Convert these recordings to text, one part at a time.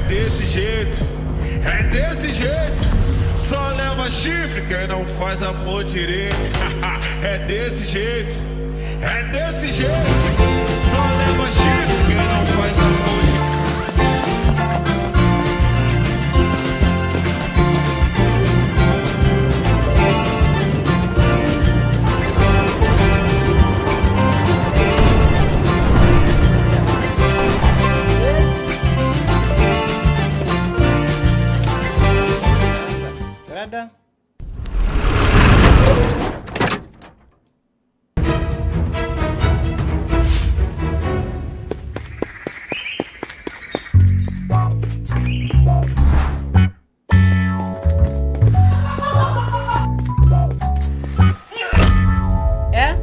desse jeito, é desse jeito. Só leva chifre quem não faz amor direito. É desse jeito, é desse jeito. Só leva chifre quem não faz amor direito. Rada. É?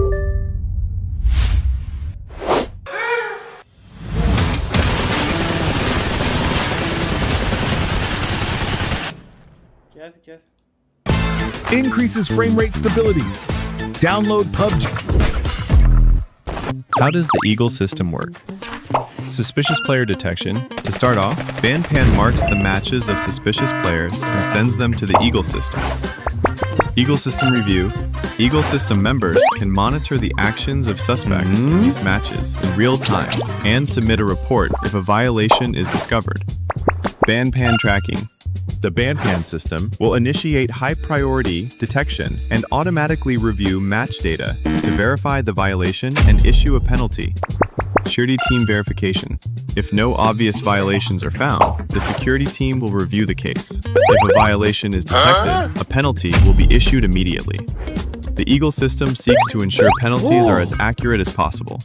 Yes. Increases frame rate stability. Download PUBG. How does the Eagle system work? Suspicious player detection. To start off, Bandpan marks the matches of suspicious players and sends them to the Eagle system. Eagle system review. Eagle system members can monitor the actions of suspects in these matches in real time and submit a report if a violation is discovered. Bandpan tracking. The Bandpan system will initiate high-priority detection and automatically review match data to verify the violation and issue a penalty. Security team verification. If no obvious violations are found, the security team will review the case. If a violation is detected, a penalty will be issued immediately. The Eagle system seeks to ensure penalties are as accurate as possible.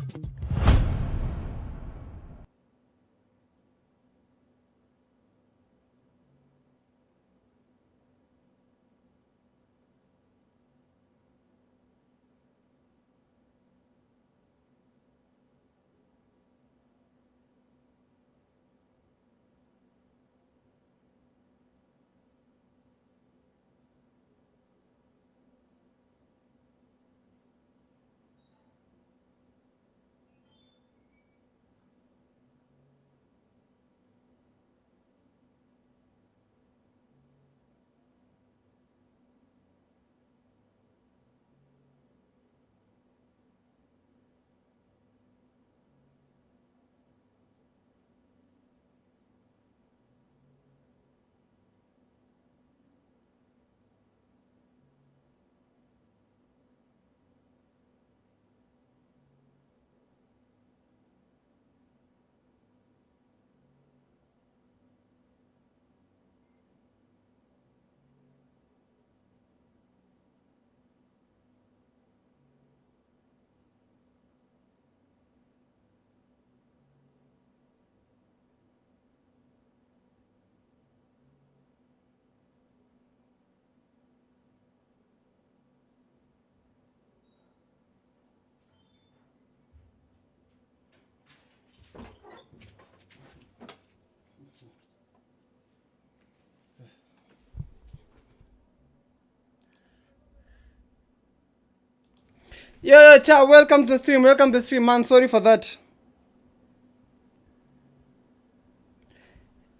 Yo, chat, welcome to the stream, man. Sorry for that.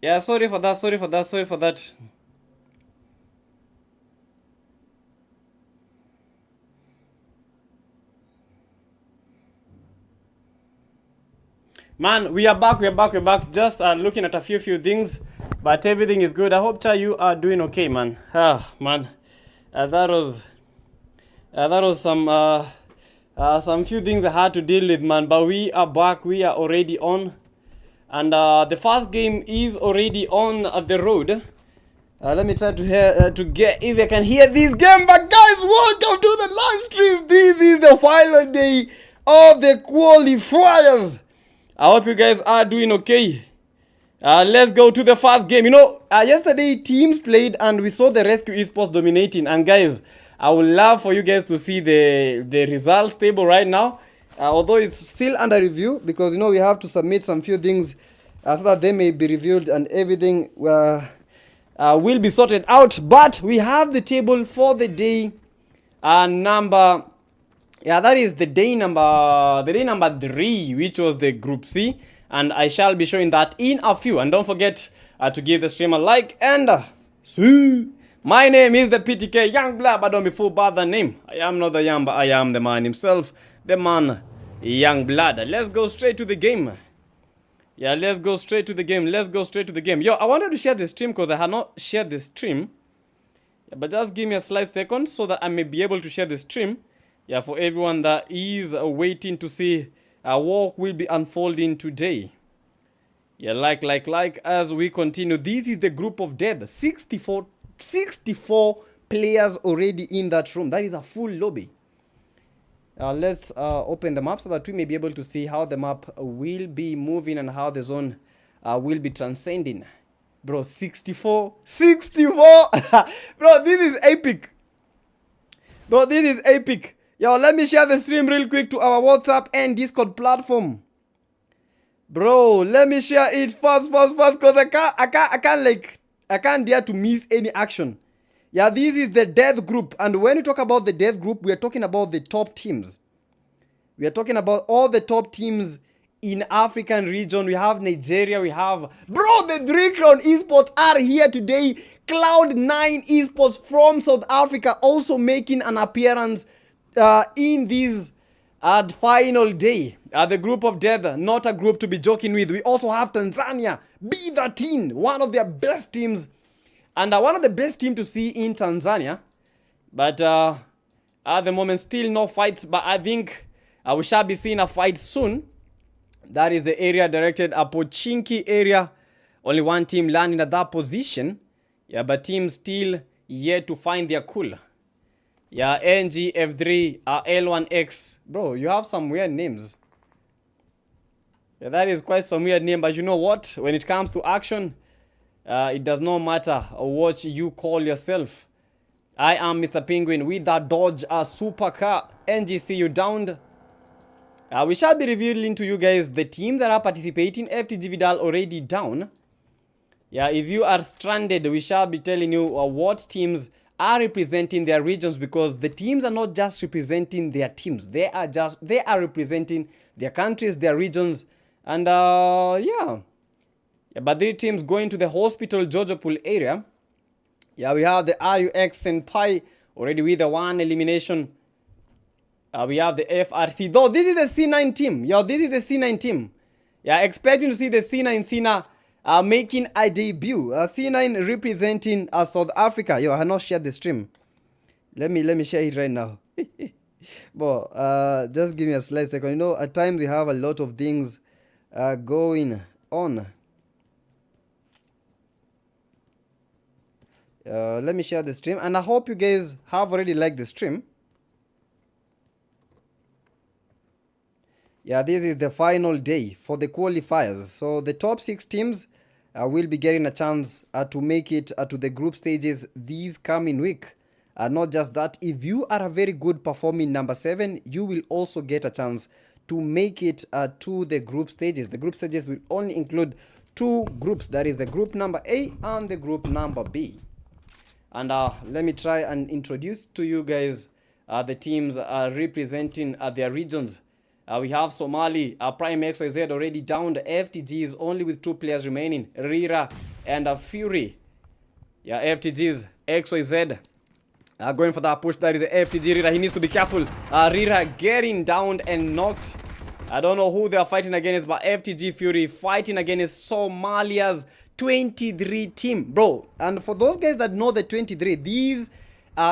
Yeah, sorry for that. Man, we are back. Just looking at a few things, but everything is good. I hope, chat, you are doing okay, man. Man, that was some few things I had to deal with, man, but we are back. We are already on, and the first game is already on the road. Let me try to get if I can hear this game. But guys, welcome to the live stream. This is the final day of the qualifiers. I hope you guys are doing okay. Let's go to the first game. You know, yesterday teams played and we saw the Rescue Esports dominating. And guys, I would love for you guys to see the results table right now. Although it's still under review because, you know, we have to submit some few things so that they may be reviewed and everything will be sorted out. But we have the table for the day number... Yeah, that is the day number 3, which was the Group C. and I shall be showing that in a few. And don't forget to give the stream a like and see. My name is the PTK Young Blood, but don't be fooled by the name. I am not the young, but I am the man himself, the man Young Blood. Let's go straight to the game. Yeah, let's go straight to the game. Let's go straight to the game. Yo, I wanted to share the stream because I had not shared the stream. Yeah, but just give me a slight second so that I may be able to share the stream. Yeah, for everyone that is waiting to see what will be unfolding today. Yeah, like as we continue. This is the group of death. 64 players already in that room. That is a full lobby. Let's open the map so that we may be able to see how the map will be moving and how the zone will be transcending. Bro, 64. Bro, this is epic. Bro, this is epic. Yo, let me share the stream real quick to our WhatsApp and Discord platform. Bro, let me share it fast, because I can't dare to miss any action. Yeah, this is the death group, and when we talk about the death group, we are talking about the top teams. We are talking about all the top teams in African region. We have Nigeria, we have... Bro, the 3 Crown Esports are here today. Cloud9 Esports from South Africa also making an appearance in this final day. The group of death, not a group to be joking with. We also have Tanzania, B13, one of their best teams. And one of the best teams to see in Tanzania. But at the moment, still no fights. But I think we shall be seeing a fight soon. That is the area directed at Pochinki area. Only one team landing at that position. Yeah, but teams still yet to find their cool. Yeah, NGF3, L1X. Bro, you have some weird names. Yeah, that is quite some weird name. But you know what? When it comes to action, it does not matter what you call yourself. I am Mr. Penguin with that Dodge supercar. NGC, you downed. We shall be revealing to you guys the teams that are participating. FTG Vidal already down. Yeah, if you are stranded, we shall be telling you what teams are representing their regions, because the teams are not just representing their teams. They are representing their countries, their regions, and yeah, but 3 teams going to the hospital Jojopool area. Yeah, we have the RUX and Pi already with the 1 elimination. We have the FRC. Though this is the C9 team. Yeah, this is the C9 team. Yeah, expecting to see the C9 Cena making a debut. C9 representing South Africa. Yo, I have not shared the stream. Let me share it right now. But just give me a slight second. You know, at times we have a lot of things going on. Let me share the stream, and I hope you guys have already liked the stream. Yeah, this is the final day for the qualifiers. So the top 6 teams will be getting a chance to make it to the group stages this coming week. Not just that, if you are a very good performing number 7, you will also get a chance to make it to the group stages. The group stages will only include 2 groups. That is the group number A and the group number B. And let me try and introduce to you guys the teams representing their regions. We have Somali, Prime XYZ already down. The FTGs only with 2 players remaining, Rira and Fury. Yeah, FTGs, XYZ going for that push. That is the FTG Rira. He needs to be careful. Rira getting down and knocked. I don't know who they are fighting against, but FTG Fury fighting against Somalia's 23 team, bro. And for those guys that know the 23, these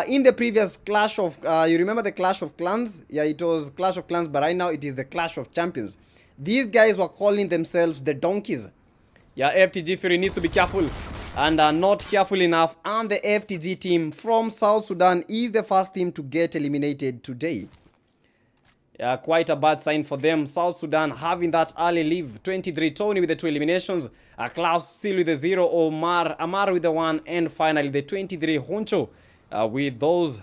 in the previous Clash of, you remember the Clash of Clans? Yeah, it was Clash of Clans, but right now it is the Clash of Champions. These guys were calling themselves the Donkeys. Yeah, FTG Fury needs to be careful and not careful enough. And the FTG team from South Sudan is the first team to get eliminated today. Yeah, quite a bad sign for them. South Sudan having that early leave. 23 Tony with the 2 eliminations. Klaus still with the 0. Amar with the 1. And finally the 23 Honcho with those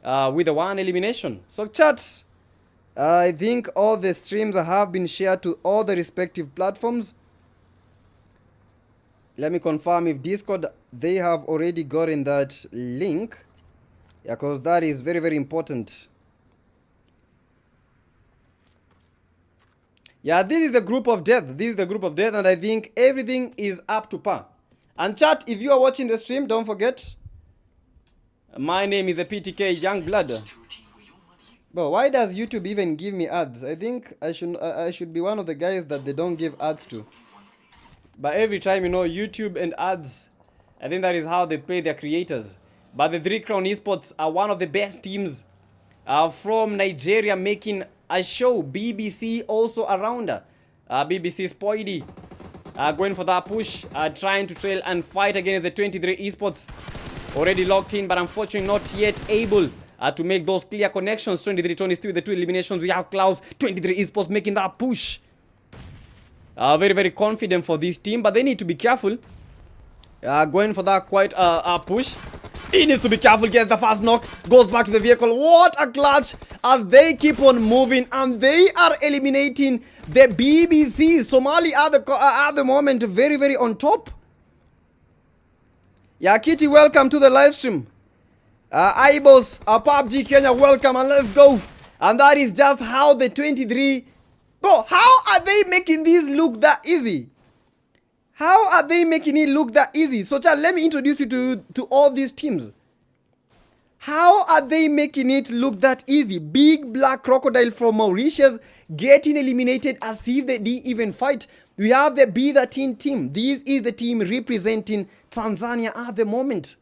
with the 1 elimination. So chat, I think all the streams have been shared to all the respective platforms. Let me confirm if Discord, they have already gotten that link. Yeah, because that is very, very important. Yeah, this is the group of death. This is the group of death, and I think everything is up to par. And chat, if you are watching the stream, don't forget, my name is the PTK Youngblood. But why does YouTube even give me ads? I think I should be one of the guys that they don't give ads to. But every time, you know, YouTube and ads, I think that is how they pay their creators. But the 3 Crown Esports are one of the best teams from Nigeria, making a show. BBC also around. BBC Spoidy going for that push, trying to trail and fight against the 23 Esports. Already locked in, but unfortunately not yet able to make those clear connections. 23-23, the 2 eliminations. We have Klaus, 23 Esports making that push. Very, very confident for this team, but they need to be careful. Going for that quite push. He needs to be careful, gets the fast knock, goes back to the vehicle. What a clutch as they keep on moving, and they are eliminating the BBC. Somali at the moment very, very on top. Yeah, Kitty, welcome to the live stream. Ibos, PUBG Kenya, welcome, and let's go. And that is just how the 23... Bro, how are they making this look that easy? How are they making it look that easy? So, chat, let me introduce you to all these teams. How are they making it look that easy? Big Black Crocodile from Mauritius getting eliminated as if they didn't even fight. We have the B13 team. This is the team representing Tanzania at the moment.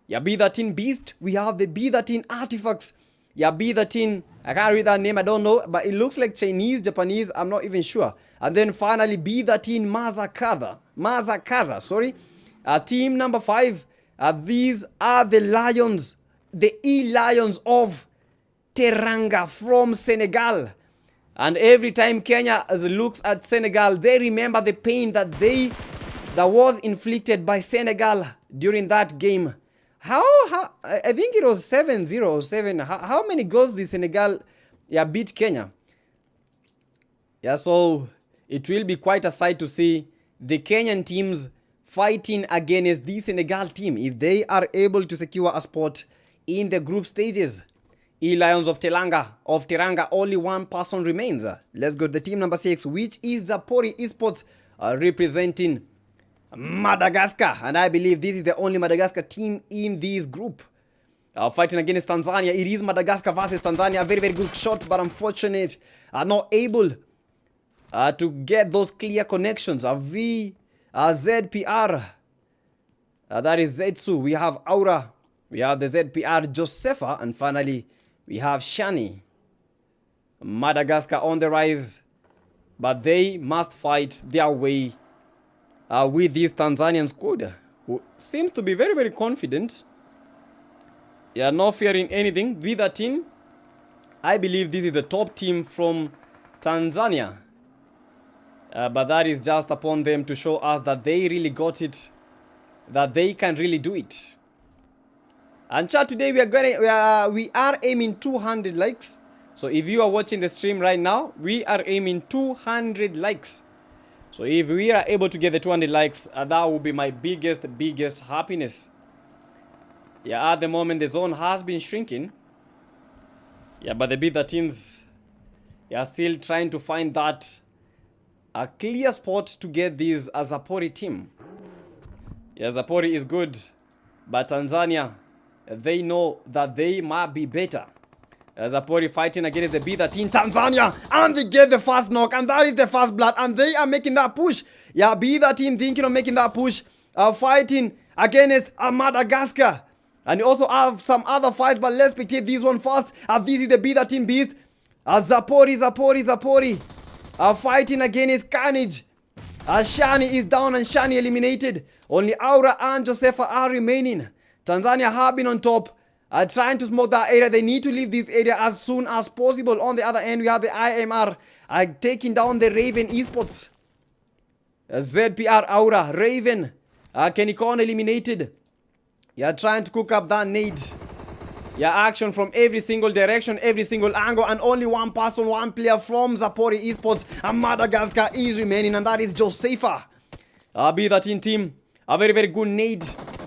Yeah, B13 Beast. We have the B13 Artifacts. Yeah, B13, I can't read that name, I don't know, but it looks like Chinese, Japanese, I'm not even sure. And then finally, B13 Mazakaza, sorry. Team number 5, these are the Lions, the E-Lions of Teranga from Senegal. And every time Kenya looks at Senegal, they remember the pain that was inflicted by Senegal during that game. How I think it was 7-0 or 7. How many goals did Senegal beat Kenya? Yeah, so it will be quite a sight to see the Kenyan teams fighting against the Senegal team if they are able to secure a spot in the group stages. E-Lions of Teranga, only one person remains. Let's go to the team number 6, which is Zapori Esports, representing Madagascar, and I believe this is the only Madagascar team in this group. Fighting against Tanzania. It is Madagascar versus Tanzania. A very, very good shot, but unfortunate. Not able to get those clear connections. ZPR. That is Zetsu. We have Aura. We have the ZPR Josepha. And finally, we have Shani. Madagascar on the rise. But they must fight their way with this Tanzanian squad, who seems to be very, very confident. Yeah, not fearing anything. With that team, I believe this is the top team from Tanzania. But that is just upon them to show us that they really got it, that they can really do it. And chat, today we are aiming 200 likes. So if you are watching the stream right now, we are aiming 200 likes. So if we are able to get the 200 likes, that will be my biggest happiness. Yeah, at the moment the zone has been shrinking. Yeah, but the bigger teams are still trying to find that a clear spot to get this Zapori team. Yeah, Zapori is good, but Tanzania, they know that they might be better. Zapori fighting against the B13 Tanzania, and they get the first knock, and that is the first blood, and they are making that push. Yeah, B13 thinking of making that push, fighting against Madagascar. And you also have some other fights, but let's spectate this one first. This is the B13 Beast. Zapori. Fighting against Carnage. Shani is down and Shani eliminated. Only Aura and Josepha are remaining. Tanzania have been on top. Trying to smoke that area. They need to leave this area as soon as possible. On the other end, we have the IMR taking down the Raven Esports. ZPR Aura, Raven, Kenikon eliminated. Trying to cook up that nade. Action from every single direction, every single angle, and only one person, one player from Zapori Esports and Madagascar is remaining, and that is Josepha. B13 team, a very, very good nade.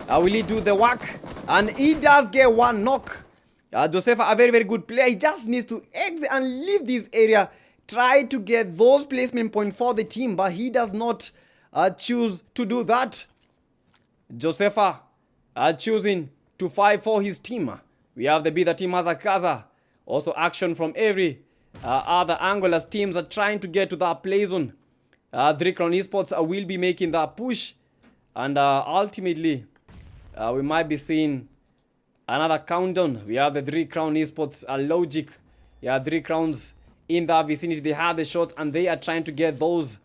Will he do the work? And he does get one knock. Josepha, a very, very good player. He just needs to exit and leave this area try to get those placement points for the team, but he does not choose to do that. Josefa choosing to fight for his team. We have the B, the team has a Kaza. Also action from every other angle as teams are trying to get to that play zone. 3 Crown Esports will be making that push. And ultimately, we might be seeing another countdown. We have the 3 Crown Esports logic. Yeah, 3 crowns in that vicinity. They have the shots and they are trying to get those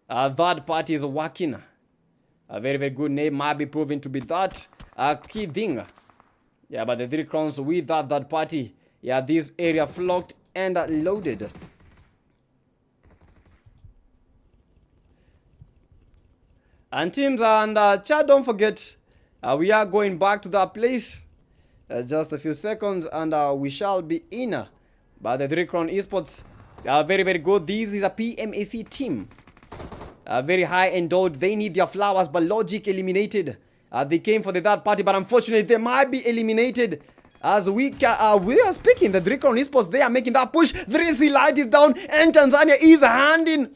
third parties working. A very, very good name might be proven to be that key thing. Yeah, but the 3 crowns with that third party. Yeah, this area flocked and loaded. And teams and chat, don't forget, we are going back to that place. Just a few seconds and we shall be in. But the 3 Crown Esports are very, very good. This is a PMAC team. Very high endowed. They need their flowers, but Logic eliminated. They came for the third party, but unfortunately they might be eliminated. As we are speaking, the 3 Crown Esports, they are making that push. 3C Light is down and Tanzania is handing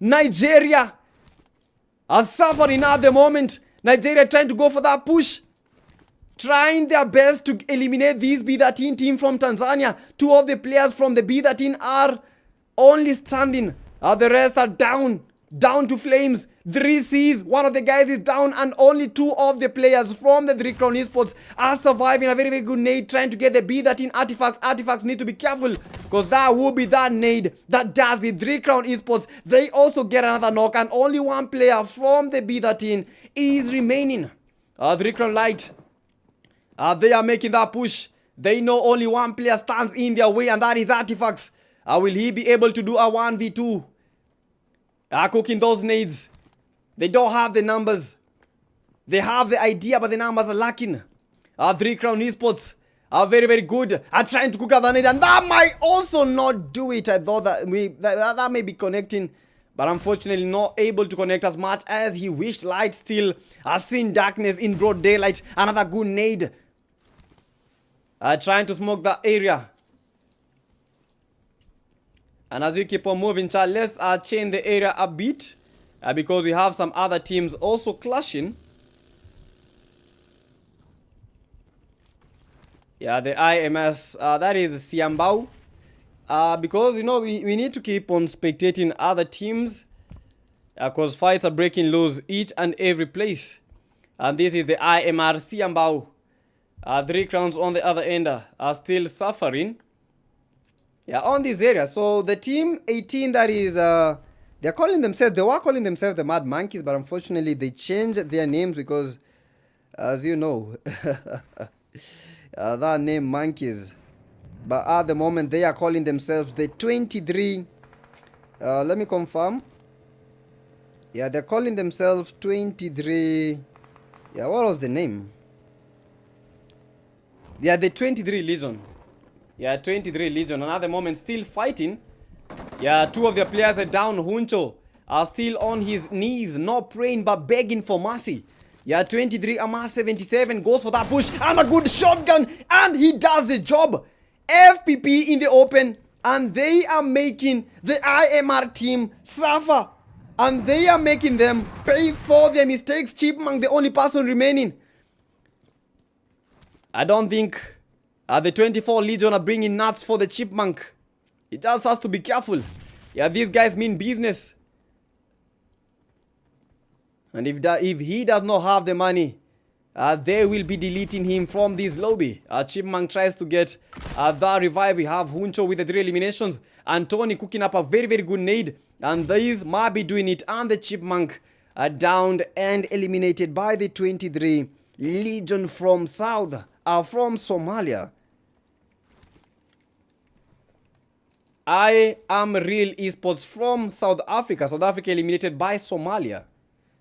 Nigeria are suffering at the moment. Nigeria trying to go for that push. Trying their best to eliminate this B13 team from Tanzania. 2 of the players from the B13 are only standing. The rest are down. Down to flames. 3 Cs. One of the guys is down and only 2 of the players from the 3 Crown Esports are surviving. A very, very good nade trying to get the B13 artifacts. Artifacts need to be careful because that will be that nade that does it. 3 Crown Esports, they also get another knock and only 1 player from the B13 is remaining. 3 Crown Light, they are making that push. They know only 1 player stands in their way and that is Artifacts. Will he be able to do a 1v2? Cooking those nades. They don't have the numbers. They have the idea, but the numbers are lacking. 3 Crown Esports are very, very good at trying to cook out the nade, and that might also not do it. I thought that that may be connecting, but unfortunately not able to connect as much as he wished. Light still has seen darkness in broad daylight. Another good nade. Trying to smoke that area. And as we keep on moving, chat, let's change the area a bit because we have some other teams also clashing. Yeah, the IMS, that is Siambao. Because, you know, we need to keep on spectating other teams because fights are breaking loose each and every place. And this is the IMR Siambao. 3 crowns on the other end are still suffering. Yeah, on this area. So the team 18 that is, they were calling themselves the Mad Monkeys, but unfortunately they changed their names because, as you know, that name Monkeys. But at the moment they are calling themselves the 23. Let me confirm. Yeah, they're calling themselves 23. Yeah, what was the name? Yeah, the 23 Legion. Yeah, 23 Legion. And at the moment, still fighting. Yeah, 2 of their players are down. Huncho are still on his knees, not praying but begging for mercy. Yeah, 23 Amar 77 goes for that push and a good shotgun, and he does the job. FPP in the open, and they are making the IMR team suffer, and they are making them pay for their mistakes. Chipmunk, the only person remaining. I don't think the 24 Legion are bringing nuts for the Chipmunk. It just has to be careful. Yeah, these guys mean business. And if he does not have the money, they will be deleting him from this lobby. Chipmunk tries to get the revive. We have Huncho with the 3 eliminations. And Tony cooking up a very, very good nade. And these might be doing it. And the Chipmunk are downed and eliminated by the 23 Legion from from Somalia. I am Real Esports from South Africa. South Africa eliminated by Somalia.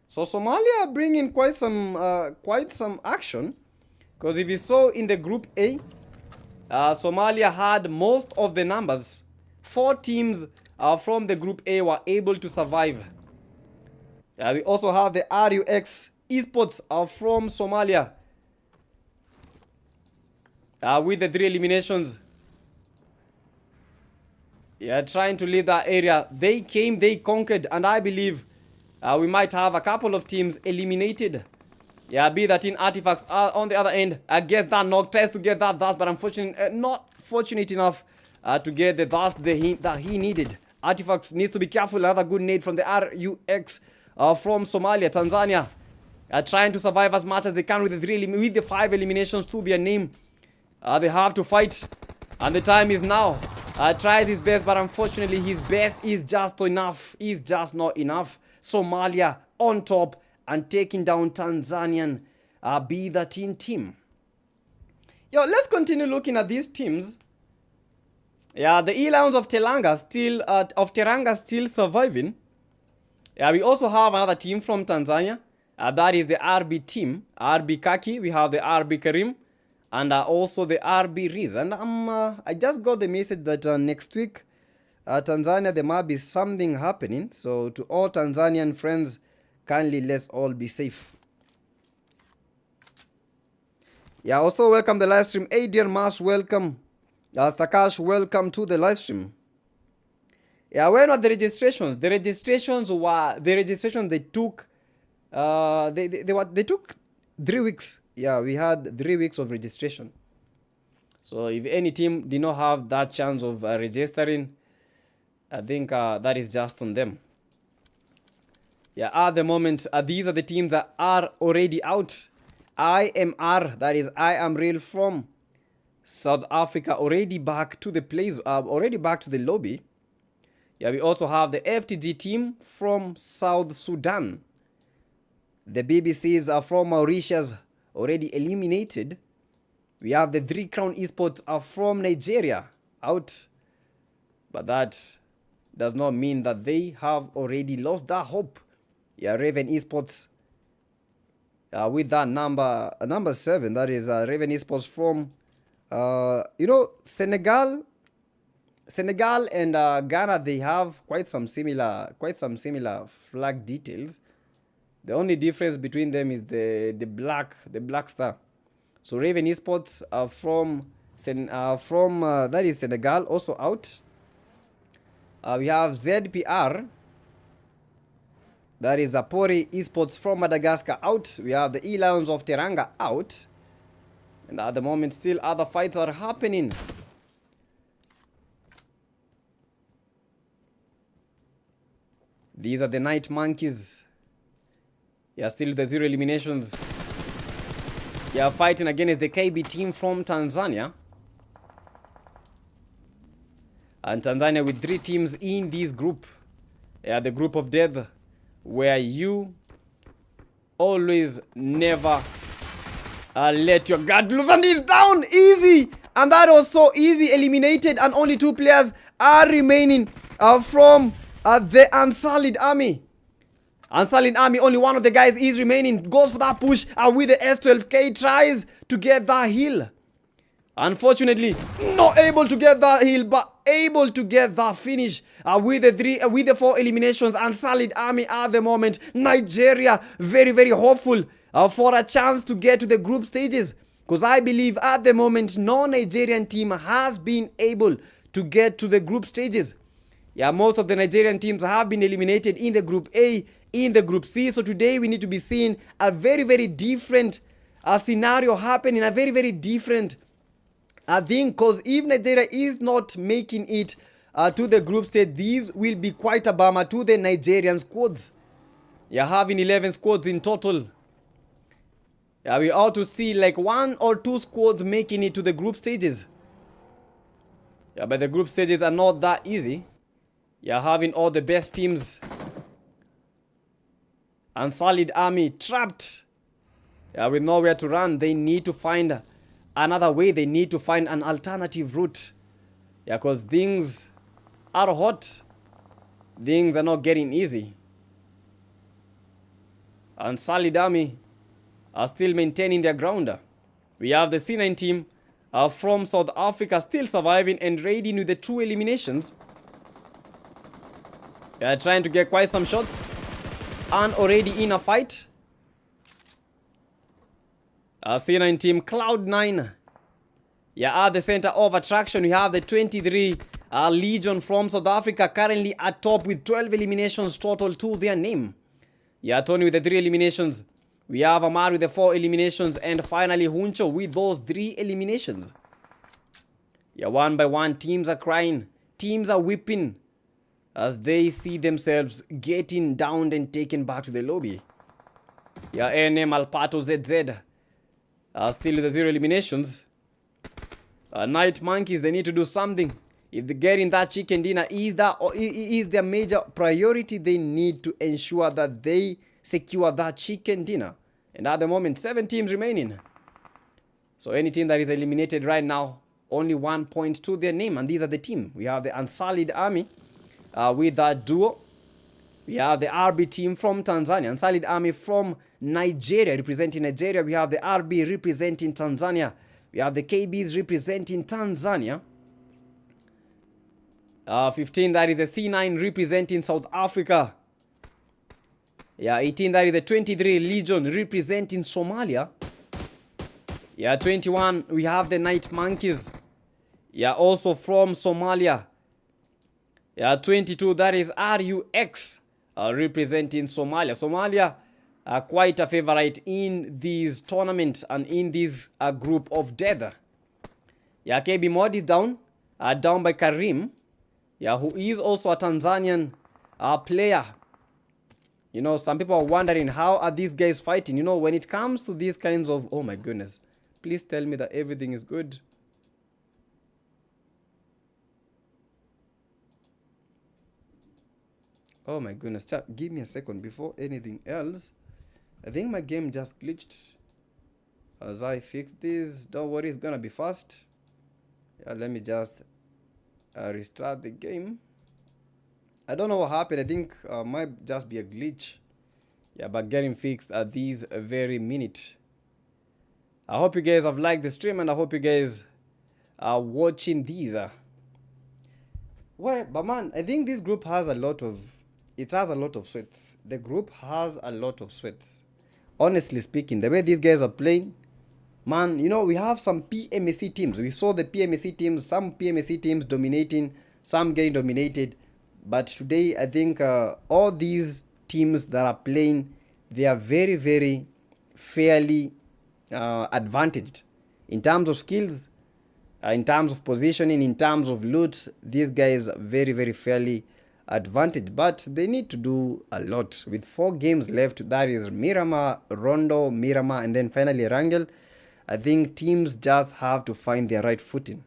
So Somalia bringing quite some action, because if you saw in the group A, Somalia had most of the numbers. 4 teams from the group A were able to survive. We also have the RUX Esports from Somalia with the 3 eliminations. Yeah, trying to lead that area. They came, they conquered, and I believe we might have a couple of teams eliminated. Yeah, be that in Artifacts on the other end. I guess that knock tries to get that but unfortunately not fortunate enough to get the that he needed. Artifacts needs to be careful. Another good nade from the RUX from Somalia, Tanzania. Trying to survive as much as they can with the 5 eliminations to their name. They have to fight, and the time is now. Tries his best, but unfortunately his best is just enough. Is just not enough. Somalia on top and taking down Tanzanian B13 team. Yo, let's continue looking at these teams. Yeah, the E-Lions of Teranga still surviving. Yeah, we also have another team from Tanzania. That is the RB team, RB Kaki. We have the RB Karim, and also the RB Riz. And I just got the message that next week, Tanzania, there might be something happening. So to all Tanzanian friends, kindly let's all be safe. Yeah, also welcome the live stream. Adrian Mas, welcome. Stakash, welcome to the live stream. Yeah, when were the registrations? The registrations they took. They took 3 weeks. Yeah, we had 3 weeks of registration. So if any team did not have that chance of registering, I think that is just on them. Yeah, at the moment, these are the teams that are already out. IMR, that is I Am Real from South Africa, already back to the place, already back to the lobby. Yeah, we also have the FTG team from South Sudan. The BBCs are from Mauritius, already eliminated. We have the 3 Crown Esports are from Nigeria, out. But that does not mean that they have already lost that hope. Yeah, Raven Esports with that number 7, that is Raven Esports from Senegal and Ghana. They have quite some similar flag details. The only difference between them is the black star. So Raven Esports are from that is Senegal, also out. We have ZPR. That is Apori Esports from Madagascar, out. We have the E-Lions of Teranga, out. And at the moment, still other fights are happening. These are the Night Monkeys. Yeah, still the 0 eliminations. Yeah, fighting against the KB team from Tanzania. And Tanzania with 3 teams in this group. Yeah, the group of death, where you always never let your guard loose. And he's down easy. And that was so easy, eliminated. And only 2 players are remaining from the Unsullied Army. Unsullied Army, only one of the guys is remaining. Goes for that push with the S12K. Tries to get that heal. Unfortunately, not able to get that heal, but able to get that finish with the 4 eliminations. Unsullied Army at the moment. Nigeria, very, very hopeful for a chance to get to the group stages. Because I believe at the moment, no Nigerian team has been able to get to the group stages. Yeah, most of the Nigerian teams have been eliminated in the Group A, in the Group C. So today we need to be seeing a very, very different scenario happening, a very, very different thing. Because if Nigeria is not making it to the group stage, these will be quite a bummer to the Nigerian squads. Yeah, having 11 squads in total. Yeah, we ought to see like 1 or 2 squads making it to the group stages. Yeah, but the group stages are not that easy. Yeah, having all the best teams. Unsullied Army trapped. Yeah, with nowhere to run. They need to find another way. They need to find an alternative route. Yeah, because things are hot. Things are not getting easy. Unsullied Army are still maintaining their ground. We have the C9 team from South Africa still surviving and raiding with the 2 eliminations. They are trying to get quite some shots and already in a fight. C9 team, Cloud9. Yeah, at the center of attraction, we have the 23 Legion from South Africa currently at top with 12 eliminations total to their name. Yeah, Tony with the 3 eliminations. We have Amar with the 4 eliminations. And finally, Huncho with those 3 eliminations. Yeah, one by one, teams are crying. Teams are weeping as they see themselves getting downed and taken back to the lobby. Yeah, NM Alpato ZZ still with the 0 eliminations. Night Monkeys, they need to do something. If they get in that chicken dinner, is their major priority. They need to ensure that they secure that chicken dinner. And at the moment, 7 teams remaining. So any team that is eliminated right now, only 1 point to their name. And these are the team. We have the Unsullied Army with that duo. We have the RB team from Tanzania. Unsullied Army from Nigeria, representing Nigeria. We have the RB representing Tanzania. We have the KBs representing Tanzania. 15, that is the C9 representing South Africa. Yeah, 18, that is the 23 Legion representing Somalia. Yeah, 21, we have the Night Monkeys. Yeah, also from Somalia. Yeah, 22, that is RUX representing Somalia. Somalia are quite a favorite in this tournament and in this group of death. Yeah, KB Mod is down by Karim. Yeah, who is also a Tanzanian player. You know, some people are wondering, how are these guys fighting? You know, when it comes to these kinds of... Oh my goodness. Please tell me that everything is good. Oh my goodness. Chat, give me a second before anything else. I think my game just glitched. As I fix this, don't worry, it's gonna be fast. Yeah, let me just... restart the game. I don't know what happened. I think might just be a glitch. Yeah, but getting fixed at this very minute. I hope you guys have liked the stream and I hope you guys are watching these. Well, but man, I think this group has a lot of... It has a lot of sweats. The group has a lot of sweats. Honestly speaking, the way these guys are playing, man, you know, we have some PMSC teams. We saw the PMSC teams, some PMSC teams dominating, some getting dominated. But today, I think all these teams that are playing, they are very, very fairly advantaged. In terms of skills, in terms of positioning, in terms of loot, these guys are very, very fairly advantaged. But they need to do a lot. With 4 games left, that is Miramar, Rondo, Miramar, and then finally Rangel. I think teams just have to find their right footing.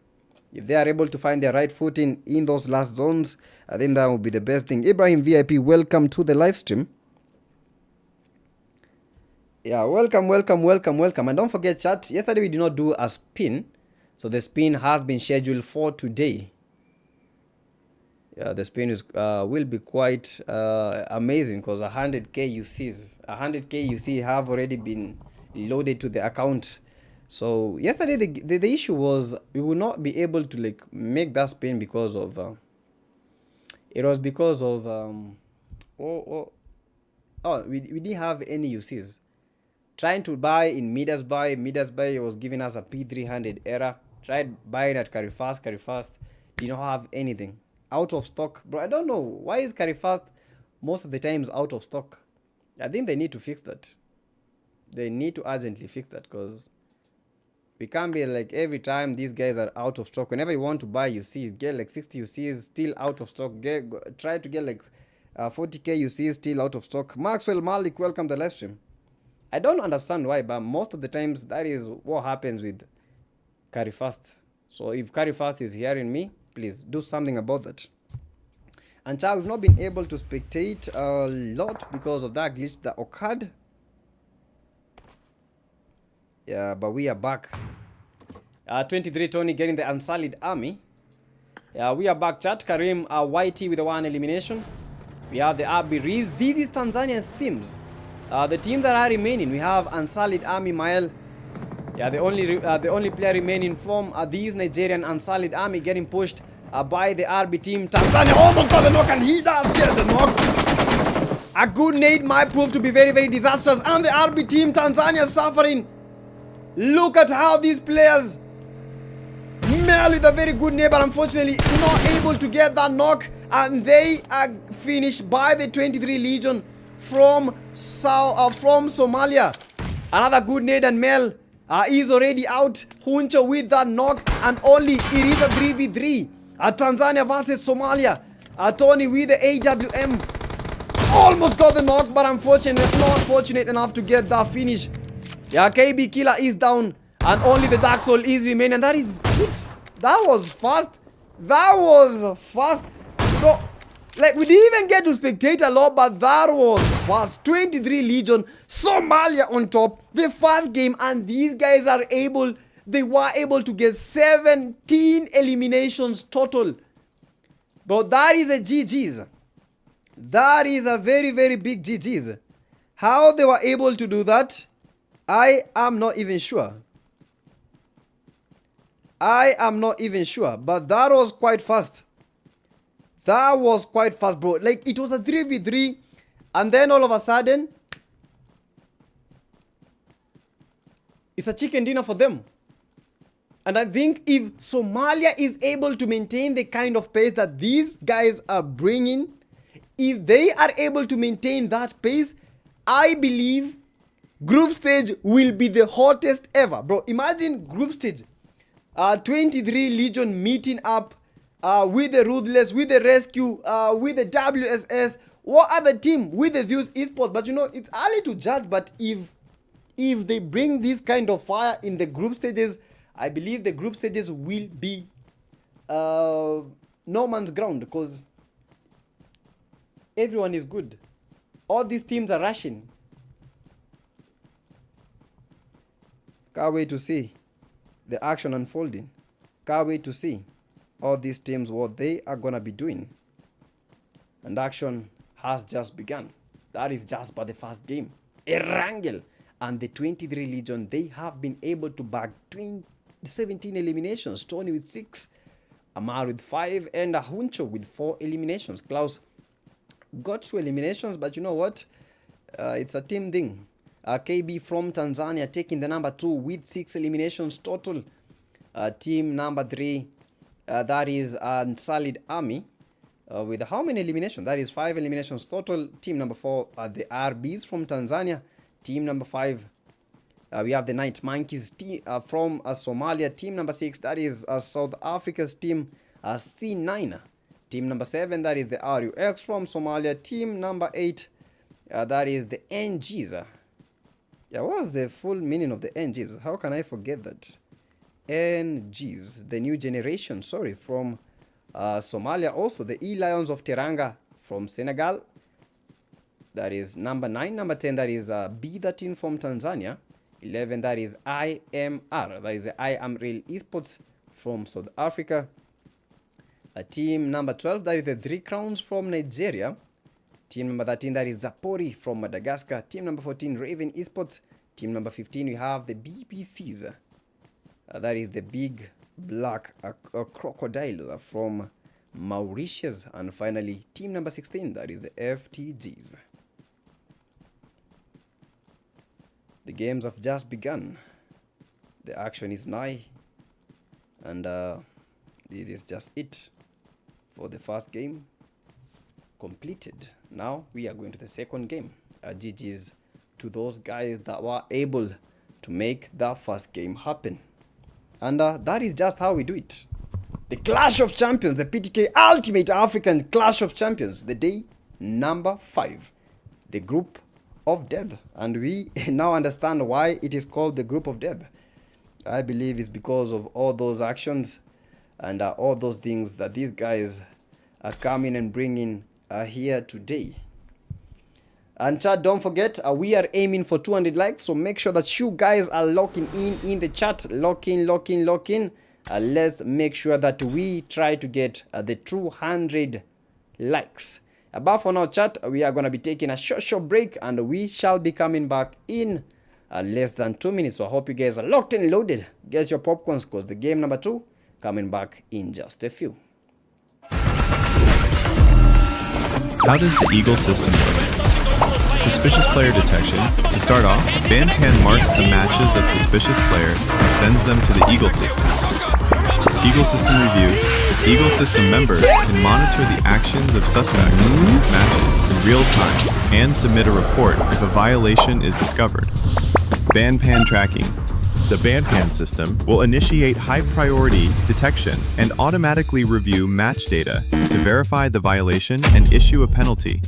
If they are able to find their right footing in those last zones, I think that would be the best thing. Ibrahim VIP, welcome to the live stream. Yeah, welcome. And don't forget, chat, yesterday we did not do a spin. So the spin has been scheduled for today. Yeah, the spin is will be quite amazing because 100k UCs have already been loaded to the account. So yesterday the issue was we would not be able to like make that spin because of it was because of we didn't have any UCs. Trying to buy in Midas Buy was giving us a P300 error. Tried buying at Carifast did not have anything. Out of stock, bro. I don't know why is Carifast most of the times out of stock. I think they need to fix that. They need to urgently fix that because we can't be like every time these guys are out of stock. Whenever you want to buy UCs, get like 60 UCs still out of stock. Try to get like 40k UCs still out of stock. Maxwell Malik, welcome to the live stream. I don't understand why, but most of the times that is what happens with Carifast. So if Carifast is hearing me, please do something about that. And child, we've not been able to spectate a lot because of that glitch that occurred. Yeah, but we are back. 23 Tony getting the Unsullied Army. Yeah, we are back, chat. Karim YT with the 1 elimination. We have the RB Rees. This is Tanzania's teams. The team that are remaining, we have Unsullied Army Mael. Yeah, the only player remaining from these Nigerian Unsullied Army getting pushed by the RB team. Tanzania almost got the knock and he does get the knock. A good nade might prove to be very, very disastrous. And the RB team, Tanzania suffering. Look at how these players Mel with a very good neighbor, unfortunately not able to get that knock, and they are finished by the 23 Legion from Somalia. Another good nade, and Mel is already out. Huncho with that knock, and only it is a 3v3. Tanzania versus Somalia. Tony with the AWM almost got the knock, but unfortunately not fortunate enough to get that finish. Yeah, KB Killer is down, and only the Dark Soul is remaining, and that is it. That was fast. That was fast. Bro, like, we didn't even get to spectate a lot, but that was fast. 23 Legion, Somalia on top, the first game, and these guys are able, they were able to get 17 eliminations total. But that is a GG's. That is a very, very big GG's. How they were able to do that, I am not even sure. I am not even sure, but that was quite fast. That was quite fast, bro. Like, it was a 3v3, and then all of a sudden, it's a chicken dinner for them. And I think if Somalia is able to maintain the kind of pace that these guys are bringing, if they are able to maintain that pace, I believe group stage will be the hottest ever. Bro, imagine group stage. 23 Legion meeting up with the Ruthless, with the Rescue, with the WSS. What other team? With the Zeus Esports. But you know, it's early to judge. But if they bring this kind of fire in the group stages, I believe the group stages will be no man's ground, because everyone is good. All these teams are rushing. Can't wait to see the action unfolding. Can't wait to see all these teams, what they are gonna be doing. And action has just begun. That is just by the first game. A wrangle. And the 23 Legion, they have been able to bag 17 eliminations. Tony with 6, Amar with 5, and Huncho with 4 eliminations. Klaus got 2 eliminations, but you know what? It's a team thing. KB from Tanzania taking the number 2 with 6 eliminations total. Team number 3, that is Solid Army, with how many eliminations? That is 5 eliminations total. Team number 4, the RBs from Tanzania. Team number 5, we have the Night Monkeys from Somalia. Team number 6, that is South Africa's team, C9. Team number 7, that is the RUX from Somalia. Team number 8, that is the NGs. Yeah, what was the full meaning of the NGs? How can I forget that? NGs, the new generation, sorry, from Somalia. Also, the E-Lions of Teranga from Senegal. That is number 9. Number 10, that is B13 from Tanzania. 11, that is IMR. That is the I Am Real Esports from South Africa. Team number 12, that is the 3 Crowns from Nigeria. Team number 13, that is Zapori from Madagascar. Team number 14, Raven Esports. Team number 15, we have the BBCs. That is the Big Black Crocodile from Mauritius. And finally, team number 16, that is the FTGs. The games have just begun. The action is nigh. And it is just it for the first game completed. Now we are going to the second game. GG's to those guys that were able to make that first game happen. And that is just how we do it. The Clash of Champions, the PTK Ultimate African Clash of Champions, the day number 5, the Group of Death. And we now understand why it is called the Group of Death. I believe it's because of all those actions and all those things that these guys are coming and bringing here today. And chat, don't forget, we are aiming for 200 likes, so make sure that you guys are locking in the chat. Lock in. Let's make sure that we try to get the 200 likes. But for now, chat, we are going to be taking a short break, and we shall be coming back in less than 2 minutes. So I hope you guys are locked and loaded. Get your popcorns, because the game number 2 coming back in just a few. How does the Eagle system work? Suspicious player detection. To start off, Bandpan marks the matches of suspicious players and sends them to the Eagle system. Eagle System Review. Eagle System members can monitor the actions of suspects in these matches in real time and submit a report if a violation is discovered. Ban Pan Tracking. The Ban Pan system will initiate high-priority detection and automatically review match data to verify the violation and issue a penalty.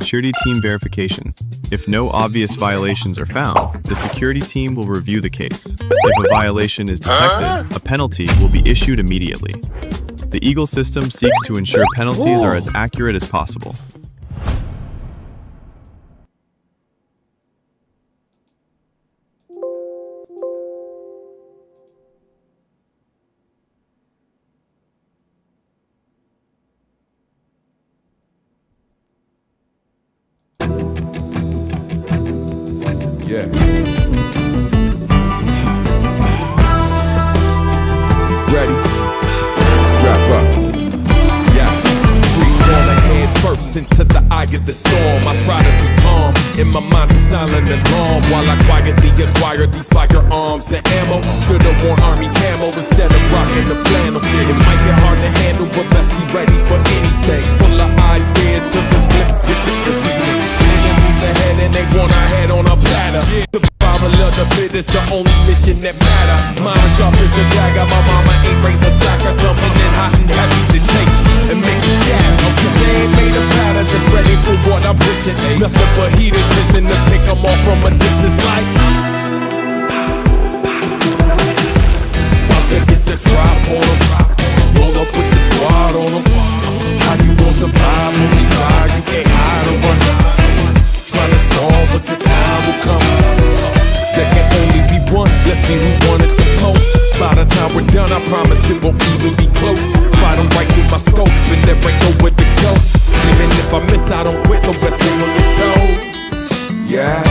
Security Team Verification. If no obvious violations are found, the security team will review the case. If a violation is detected, a penalty will be issued immediately. The Eagle system seeks to ensure penalties are as accurate as possible. Yeah. Ready? Strap up. Yeah. Free fall ahead first into the eye of the storm. I try to be calm. In my mind's a silent alarm while I quietly acquire these firearms and ammo. Should've worn army camo instead of rocking the flannel. It might get hard to handle, but let's be ready for anything. Full of ideas, so the blitz get the everything. Enemies ahead and they want our head on a platter. The survival of the fittest, the only mission that matter. Mind sharp as a dagger, my mama ain't raised a slacker. Coming in hot and heavy to take and make them scatter. Cause they ain't made a platter that's ready for what I'm pitching. Nothing but heaters listen to pick them off from a distance like. About to get the drop on them. Roll up with the squad on them. How you gon' survive when we ride? You can't hide or run. Trying to stall, but your time will come. There can only be one. Let's see who won it the most. By the time we're done, I promise it won't even be close. Spot them right through my scope, and there ain't nowhere to go. Even if I miss, I don't quit, so best stay on your toes. Yeah.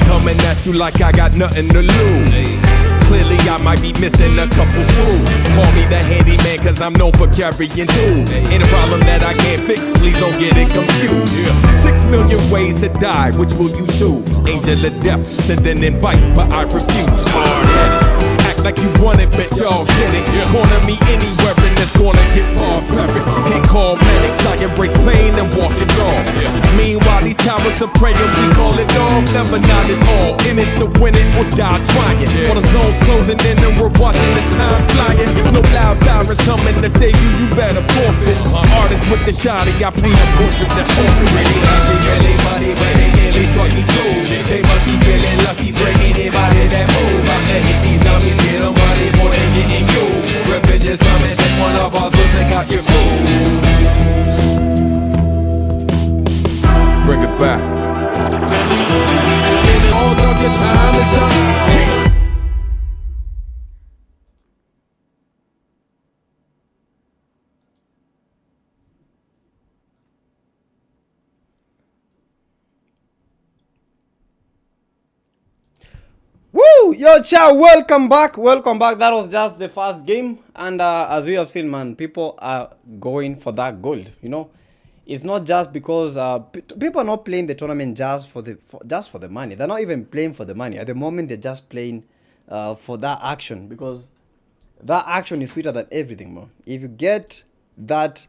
Coming at you like I got nothing to lose. Clearly I might be missing a couple screws. Call me the handyman cause I'm known for carrying tools. Ain't a problem that I can't fix, please don't get it confused. 6 million ways to die, which will you choose? Angel of death, send an invite, but I refuse. Hard-headed, act like you want it, bet y'all get it. Corner me anywhere and it's gonna get barbaric. Can't call medics, I embrace pain and walk it off. Meanwhile these cowards are praying, we call it off. Never not at all, in it to win it or die trying. While the zone's closing in and we're watching the signs flying. No loud sirens coming to save you, you better forfeit. Artist with the shotty, I paint a portrait that's haunted. Really happy, really money, but they nearly struck me too. They must be feeling lucky, straight anybody that move. I'm gonna hit these dummies, get them money before they getting you. Revenge is coming, take one of us, we'll take out your food. Bring it back. All dog, your time is done. Woo! Yo, ciao, welcome back. That was just the first game, and as we have seen, man, people are going for that gold. You know, it's not just because people are not playing the tournament just for the money. They're not even playing for the money at the moment. They're just playing for that action, because that action is sweeter than everything, bro. If you get that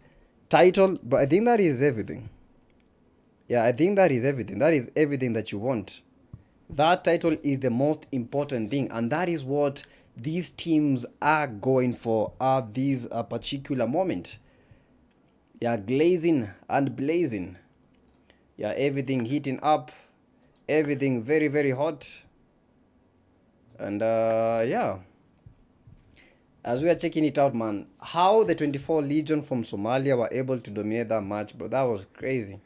title, but I think that is everything. Yeah, I think that is everything. That is everything that you want. That title is the most important thing, and that is what these teams are going for at this particular moment. Yeah, glazing and blazing. Yeah, everything heating up, everything very, very hot. And yeah, as we are checking it out, man, how the 24 Legion from Somalia were able to dominate that match, bro, that was crazy.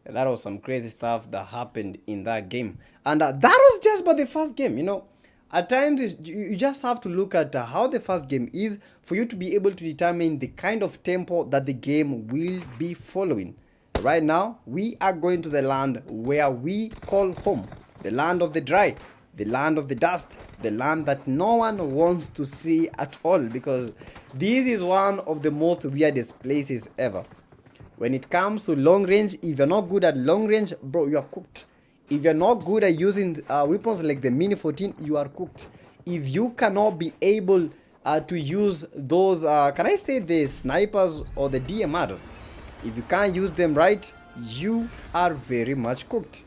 That was some crazy stuff that happened in that game. And that was just but the first game, you know. At times, you just have to look at how the first game is for you to be able to determine the kind of tempo that the game will be following. Right now, we are going to the land where we call home. The land of the dry, the land of the dust, the land that no one wants to see at all, because this is one of the most weirdest places ever. When it comes to long range, if you're not good at long range, bro, you are cooked. If you're not good at using weapons like the Mini 14, you are cooked. If you cannot be able to use those, can I say the snipers or the DMRs? If you can't use them right, you are very much cooked.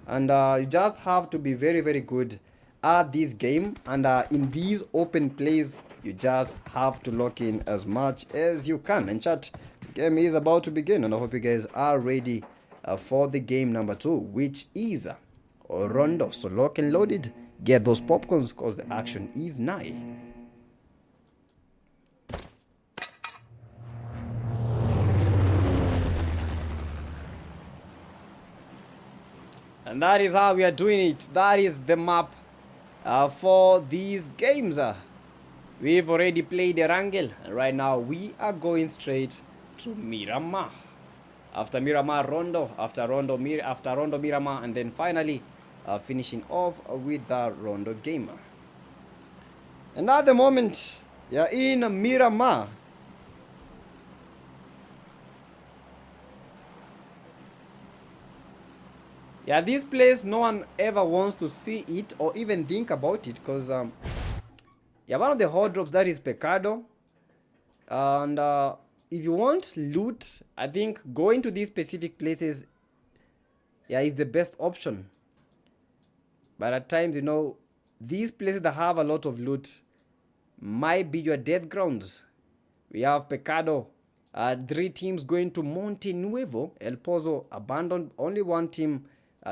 And you just have to be very, very good at this game. And in these open plays, you just have to lock in as much as you can. And chat, the game is about to begin, and I hope you guys are ready for the game number 2, which is Rondo. So lock and loaded, get those popcorns because the action is nigh. And that is how we are doing it. That is the map for these games. We've already played Erangel, and right now we are going straight to Miramar. After Miramar, Rondo. After Rondo, Miramar, and then finally finishing off with the Rondo game. And at the moment, you're in Miramar. Yeah, this place, no one ever wants to see it or even think about it, because yeah, one of the hot drops, that is Pecado. And if you want loot, I think going to these specific places, yeah, is the best option. But at times, you know, these places that have a lot of loot might be your death grounds. We have Pecado, 3 teams going to Monte Nuevo. El Pozo abandoned, only 1 team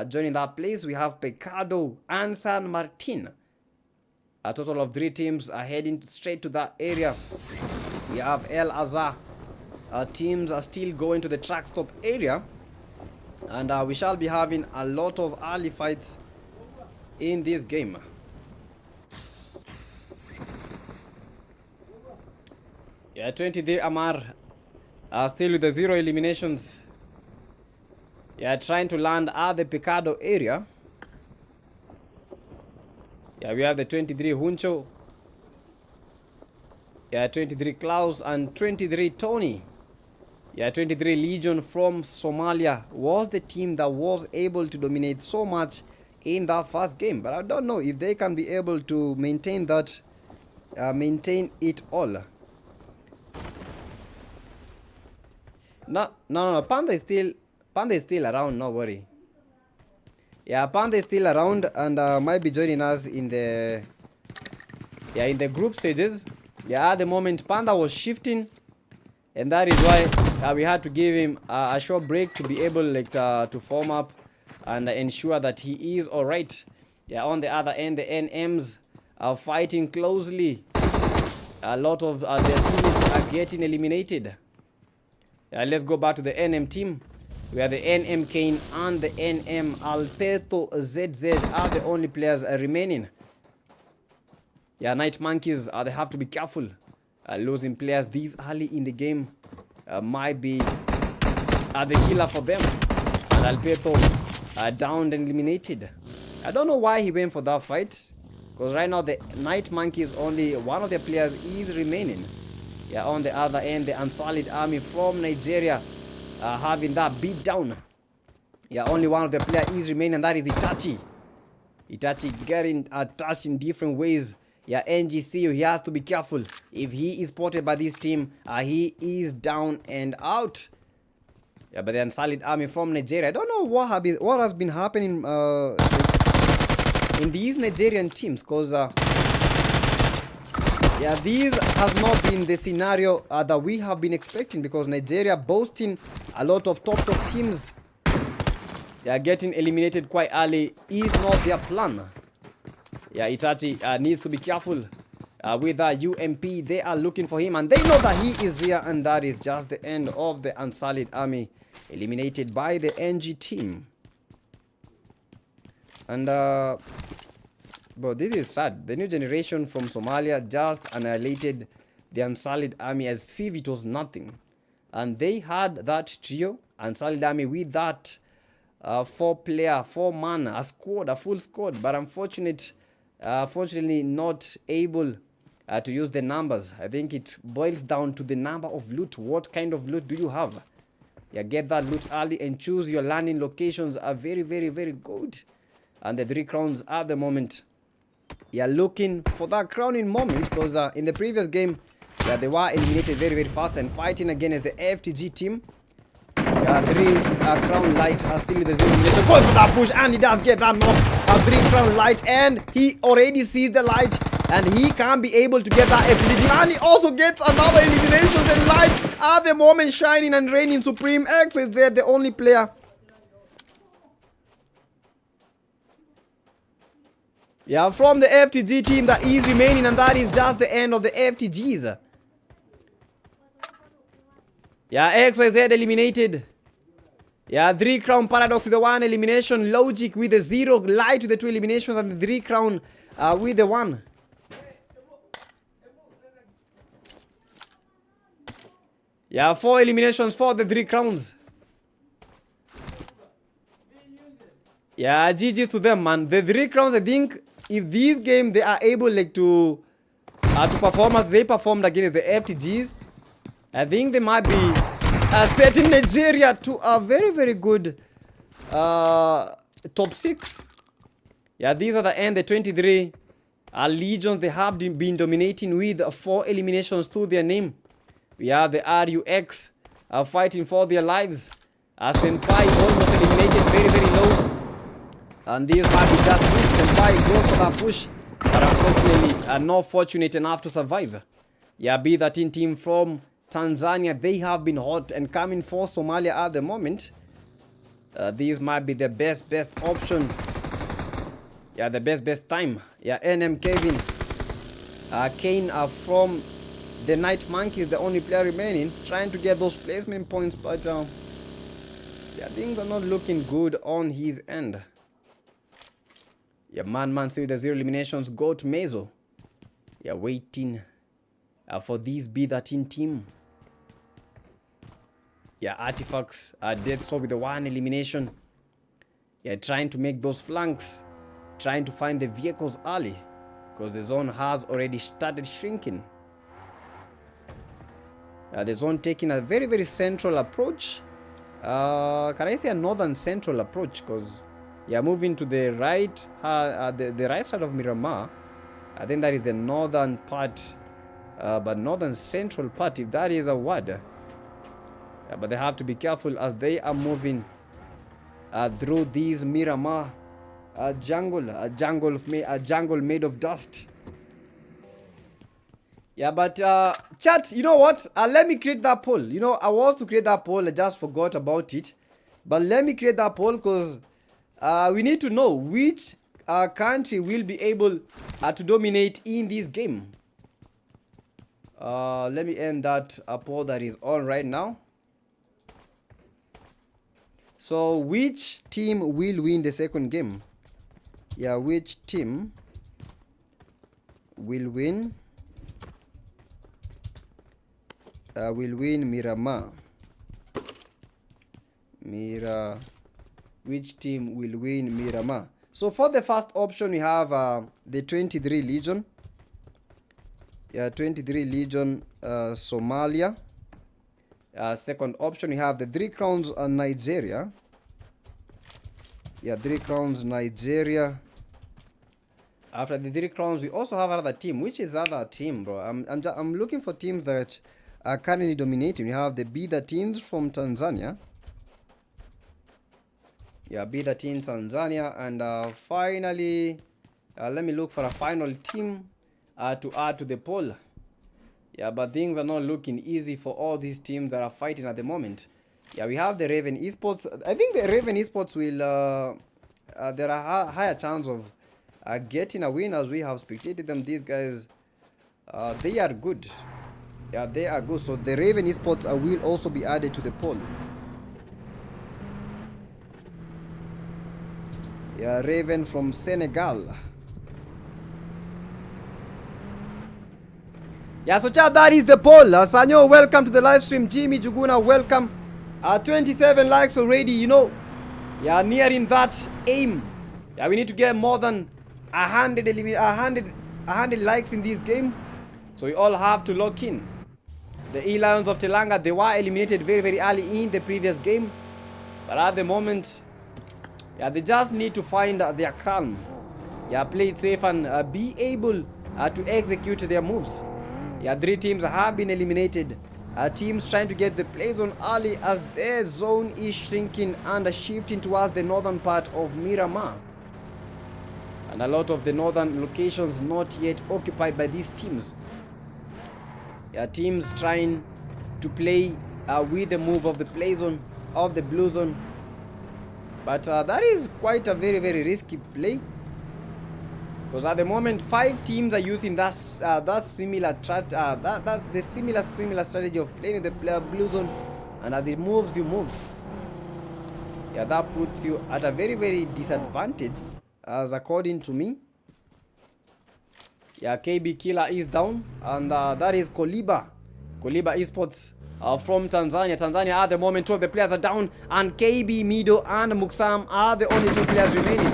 joining that place. We have Pecado and San Martin. A total of 3 teams are heading straight to that area. We have El Azhar. Teams are still going to the track stop area. And we shall be having a lot of early fights in this game. Yeah, 23 Amar still with the 0 eliminations. Yeah, trying to land at the Pecado area. Yeah, we have the 23 Huncho. Yeah, 23 Klaus and 23 Tony. Yeah, 23 Legion from Somalia was the team that was able to dominate so much in that first game. But I don't know if they can be able to maintain that, maintain it all. No, Panda is still around, no worry. Yeah, Panda is still around and might be joining us in the group stages. Yeah, at the moment Panda was shifting, and that is why we had to give him a short break to be able to form up and ensure that he is all right. Yeah, on the other end, the NMs are fighting closely. A lot of their teams are getting eliminated. Let's go back to the NM team. We are the NM Kane and the NM Alberto ZZ are the only players remaining. Yeah, Night Monkeys, they have to be careful. Losing players this early in the game might be the killer for them. And Alberto downed and eliminated. I don't know why he went for that fight, because right now the Night Monkeys, only one of their players is remaining. Yeah, on the other end, the Unsolid Army from Nigeria having that beat down. Yeah, only one of the players is remaining, and that is Itachi. Itachi getting touched in different ways. Yeah, NGC, he has to be careful. If he is spotted by this team, he is down and out. Yeah, but the Unsolid Army from Nigeria, I don't know what has been happening in these Nigerian teams, because yeah, this has not been the scenario that we have been expecting, because Nigeria boasting a lot of top teams, yeah, getting eliminated quite early is not their plan. Yeah, Itachi needs to be careful with that UMP. They are looking for him, and they know that he is here, and that is just the end of the Unsolid Army, eliminated by the NG team. And but this is sad. The new generation from Somalia just annihilated the Unsolid Army as if it was nothing. And they had that trio, Unsolid Army, with that 4-man, a squad, a full squad. But unfortunately not able to use the numbers. I think it boils down to the number of loot. What kind of loot do you have? Yeah, get that loot early and choose your landing locations are very, very, very good. And the 3 crowns at the moment Yeah, looking for that crowning moment, because in the previous game, yeah, they were eliminated very, very fast and fighting against the FTG team. Yeah, 3 crown light are still in the zone. So goes for that push, and he does get that knock. 3 crown light, and he already sees the light, and he can't be able to get that FTG. And he also gets another elimination. And light at the moment shining and reigning supreme. XYZ, the only player. Yeah, from the FTG team that is remaining, and that is just the end of the FTGs. Yeah, XYZ eliminated. Yeah, 3 crown paradox with the 1 elimination. Logic with the 0. Light with the 2 eliminations, and the 3 crown with the 1. Yeah, 4 eliminations for the 3 crowns. Yeah, GG's to them, man. The 3 crowns, I think, if this game they are able like to perform as they performed against the FTGs, I think they might be setting Nigeria to a very, very good top 6. Yeah, these are the end, the 23 legions. They have been dominating with 4 eliminations to their name. We have the RUX fighting for their lives. Senpai almost eliminated very, very low. And this might be just push. Senpai goes for that push, but unfortunately not fortunate enough to survive. Yeah, B13 team from Tanzania, they have been hot and coming for Somalia at the moment. These might be the best option. Yeah, the best time. Yeah, NM Kevin. Kane from the Night Monkeys, the only player remaining, trying to get those placement points, but yeah, things are not looking good on his end. Yeah, man still with the 0 eliminations. Go to Mezo. Yeah, waiting for this B13 team. Yeah, Artifacts dead so with the 1 elimination. Yeah, trying to make those flanks, trying to find the vehicles early, because the zone has already started shrinking. The zone taking a very, very central approach. Can I say a northern central approach? Because yeah, moving to the right, the right side of Miramar. I think that is the northern part, but northern central part, if that is a word. But they have to be careful as they are moving through these Miramar jungle, a jungle made of dust. Yeah, but chat, you know what? Let me create that poll. You know, I was to create that poll, I just forgot about it. But let me create that poll because we need to know which country will be able to dominate in this game. Let me end that poll that is on right now. So, which team will win the second game? Yeah, which team will win? Will win Miramar. Which team will win Miramar? So for the first option, we have the 23 Legion. Yeah, 23 Legion Somalia. Second option, we have the 3 Crowns Nigeria. Yeah, 3 Crowns Nigeria. After the 3 Crowns, we also have another team. Which is other team, bro? I'm looking for teams that are currently dominating. We have the B13s from Tanzania. Yeah, B13 Tanzania. And finally, let me look for a final team to add to the poll. Yeah, but things are not looking easy for all these teams that are fighting at the moment. Yeah, we have the Raven Esports. I think the Raven Esports will, there are higher chance of getting a win as we have spectated them. These guys, they are good. Yeah, they are good. So the Raven Esports will also be added to the poll. Yeah, Raven from Senegal. Yeah, so chat, that is the poll. Sanyo, welcome to the live stream. Jimmy Juguna, welcome. 27 likes already, you know. Yeah, nearing that aim. Yeah, we need to get more than 100 likes in this game. So we all have to lock in. The E-Lions of Telanga, they were eliminated very, very early in the previous game. But at the moment, yeah, they just need to find their calm. Yeah, play it safe and be able to execute their moves. Yeah, 3 teams have been eliminated. Teams trying to get the play zone early as their zone is shrinking and shifting towards the northern part of Miramar. And a lot of the northern locations not yet occupied by these teams. Yeah, teams trying to play with the move of the play zone, of the blue zone. But that is quite a very, very risky play. Because at the moment, 5 teams are using that's the similar strategy of playing the blue zone, and as it moves, you moves. Yeah, that puts you at a very, very disadvantage, as according to me. Yeah, KB Killer is down, and that is Koliba Esports from Tanzania. Tanzania at the moment, 2 of the players are down, and KB, Mido, and Muksam are the only 2 players remaining.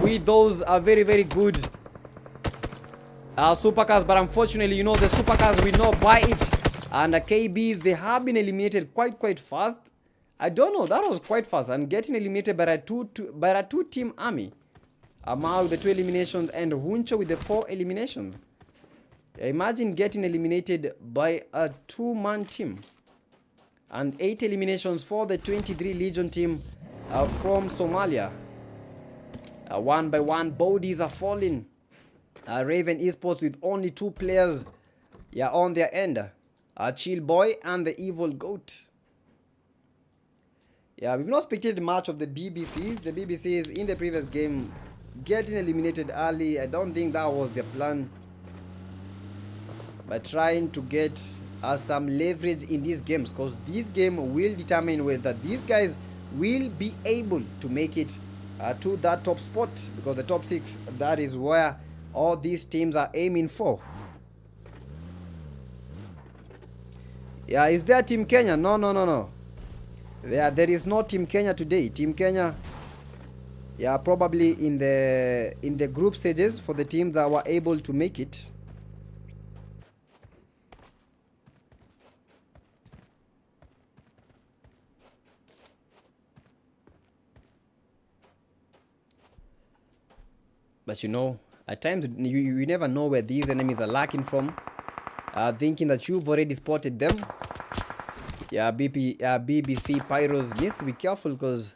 With those are very, very good supercars, but unfortunately, you know, the supercars will not buy it, and the KBs, they have been eliminated quite fast. I don't know, that was quite fast, and getting eliminated by a two team army. Amal with the 2 eliminations and Huncho with the 4 eliminations. Imagine getting eliminated by a 2-man team, and 8 eliminations for the 23 Legion team from Somalia. One by one, bodies are falling. Raven Esports with only 2 players on their end. Chill Boy and the Evil Goat. Yeah, we've not spectated much of the BBCs. The BBCs in the previous game getting eliminated early. I don't think that was their plan. But trying to get some leverage in these games, because this game will determine whether these guys will be able to make it to that top spot, because the top 6, that is where all these teams are aiming for. Yeah, is there Team Kenya? No. There is no Team Kenya today. Team Kenya, yeah, probably in the group stages for the teams that were able to make it. But you know, at times you never know where these enemies are lacking from. Thinking that you've already spotted them. Yeah, BBC Pyros needs to be careful, because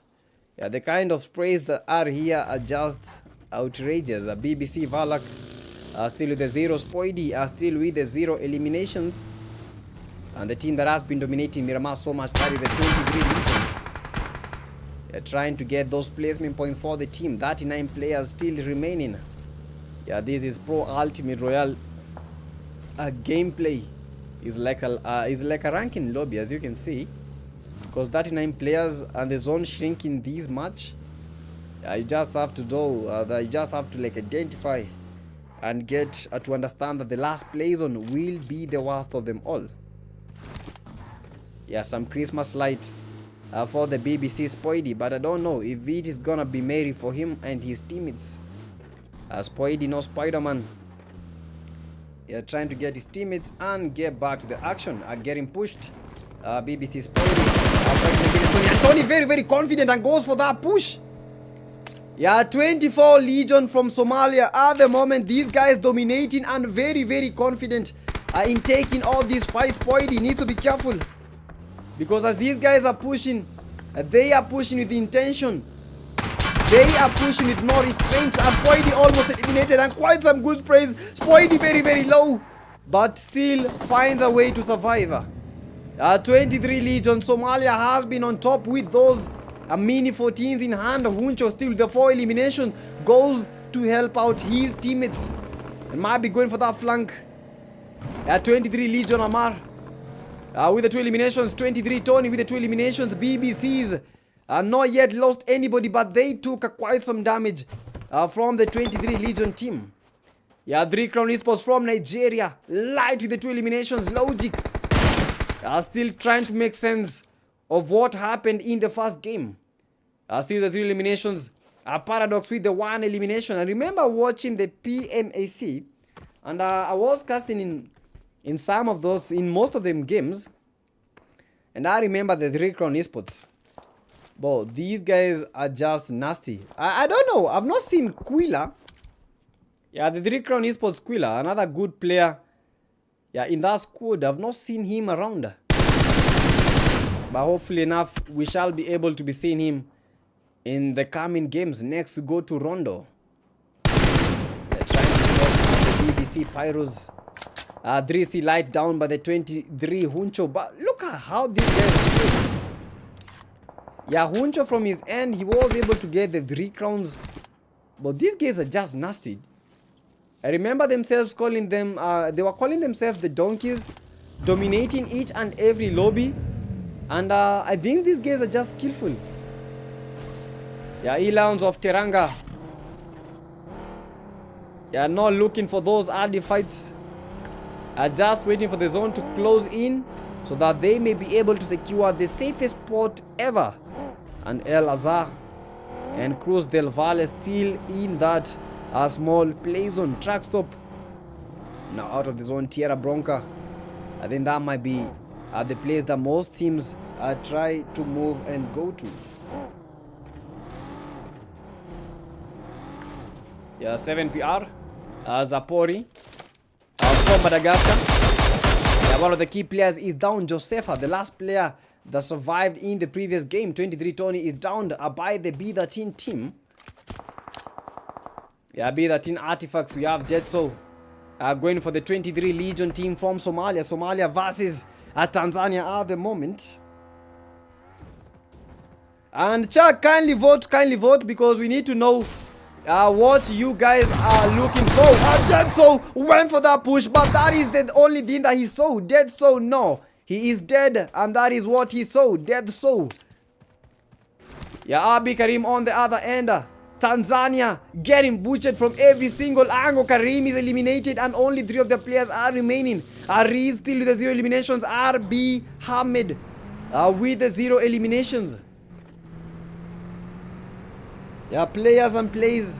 the kind of sprays that are here are just outrageous. BBC Valak still with the 0. Spoidy are still with the 0 eliminations. And the team that has been dominating Miramar so much, that is the 23 Legions. Trying to get those placement points for the team. 39 players still remaining. Yeah, this is Pro Ultimate Royale gameplay. Is like a ranking lobby, as you can see, because 39 players and the zone shrinking this much. You just have to do you just have to like identify and get to understand that the last play zone will be the worst of them all. Yeah, some Christmas lights for the BBC Spoidy, but I don't know if it is gonna be merry for him and his teammates. Spoidy, no Spider-Man. Trying to get his teammates and get back to the action. Getting pushed. BBC Spoidy. And Tony very, very confident and goes for that push. Yeah, 24 Legion from Somalia at the moment. These guys dominating and very, very confident in taking all these fights. Spoidy needs to be careful, because as these guys are pushing, they are pushing with intention. They are pushing with no restraints. Spoidy almost eliminated, and quite some good sprays. Spoidy very, very low, but still finds a way to survive. 23 Legion. Somalia has been on top with those mini 14s in hand. Huncho still with the 4 elimination goes to help out his teammates and might be going for that flank. 23 Legion Amar with the 2 eliminations. 23 Tony with the 2 eliminations. BBCs not yet lost anybody, but they took quite some damage from the 23 Legion team. 3 Crown Esports from Nigeria. Light with the 2 eliminations. Logic still trying to make sense of what happened in the first game. Still the 3 eliminations. Paradox with the 1 elimination. I remember watching the PMAC, and I was casting in some of those, in most of them games, and I remember the 3 Crown Esports. Bro, these guys are just nasty. I don't know. I've not seen Quilla. Yeah, the 3 Crown Esports Quilla, another good player. Yeah, in that squad, I've not seen him around. But hopefully enough, we shall be able to be seeing him in the coming games. Next, we go to Rondo. They're trying to stop the BBC Pyros. 3C Light down by the 23 Huncho. But look at how these guys play. Yeah, Huncho from his end, he was able to get the 3 crowns. But these guys are just nasty. I remember themselves calling them, they were calling themselves the Donkeys, dominating each and every lobby. And I think these guys are just skillful. Yeah, Elounds of Teranga. Yeah, not looking for those early fights. Just waiting for the zone to close in so that they may be able to secure the safest spot ever. And El Azhar and Cruz del Valle still in that small play zone. Track stop. Now out of the zone, Tierra Bronca. I think that might be the place that most teams try to move and go to. Yeah, 7 PR. Zapori from Madagascar. Yeah, one of the key players is down. Josefa, the last player that survived in the previous game. 23 Tony is down by the B13 team. Yeah, B13 artifacts. We have Dead Soul going for the 23 Legion team from Somalia. Somalia versus Tanzania at the moment. And Chuck, kindly vote because we need to know what you guys are looking for. Dead Soul went for that push, but that is the only thing that he saw. Dead Soul, no. He is dead, and that is what he saw. Dead Soul. Yeah, Abi Karim on the other end. Tanzania getting butchered from every single angle. Karim is eliminated, and only 3 of the players are remaining. Ariz still with the 0 eliminations. RB Hamid with the 0 eliminations. Yeah, players and plays.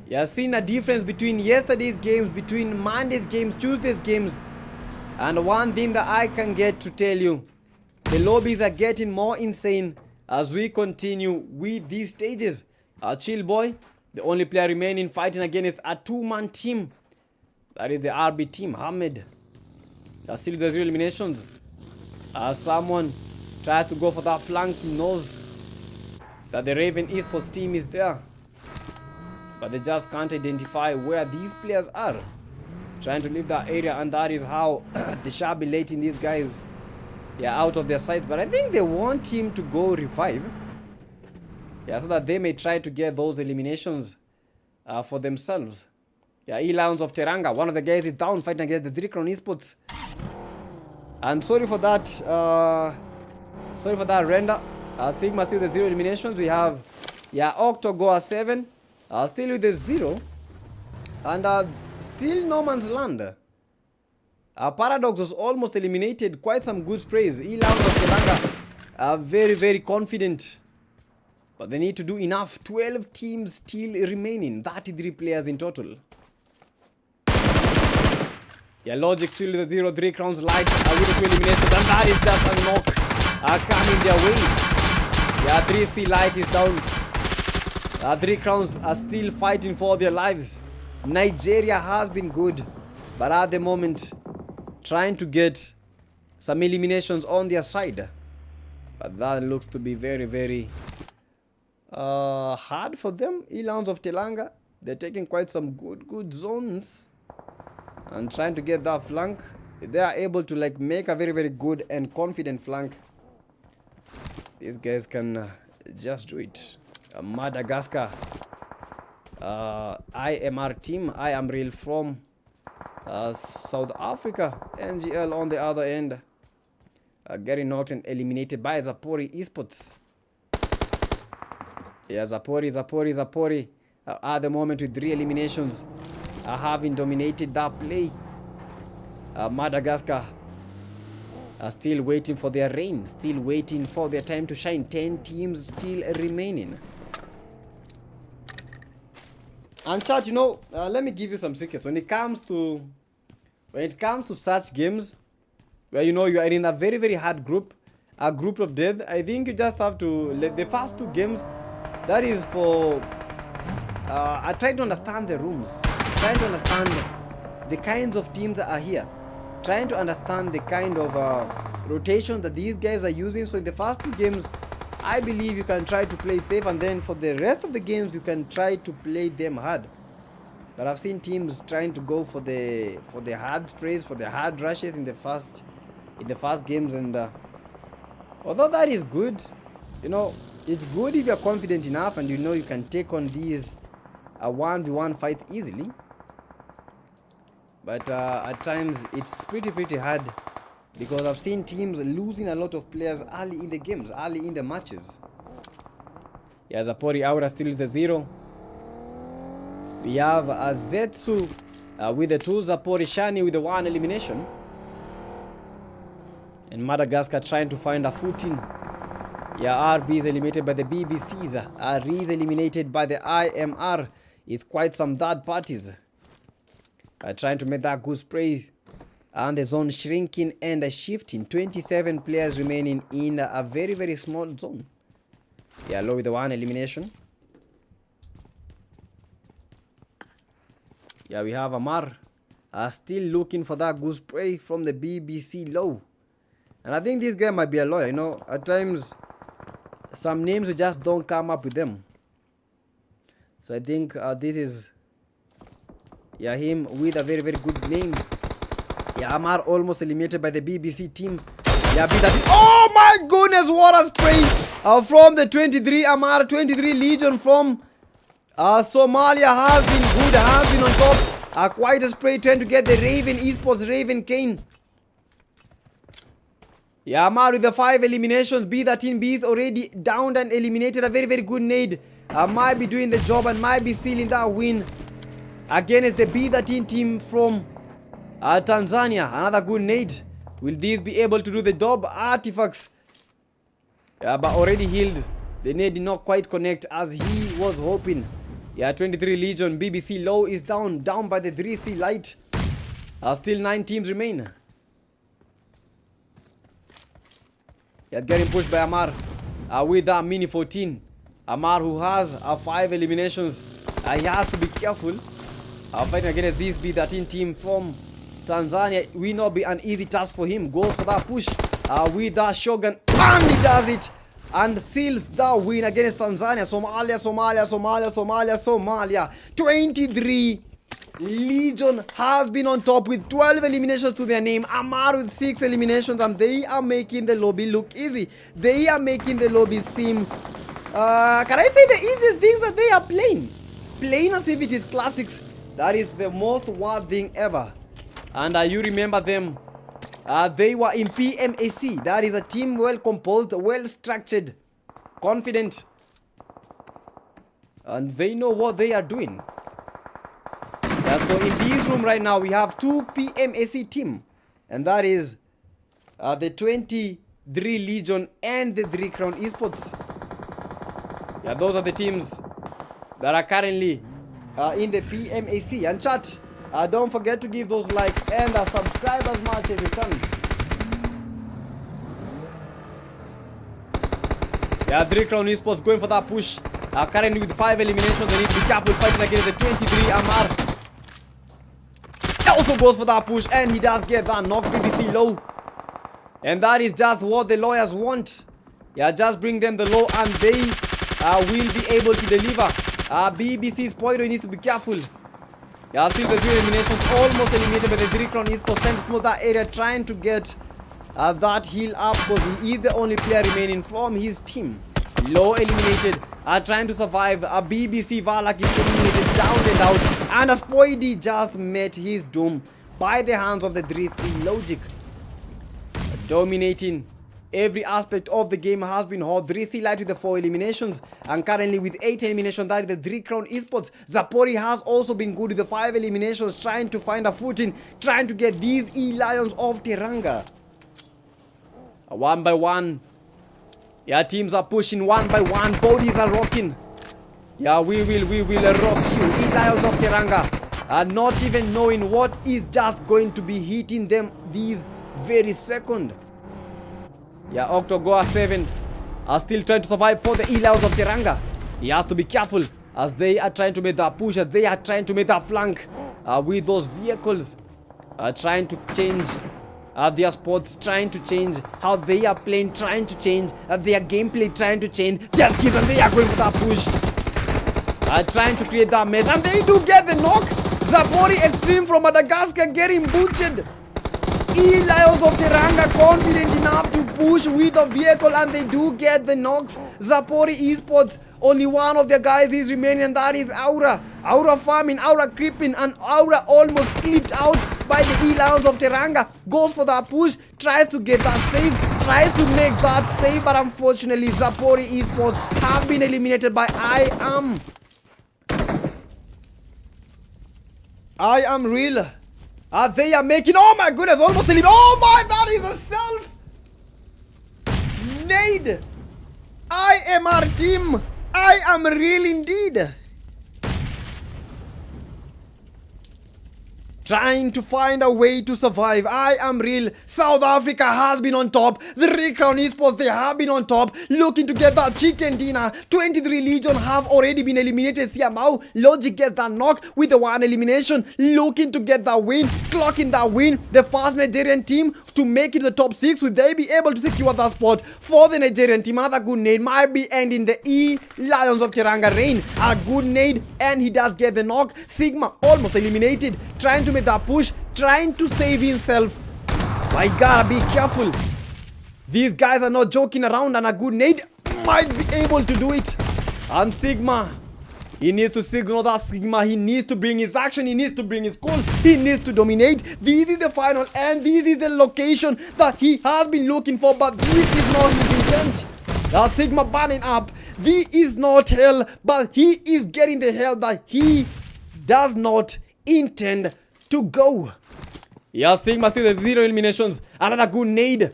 Yeah, seen a difference between yesterday's games, between Monday's games, Tuesday's games. And one thing that I can get to tell you, the lobbies are getting more insane as we continue with these stages. Chill Boy, the only player remaining, fighting against a 2-man team. That is the RB team. Hamid. Still the 0 eliminations. Someone tries to go for that flank. He knows that the Raven Esports team is there, but they just can't identify where these players are. Trying to leave that area, and that is how they shall be letting these guys out of their sight. But I think they want him to go revive, so that they may try to get those eliminations for themselves. E-Lounge of Teranga, one of the guys is down fighting against the 3 Crown Esports. And sorry for that render. Sigma still the 0 eliminations. We have Octogoa 7 still with the 0, and still no man's land. Paradox was almost eliminated. Quite some good sprays. E-Lounge of Teranga are very confident, but they need to do enough. 12 teams still remaining, 33 players in total. Logic still the 0, 3 crowns light with the 2 eliminations, and that is just a knock coming their way. 3C light is down. 3 crowns are still fighting for their lives. Nigeria has been good, but at the moment trying to get some eliminations on their side. But that looks to be very hard for them. E-Lounge of Telanga, they're taking quite some good zones and trying to get that flank. If they are able to make a very good and confident flank, these guys can just do it. Madagascar, IMR team, I am real from South Africa. NGL on the other end, Gary Norton eliminated by Zapori Esports. Zapori at the moment with 3 eliminations, having dominated that play. Madagascar are still waiting for their reign, still waiting for their time to shine. 10 teams still remaining. And chat, let me give you some secrets. When it comes to such games, where you know you are in a very, very hard group, a group of death. I think you just have to let the first 2 games, that is for I try to understand the rooms, trying to understand the kinds of teams that are here, trying to understand the kind of rotation that these guys are using. So in the first 2 games, I believe you can try to play safe, and then for the rest of the games you can try to play them hard. But I've seen teams trying to go for the hard sprays, for the hard rushes in the first games, and although that is good, you know, it's good if you're confident enough and you know you can take on these 1v1 fights easily. But at times it's pretty hard, because I've seen teams losing a lot of players early in the games, early in the matches. Yeah, Zapori Aura still with the 0. We have Zetsu with the 2, Zapori Shani with the 1 elimination. And Madagascar trying to find a footing. Yeah, RB is eliminated by the BBCs. RE is eliminated by the IMR. It's quite some third parties. Trying to make that good spray. And the zone shrinking and shifting. 27 players remaining in a very small zone. Yeah, low with the 1 elimination. Yeah, we have Amar still looking for that good spray from the BBC low. And I think this guy might be a lawyer, you know. At times, some names you just don't come up with them. So I think this is, yeah, him with a very good name. Yeah, Amar almost eliminated by the BBC team. Yeah, beat that. Oh my goodness, what a spray from the 23 Amar, 23 Legion from Somalia has been good, has been on top. Quite a spray trying to get the Raven Esports, Raven Kane. Yeah, Amar with the 5 eliminations. B13 B is already downed and eliminated. A very good nade. Might be doing the job and might be sealing that win against the B13 team from Tanzania. Another good nade. Will these be able to do the job? Artifacts, yeah, but already healed. The nade did not quite connect as he was hoping. Yeah, 23 Legion. BBC low is down by the 3C light. Still 9 teams remain. Yeah, getting pushed by Amar with that mini 14. Amar, who has 5 eliminations, he has to be careful fighting against this B13 team from Tanzania. Will not be an easy task for him. Goes for that push with that Shogun, and he does it and seals the win against Tanzania. Somalia. 23 Legion has been on top with 12 eliminations to their name. Amar with 6 eliminations, and they are making the lobby look easy. They are making the lobby seem, can I say, the easiest thing that they are playing as if it is classics. That is the most wild thing ever. And you remember them, they were in PMAC. That is a team well composed, well structured, confident, and they know what they are doing. Yeah, so in this room right now we have 2 PMAC team, and that is the 23 Legion and the 3 Crown Esports. Yeah, those are the teams that are currently in the PMAC. And chat, don't forget to give those likes and subscribe as much as you can. Yeah, 3 Crown Esports going for that push. Currently with 5 eliminations. They need to be careful fighting against the 23 Amar. Also goes for that push, and he does get that knock. BBC low, and that is just what the lawyers want. Yeah, just bring them the low and they will be able to deliver. BBC's Poiro needs to be careful. Yeah, still the 3 eliminations, almost eliminated by the 3 Crown Esports. Trying to smooth that area, trying to get that heal up, because he is the only player remaining from his team. Low eliminated, trying to survive. BBC Valak is eliminated, down and out. And Spoidy just met his doom by the hands of the 3C Logic. Dominating every aspect of the game has been hot. 3C Light with the 4 eliminations, and currently with 8 eliminations, that is the 3 Crown Esports. Zapori has also been good with the 5 eliminations, trying to find a footing, trying to get these E-Lions of Teranga. 1 by 1. Yeah, teams are pushing 1 by 1. Bodies are rocking. Yeah, we will rock you. E-Lions of Teranga are not even knowing what is just going to be hitting them. These very second. Yeah, Octogoa 7 are still trying to survive for the Elios of Teranga. He has to be careful as they are trying to make that push, as they are trying to make that flank with those vehicles, trying to change their spots, trying to change how they are playing, trying to change their gameplay, trying to change their skills, and they are going for that push, trying to create that mess, and they do get the knock. Zapori Extreme from Madagascar getting butchered. Elios of Teranga confident enough to push with a vehicle, and they do get the knocks. Zapori Esports, only one of their guys is remaining, and that is Aura. Aura farming, Aura creeping, and Aura almost clipped out by the Elios of Teranga. Goes for that push, tries to get that save, tries to make that save, but unfortunately Zapori Esports have been eliminated by I am real. They are making, oh my goodness, almost eliminated. Oh my, that is a self nade. I am our team. I am real indeed. Trying to find a way to survive. I am real. South Africa has been on top. The Recrown Esports, they have been on top. Looking to get that chicken dinner. 23 Legion have already been eliminated. Siamau, Logic gets that knock with the one elimination. Looking to get that win. Clocking that win. The first Nigerian team to make it to the top 6. Will they be able to secure that spot for the Nigerian team? Another good nade might be ending the Lions of Teranga reign. A good nade, and he does get the knock. Sigma almost eliminated. Trying to make that push, trying to save himself. My God, be careful. These guys are not joking around, and a good nade might be able to do it. And Sigma, he needs to signal that Sigma. He needs to bring his action. He needs to bring his goal. He needs to dominate. This is the final, and this is the location that he has been looking for, but this is not his intent. That Sigma burning up. This is not hell, but he is getting the hell that he does not intend to go. Yeah, Sigma still has 0 eliminations. Another good nade.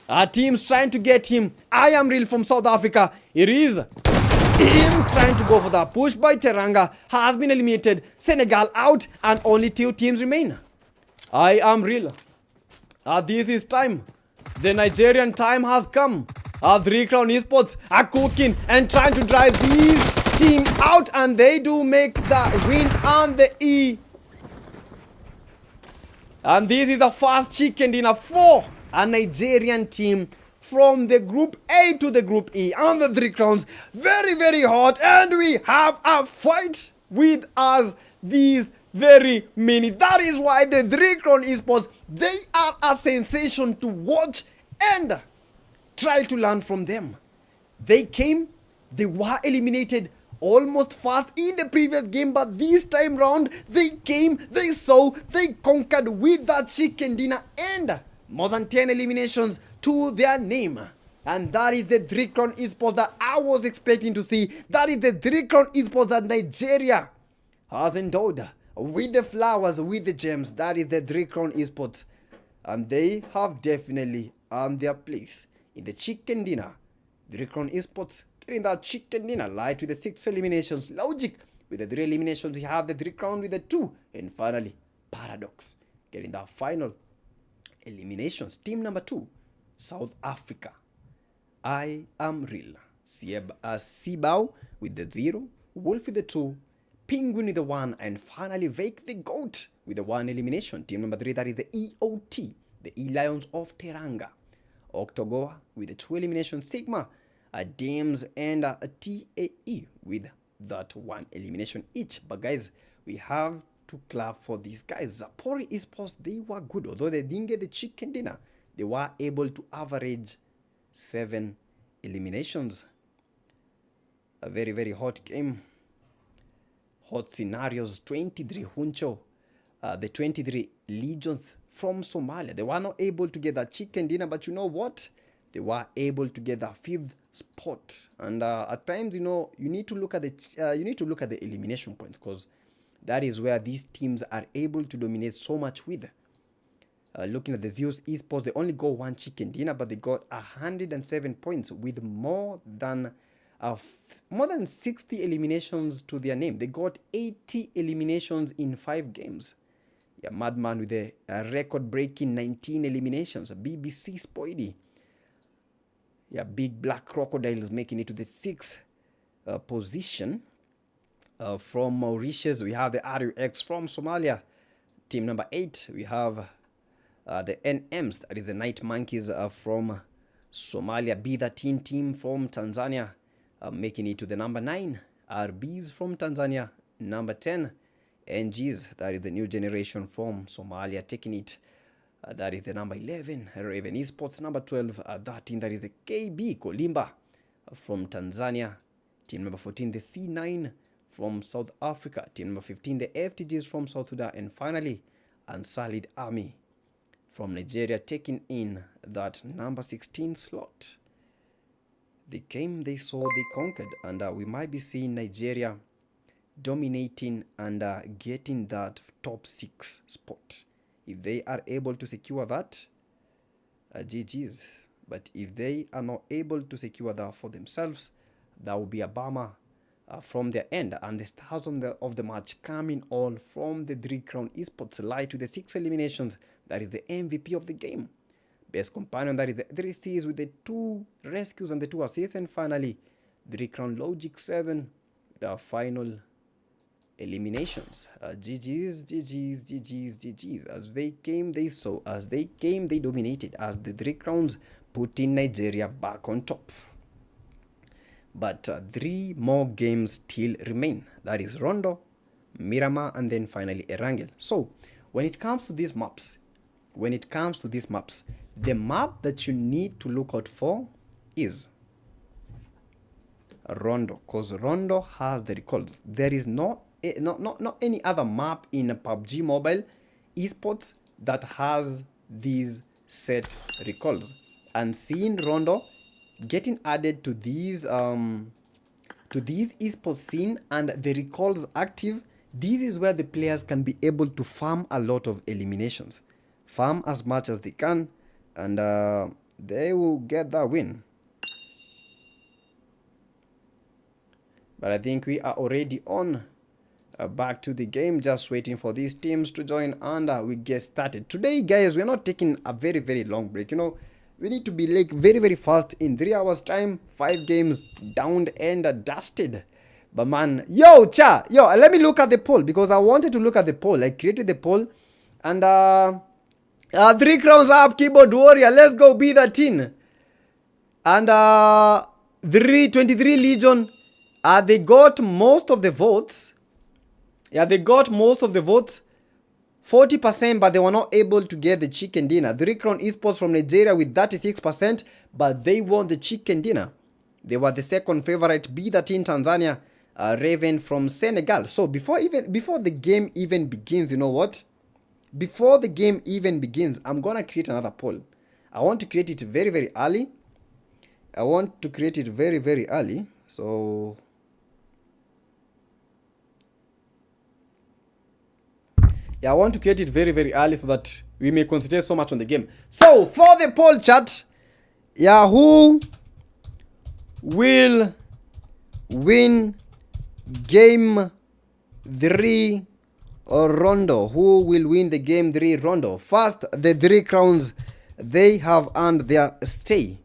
Our team's trying to get him. I am real from South Africa. It is him trying to go for that push by Teranga. Has been eliminated. Senegal out, and only 2 teams remain. I am real. This is time. The Nigerian time has come. The Recrown Esports are cooking and trying to drive these team out, and they do make that win on the E. And this is the first chicken dinner for a Nigerian team from the Group A to the Group E. And the 3 crowns, very, very hot. And we have a fight with us these very minutes. That is why the 3 crown esports, they are a sensation to watch and try to learn from them. They came, they were eliminated almost fast in the previous game, but this time round they came, they saw, they conquered with that chicken dinner and more than 10 eliminations to their name. And that is the 3 crown esports that I was expecting to see. That is the 3 crown esports that Nigeria has endowed with the flowers, with the gems. That is the 3 crown esports, and they have definitely earned their place in the chicken dinner. 3 crown esports getting that chicken dinner. Light with the 6 eliminations. Logic with the 3 eliminations. We have the 3 crown with the 2. And finally, Paradox getting that final eliminations. Team number 2, South Africa. I am real. Sibau with the 0. Wolf with the 2. Penguin with the 1. And finally, Vake the Goat with the 1 elimination. Team number 3, that is the EOT. The E-Lions of Teranga. Octogoa with the 2 eliminations. Sigma, Dames, and a TAE with that 1 elimination each. But guys, we have to clap for these guys. Zapori Esports, they were good. Although they didn't get the chicken dinner, they were able to average 7 eliminations. A very, very hot game. Hot scenarios. 23 Huncho, the 23 legions from Somalia. They were not able to get that chicken dinner, but you know what? They were able to get that 5th spot. And at times, you know, you need to look at the elimination points, because that is where these teams are able to dominate so much with. Looking at the Zeus Esports, they only got 1 chicken dinner, but they got 107 points with more than 60 eliminations to their name. They got 80 eliminations in 5 games. Yeah, Madman with a record-breaking 19 eliminations. BBC Spoidy. Yeah, Big Black Crocodiles making it to the 6th position. From Mauritius, we have the RUX from Somalia. Team number 8, we have the NMs, that is the Night Monkeys from Somalia. B13 team from Tanzania, making it to the number 9. RBs from Tanzania, number 10. NGs, that is the new generation from Somalia, taking it. That is the number 11. Raven Esports, number 12. 13, that is the KB Kolimba from Tanzania. Team number 14, the C9 from South Africa. Team number 15, the FTGs from South Sudan. And finally, Unsullied Army from Nigeria, taking in that number 16 slot. They came, they saw, they conquered, and we might be seeing Nigeria dominating and getting that top 6 spot. If they are able to secure that, GG's. But if they are not able to secure that for themselves, that will be a bummer from their end. And the stars of the match coming all from the 3 Crown Esports Light with the 6 eliminations. That is the MVP of the game. Best companion, that is the 3 C's with the 2 rescues and the 2 assists. And finally, 3 Crown Logic 7, the final eliminations. GG's, GG's, GG's, GG's. As they came, they saw. As they came, they dominated. As the 3 Crowns putting Nigeria back on top. But 3 more games still remain. That is Rondo, Miramar, and then finally Erangel. So when it comes to these maps, the map that you need to look out for is Rondo, because Rondo has the recalls. There is not any other map in PUBG Mobile esports that has these set recalls. And seeing Rondo getting added to these esports scene and the recalls active, this is where the players can be able to farm a lot of eliminations, farm as much as they can, and they will get that win. But I think we are already on back to the game, just waiting for these teams to join, and we get started. Today, guys, we're not taking a very long break. You know, we need to be like very fast. In 3 hours time, 5 games downed and dusted. But man, yo, let me look at the poll, because I wanted to look at the poll. I created the poll, and 3 crowns up, keyboard warrior, let's go, be that team. And 23 Legion, they got most of the votes. Yeah, they got most of the votes, 40%, but they were not able to get the chicken dinner. 3 Crown Esports from Nigeria with 36%, but they won the chicken dinner. They were the second favorite. B13 Tanzania, Raven from Senegal. So before the game even begins, you know what? Before the game even begins, I'm gonna create another poll. I want to create it very early. So yeah, I want to create it very early so that we may concentrate so much on the game. So for the poll chat, yeah, who will win game 3 or Rondo? Who will win the game 3 Rondo? First, the 3 crowns, they have earned their stay.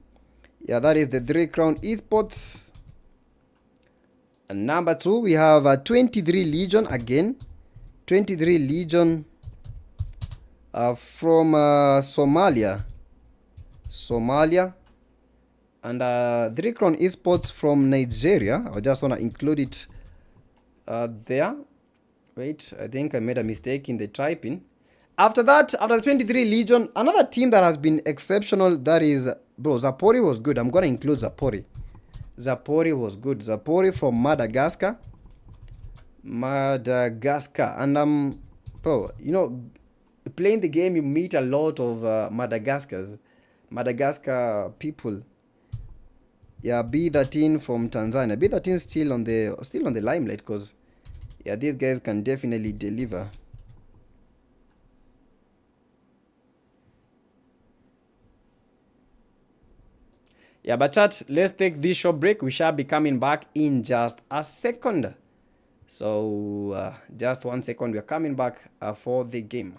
Yeah, that is the 3 Crown Esports. And number 2, we have 23 Legion again. 23 Legion from Somalia. And 3 Crown Esports from Nigeria. I just want to include it there. Wait, I think I made a mistake in the typing. After that, after 23 Legion, another team that has been exceptional, that is, bro, Zapori was good. I'm going to include Zapori. Zapori was good. Zapori from Madagascar. And bro, you know, playing the game, you meet a lot of Madagascar people. Yeah, B13 from Tanzania. B13 still on the limelight, because yeah, these guys can definitely deliver. Yeah, but chat, let's take this short break. We shall be coming back in just a second. So just 1 second, we are coming back for the game.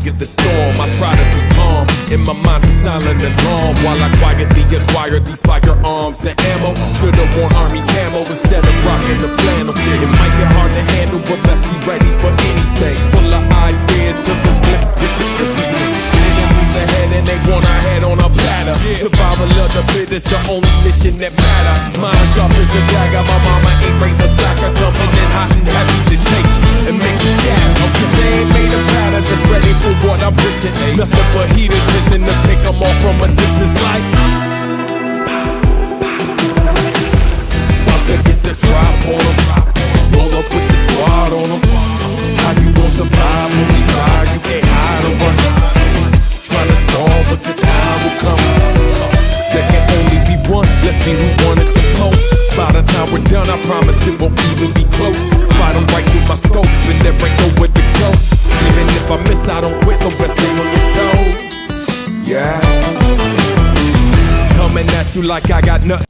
weather the storm. I try to be calm. In my mind's a silent alarm while I quietly acquire these firearms and ammo. Should've worn army camo instead of rocking the flannel. It might get hard to handle, but best be ready for anything. Full of ideas, so the blips get the everything. Enemies ahead and they want our head on a platter. Survival of the fittest, the only mission that matters. Mind sharp as a dagger, my mama ain't raised a slacker. Coming in hot and heavy to take and make them scatter. Cause they ain't made a platter that's ready for what I'm pitching. Nothing but heaters missing to pick them off from a distance like. About to get the drop on them. Roll up with the squad on them. How you gon' survive when we ride? You can't hide or run. Tryna stall, but your time will come. There can only be one. Let's see who won it the most. By the time we're done, I promise it won't even be close. Spot them right through my scope, and there ain't nowhere to go. Even if I miss, I don't quit, so best stay on your toes. Yeah. Coming at you like I got nothing.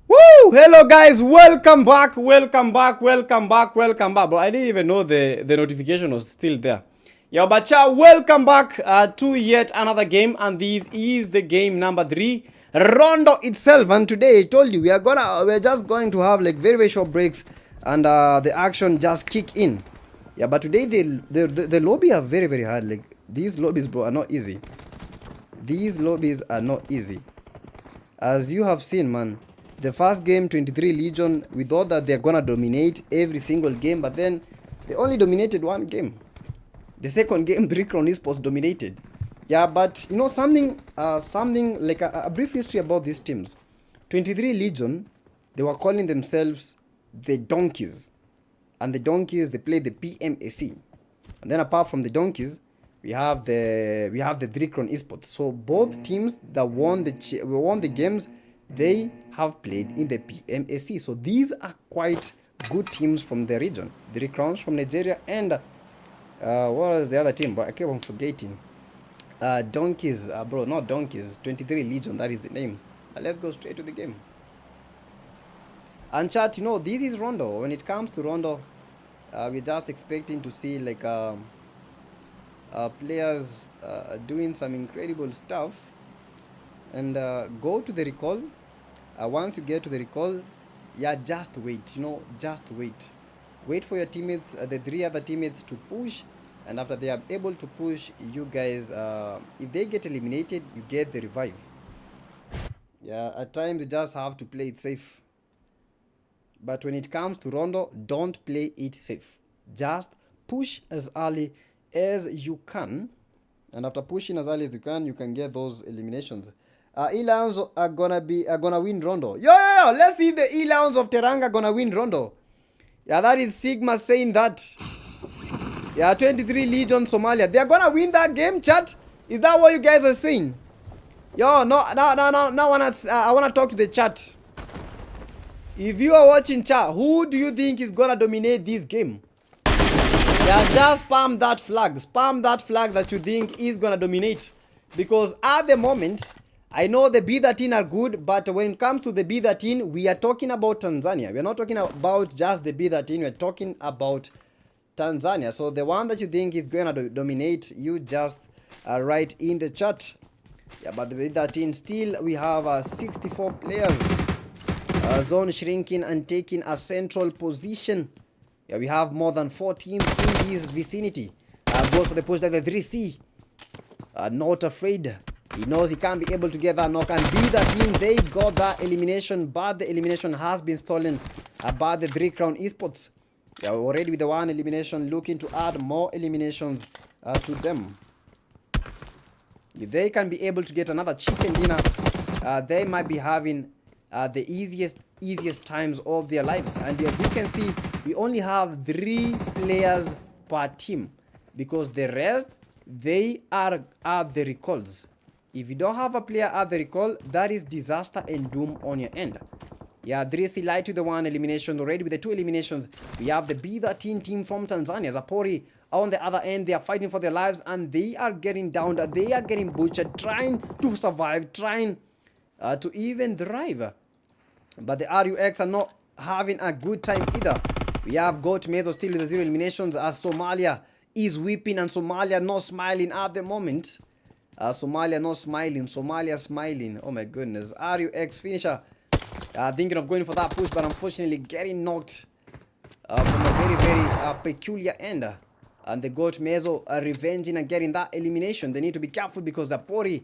Woo! Hello guys, welcome back. Bro, I didn't even know the notification was still there. Yo, bacha, welcome back to yet another game, and this is the game number 3, Rondo itself. And today I told you we're just going to have like very short breaks, and the action just kick in. Yeah, but today the lobby are very hard. Like these lobbies, bro, are not easy. These lobbies are not easy, as you have seen, man. The first game, 23 Legion, we thought that they're gonna dominate every single game, but then they only dominated one game. The second game, 3 Crown Esports dominated. Yeah, but you know something like a brief history about these teams. 23 Legion, they were calling themselves the Donkeys. And the Donkeys, they played the PMAC. And then apart from the Donkeys, we have the 3 Crown Esports. So both teams that won the games, they have played in the PMAC. So these are quite good teams from the region. 3 Crowns from Nigeria, and what was the other team? But I keep on forgetting. Donkeys, bro, not Donkeys. 23 Legion, that is the name. Let's go straight to the game. And chat, you know, this is Rondo. When it comes to Rondo, we're just expecting to see like players doing some incredible stuff. And go to the recall. Once you get to the recall, yeah, just wait, you know, just wait. Wait for your teammates, the 3 other teammates to push, and after they are able to push, you guys, if they get eliminated, you get the revive. Yeah, at times you just have to play it safe. But when it comes to Rondo, don't play it safe. Just push as early as you can, and after pushing as early as you can get those eliminations. E-Lions are gonna win Rondo. Yo, let's see the E-Lions of Teranga gonna win Rondo. Yeah, that is Sigma saying that. Yeah, 23 Legion Somalia. They're gonna win that game, chat. Is that what you guys are saying? Yo, no, I wanna talk to the chat. If you are watching chat, who do you think is gonna dominate this game? Yeah, just spam that flag. Spam that flag that you think is gonna dominate. Because at the moment, I know the B13 are good, but when it comes to the B13, we are talking about Tanzania. We are not talking about just the B13, we are talking about Tanzania. So the one that you think is going to dominate, you just write in the chat. Yeah, but the B13 still, we have 64 players. Zone shrinking and taking a central position. Yeah, we have more than 4 teams in this vicinity. Goes for the push like the 3C. Not afraid. He knows he can't be able to get that knock, and B13, they got that elimination, but the elimination has been stolen by the 3 Crown Esports. They are already with the 1 elimination, looking to add more eliminations to them. If they can be able to get another chicken dinner, they might be having the easiest times of their lives. And as you can see, we only have 3 players per team, because the rest, they are at the recalls. If you don't have a player at the recall, that is disaster and doom on your end. Yeah, 3C lied to the 1 elimination already. With the 2 eliminations, we have the B13 team from Tanzania. Zapori on the other end, they are fighting for their lives, and they are getting down. They are getting butchered, trying to survive, trying to even thrive. But the RUX are not having a good time either. We have got Mezo still with the 0 eliminations as Somalia is weeping and Somalia not smiling at the moment. Somalia not smiling, Somalia smiling. Oh my goodness. RUX finisher thinking of going for that push, but unfortunately getting knocked from a very, very peculiar end. And they got Mezo revenging and getting that elimination. They need to be careful because Zapori,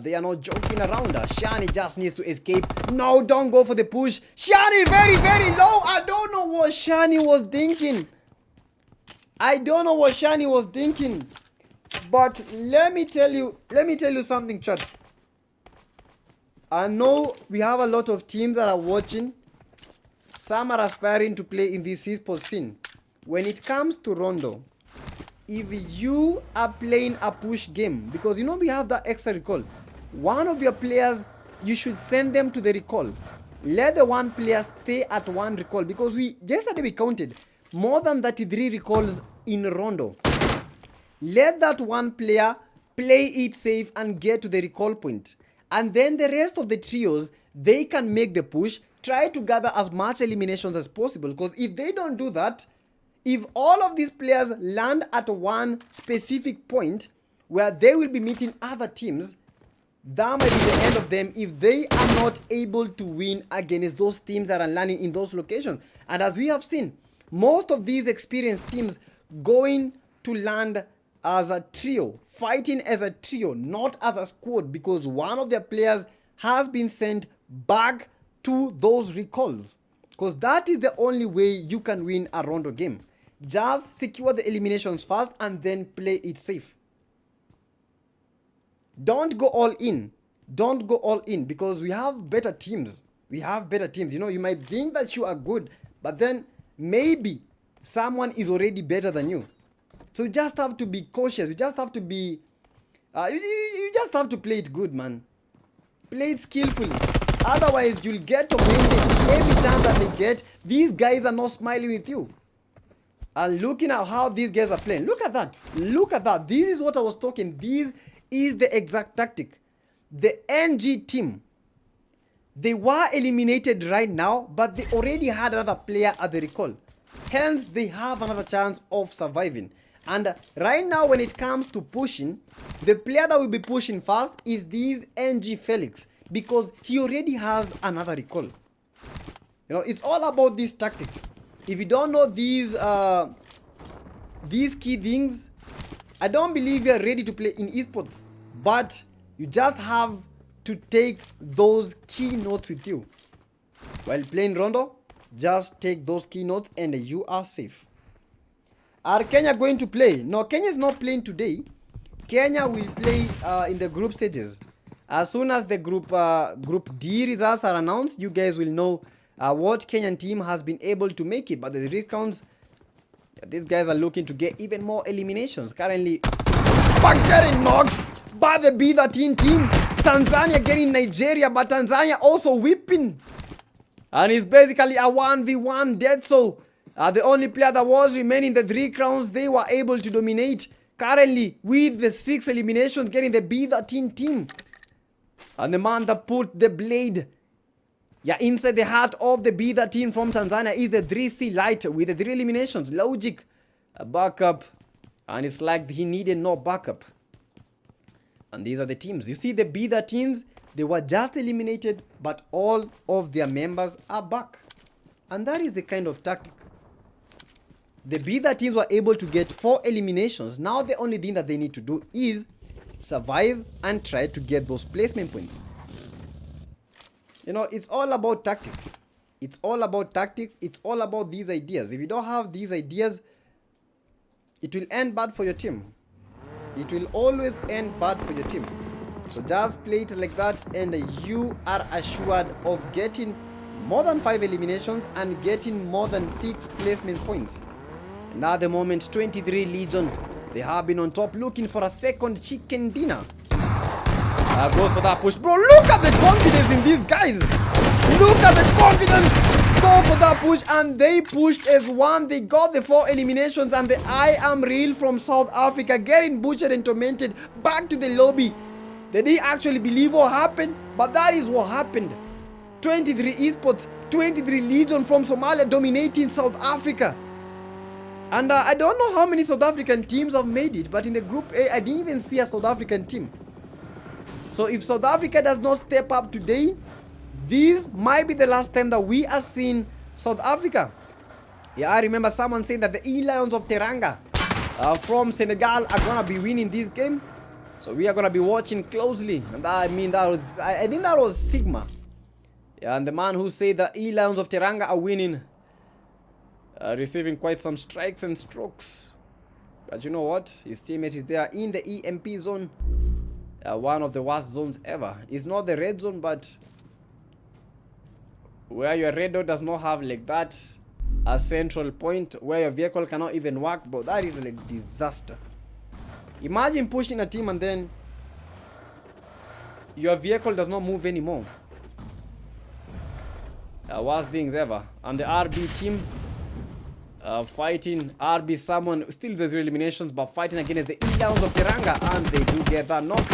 they are not joking around. Shani just needs to escape. No, don't go for the push. Shani very, very low. I don't know what Shani was thinking. I don't know what Shani was thinking. But let me tell you something, chat. I know we have a lot of teams that are watching. Some are aspiring to play in this esports scene. When it comes to Rondo, if you are playing a push game, because you know we have that extra recall, one of your players, you should send them to the recall. Let the one player stay at one recall, because yesterday we counted more than 33 recalls in Rondo. Let that one player play it safe and get to the recall point. And then the rest of the trios, they can make the push, try to gather as much eliminations as possible, because if they don't do that, if all of these players land at one specific point where they will be meeting other teams, that might be the end of them if they are not able to win against those teams that are landing in those locations. And as we have seen, most of these experienced teams going to land as a trio, fighting as a trio, not as a squad, because one of their players has been sent back to those recalls. Because that is the only way you can win a Rondo game. Just secure the eliminations first and then play it safe. Don't go all in. Don't go all in, because we have better teams. We have better teams. You know, you might think that you are good, but then maybe someone is already better than you. So you just have to be cautious. You just have to be... you just have to play it good, man. Play it skillfully. Otherwise, you'll get tormented every chance that they get. These guys are not smiling with you. And looking at how these guys are playing. Look at that. Look at that. This is what I was talking. This is the exact tactic. The NG team, they were eliminated right now, but they already had another player at the recall. Hence, they have another chance of surviving. And right now, when it comes to pushing, the player that will be pushing first is this NG Felix, because he already has another recall. You know, it's all about these tactics. If you don't know these key things, I don't believe you're ready to play in esports. But you just have to take those key notes with you. While playing Rondo, just take those key notes and you are safe. Are Kenya going to play? No, Kenya is not playing today. Kenya will play in the group stages. As soon as the group D results are announced, you guys will know what Kenyan team has been able to make it. But the 3 rounds, these guys are looking to get even more eliminations. Currently, but getting knocked by the B13 team. Tanzania getting Nigeria, but Tanzania also whipping. And it's basically a 1v1 dead. So the only player that was remaining, the 3 crowns, they were able to dominate. Currently, with the 6 eliminations, getting the B13 team. And the man that put the blade inside the heart of the B13 from Tanzania is the 3C Light with the 3 eliminations. Logic, a backup. And it's like he needed no backup. And these are the teams. You see the B13s, they were just eliminated, but all of their members are back. And that is the kind of tactic. The B13s were able to get 4 eliminations. Now the only thing that they need to do is survive and try to get those placement points. You know, it's all about tactics. It's all about tactics. It's all about these ideas. If you don't have these ideas, it will end bad for your team. It will always end bad for your team. So just play it like that and you are assured of getting more than 5 eliminations and getting more than 6 placement points. And at the moment, 23 Legion, they have been on top looking for a second chicken dinner. Goes for that push. Bro, look at the confidence in these guys. Look at the confidence. Go for that push, and they pushed as one. They got the 4 eliminations, and the I am real from South Africa getting butchered and tormented back to the lobby. Did he actually believe what happened? But that is what happened. 23 esports, 23 Legion from Somalia dominating South Africa. And I don't know how many South African teams have made it, but in the group A, I didn't even see a South African team. So if South Africa does not step up today, this might be the last time that we are seeing South Africa. Yeah, I remember someone saying that the E-Lions of Teranga from Senegal are gonna be winning this game. So we are gonna be watching closely. And I think that was Sigma. Yeah, and the man who said the E-Lions of Teranga are winning, receiving quite some strikes and strokes. But you know what? His teammate is there in the EMP zone. One of the worst zones ever. It's not the red zone, but where your red dot does not have like that a central point where your vehicle cannot even work, but that is like disaster. Imagine pushing a team and then your vehicle does not move anymore. Worst things ever. And the RB team fighting RB someone, still there's eliminations, but fighting against the E-Lions of Teranga, and they do get that knock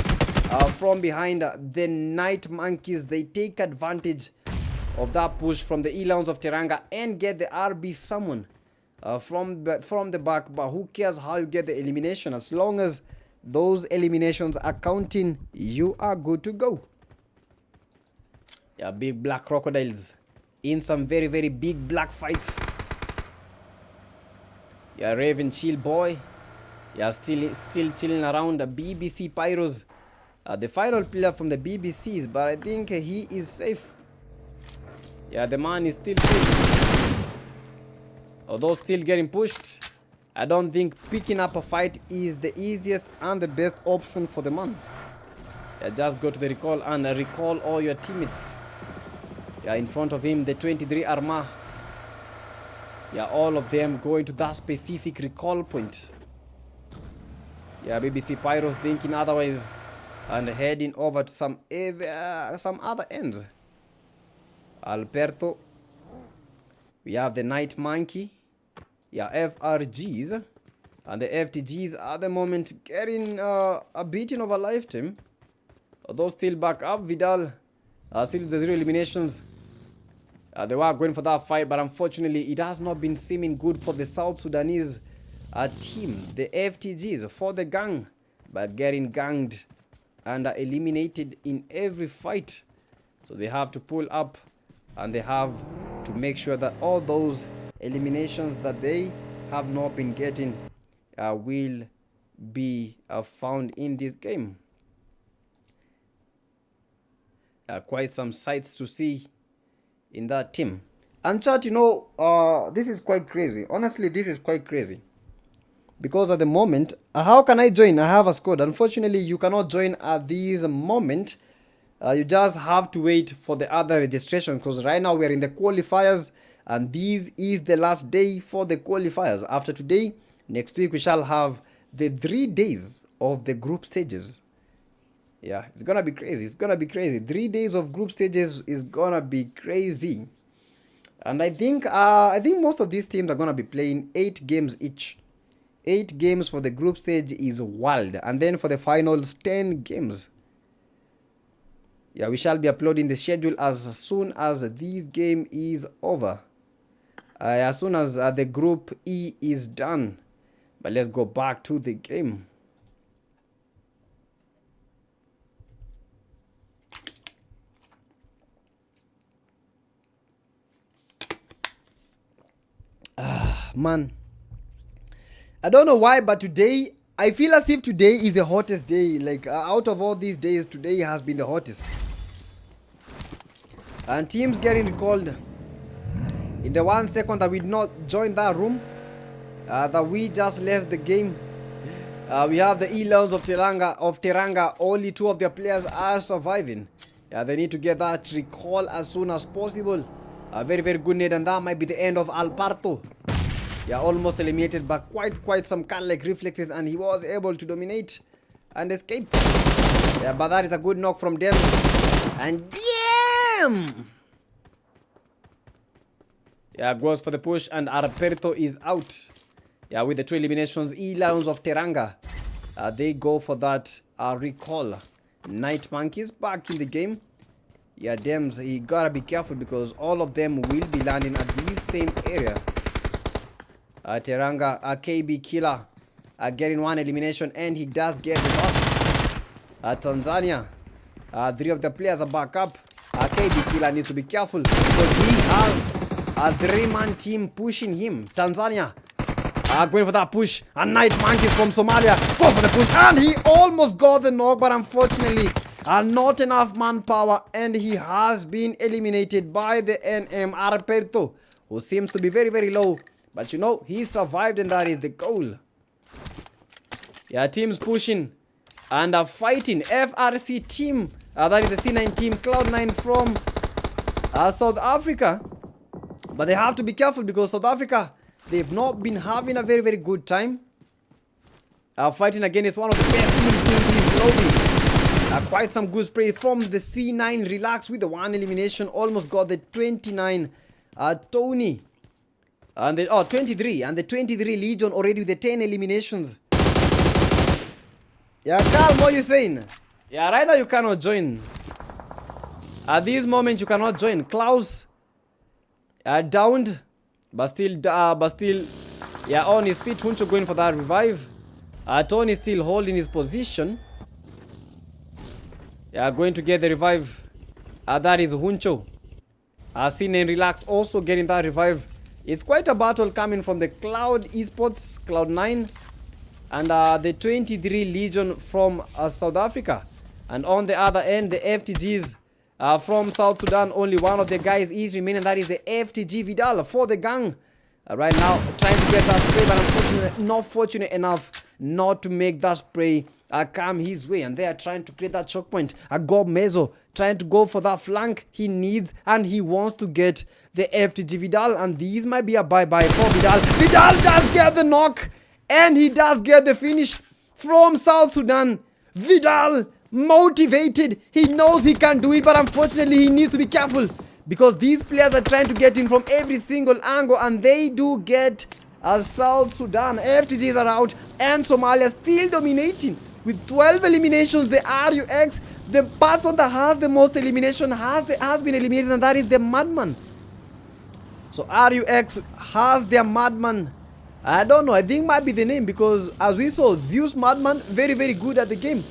from behind. The Night Monkeys, they take advantage of that push from the E-Lions of Teranga and get the RB someone from the back. But who cares how you get the elimination? As long as those eliminations are counting, you are good to go. Yeah, big black crocodiles in some very, very big black fights. Yeah, Raven chill boy. Yeah, still chilling around the BBC Pyros. The final player from the BBCs, but I think he is safe. Yeah, the man is still safe. Although still getting pushed, I don't think picking up a fight is the easiest and the best option for the man. Yeah, just go to the recall and recall all your teammates. Yeah, in front of him, the 23 Arma. Yeah, all of them going to that specific recall point. Yeah, BBC Pyros thinking otherwise and heading over to some other ends. Alberto. We have the Night Monkey. Yeah, FRGs. And the FTGs at the moment getting a beating of a lifetime. Although still back up, Vidal. Still the 0 eliminations. They were going for that fight, but unfortunately it has not been seeming good for the South Sudanese team. The FTGs for the gang, but getting ganged and eliminated in every fight. So they have to pull up and they have to make sure that all those eliminations that they have not been getting will be found in this game. Quite some sights to see in that team. And chat, you know, this is quite crazy. Honestly, this is quite crazy. Because at the moment, how can I join? I have a squad. Unfortunately, you cannot join at this moment. You just have to wait for the other registration, because right now we are in the qualifiers and this is the last day for the qualifiers. After today, next week we shall have the 3 days of the group stages. Yeah, it's gonna be crazy. It's gonna be crazy. 3 days of group stages is gonna be crazy. And I think most of these teams are gonna be playing 8 games each. 8 games for the group stage is wild. And then for the finals, 10 games. Yeah, we shall be uploading the schedule as soon as this game is over. As soon as the group E is done. But let's go back to the game. Man, I don't know why, but today I feel as if today is the hottest day. Like out of all these days, today has been the hottest. And teams getting recalled in the 1 second that we did not join that room, that we just left the game. We have the E-Lions of Teranga. Only 2 of their players are surviving. Yeah, they need to get that recall as soon as possible. Very, very good nade, and that might be the end of Alparto. Yeah, almost eliminated, but quite some cat-like reflexes, and he was able to dominate and escape. Yeah, but that is a good knock from them. And damn! Yeah, goes for the push, and Alberto is out. Yeah, with the 2 eliminations, E-Lions of Teranga. They go for that recall. Night Monkeys back in the game. Yeah, Dems, he gotta be careful because all of them will be landing at the same area. Teranga, KB Killer, getting one elimination, and he does get the loss. Tanzania, 3 of the players are back up. KB Killer needs to be careful because he has a 3-man team pushing him. Tanzania, going for that push. A Night Monkey from Somalia, go for the push, and he almost got the knock, but unfortunately, not enough manpower, and he has been eliminated by the NM Arperto, who seems to be very, very low. But you know, he survived, and that is the goal. Yeah, teams pushing and are fighting. FRC team, that is the C9 team, Cloud9 from South Africa. But they have to be careful because South Africa, they've not been having a very, very good time. Fighting against one of the best teams in this lobby. Quite some good spray from the C9. Relax with the 1 elimination. Almost got the 29. Tony. And the 23. And the 23 Legion already with the 10 eliminations. Yeah, Carl, what are you saying? Yeah, right now you cannot join. At this moment you cannot join. Klaus downed. But still, yeah, on his feet. Huncho going for that revive. Tony still holding his position. Yeah, going to get the revive. That is Huncho. Sin and Relax also getting that revive. It's quite a battle coming from the Cloud Esports, Cloud9, and the 23 Legion from South Africa. And on the other end, the FTGs from South Sudan. Only one of the guys is remaining. That is the FTG Vidal for the gang. Right now, trying to get that spray, but unfortunately, not fortunate enough not to make that spray come his way. And they are trying to create that choke point. Gob Mezo trying to go for that flank he needs, and he wants to get the FTG Vidal. And these might be a bye-bye for Vidal. Vidal does get the knock, and he does get the finish from South Sudan. Vidal, motivated. He knows he can do it, but unfortunately, he needs to be careful because these players are trying to get in from every single angle, and they do get South Sudan. FTGs are out, and Somalia still dominating with 12 eliminations. The RUX, the person that has the most elimination, has been eliminated, and that is the Madman. So RUX has their Madman. I don't know, I think might be the name, because as we saw, Zeus Madman very, very good at the game.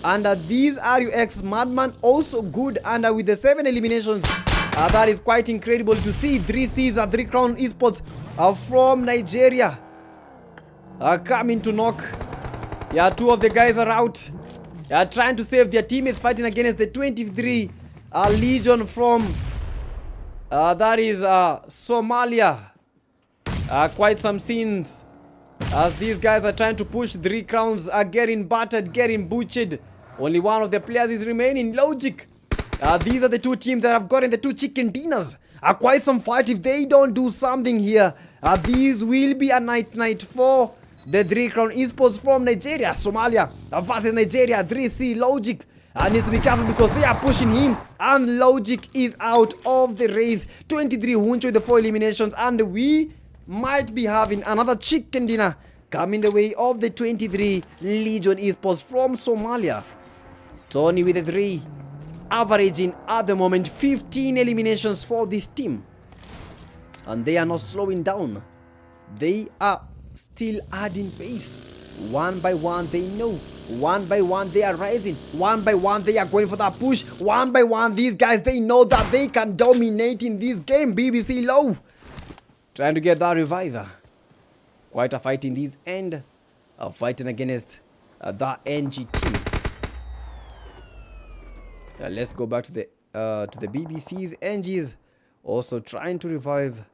And these RUX Madman also good, and with the 7 eliminations, that is quite incredible to see. 3 C's and 3 Crown Esports from Nigeria coming to knock. Yeah, 2 of the guys are out. Trying to save their teammates, fighting against the 23 Legion from that is Somalia. Quite some scenes as these guys are trying to push. 3 Crowns are getting battered, getting butchered. Only one of the players is remaining. Logic. These are the 2 teams that have gotten the 2 chicken dinners. Quite some fight if they don't do something here. These will be a night for the 3 Crown Esports from Nigeria. Somalia versus Nigeria. 3C Logic needs to be careful because they are pushing him, and Logic is out of the race. 23 Huncho with the 4 eliminations, and we might be having another chicken dinner coming the way of the 23 Legion Esports from Somalia. Tony with the 3, averaging at the moment 15 eliminations for this team, and they are not slowing down. They are still adding pace. One by one, they know. One by one, they are rising. One by one, they are going for that push. One by one, these guys, they know that they can dominate in this game. BBC low, trying to get that reviver. Quite a fight in this end, fighting against the NG team. Let's go back to the BBC's. NGs also trying to revive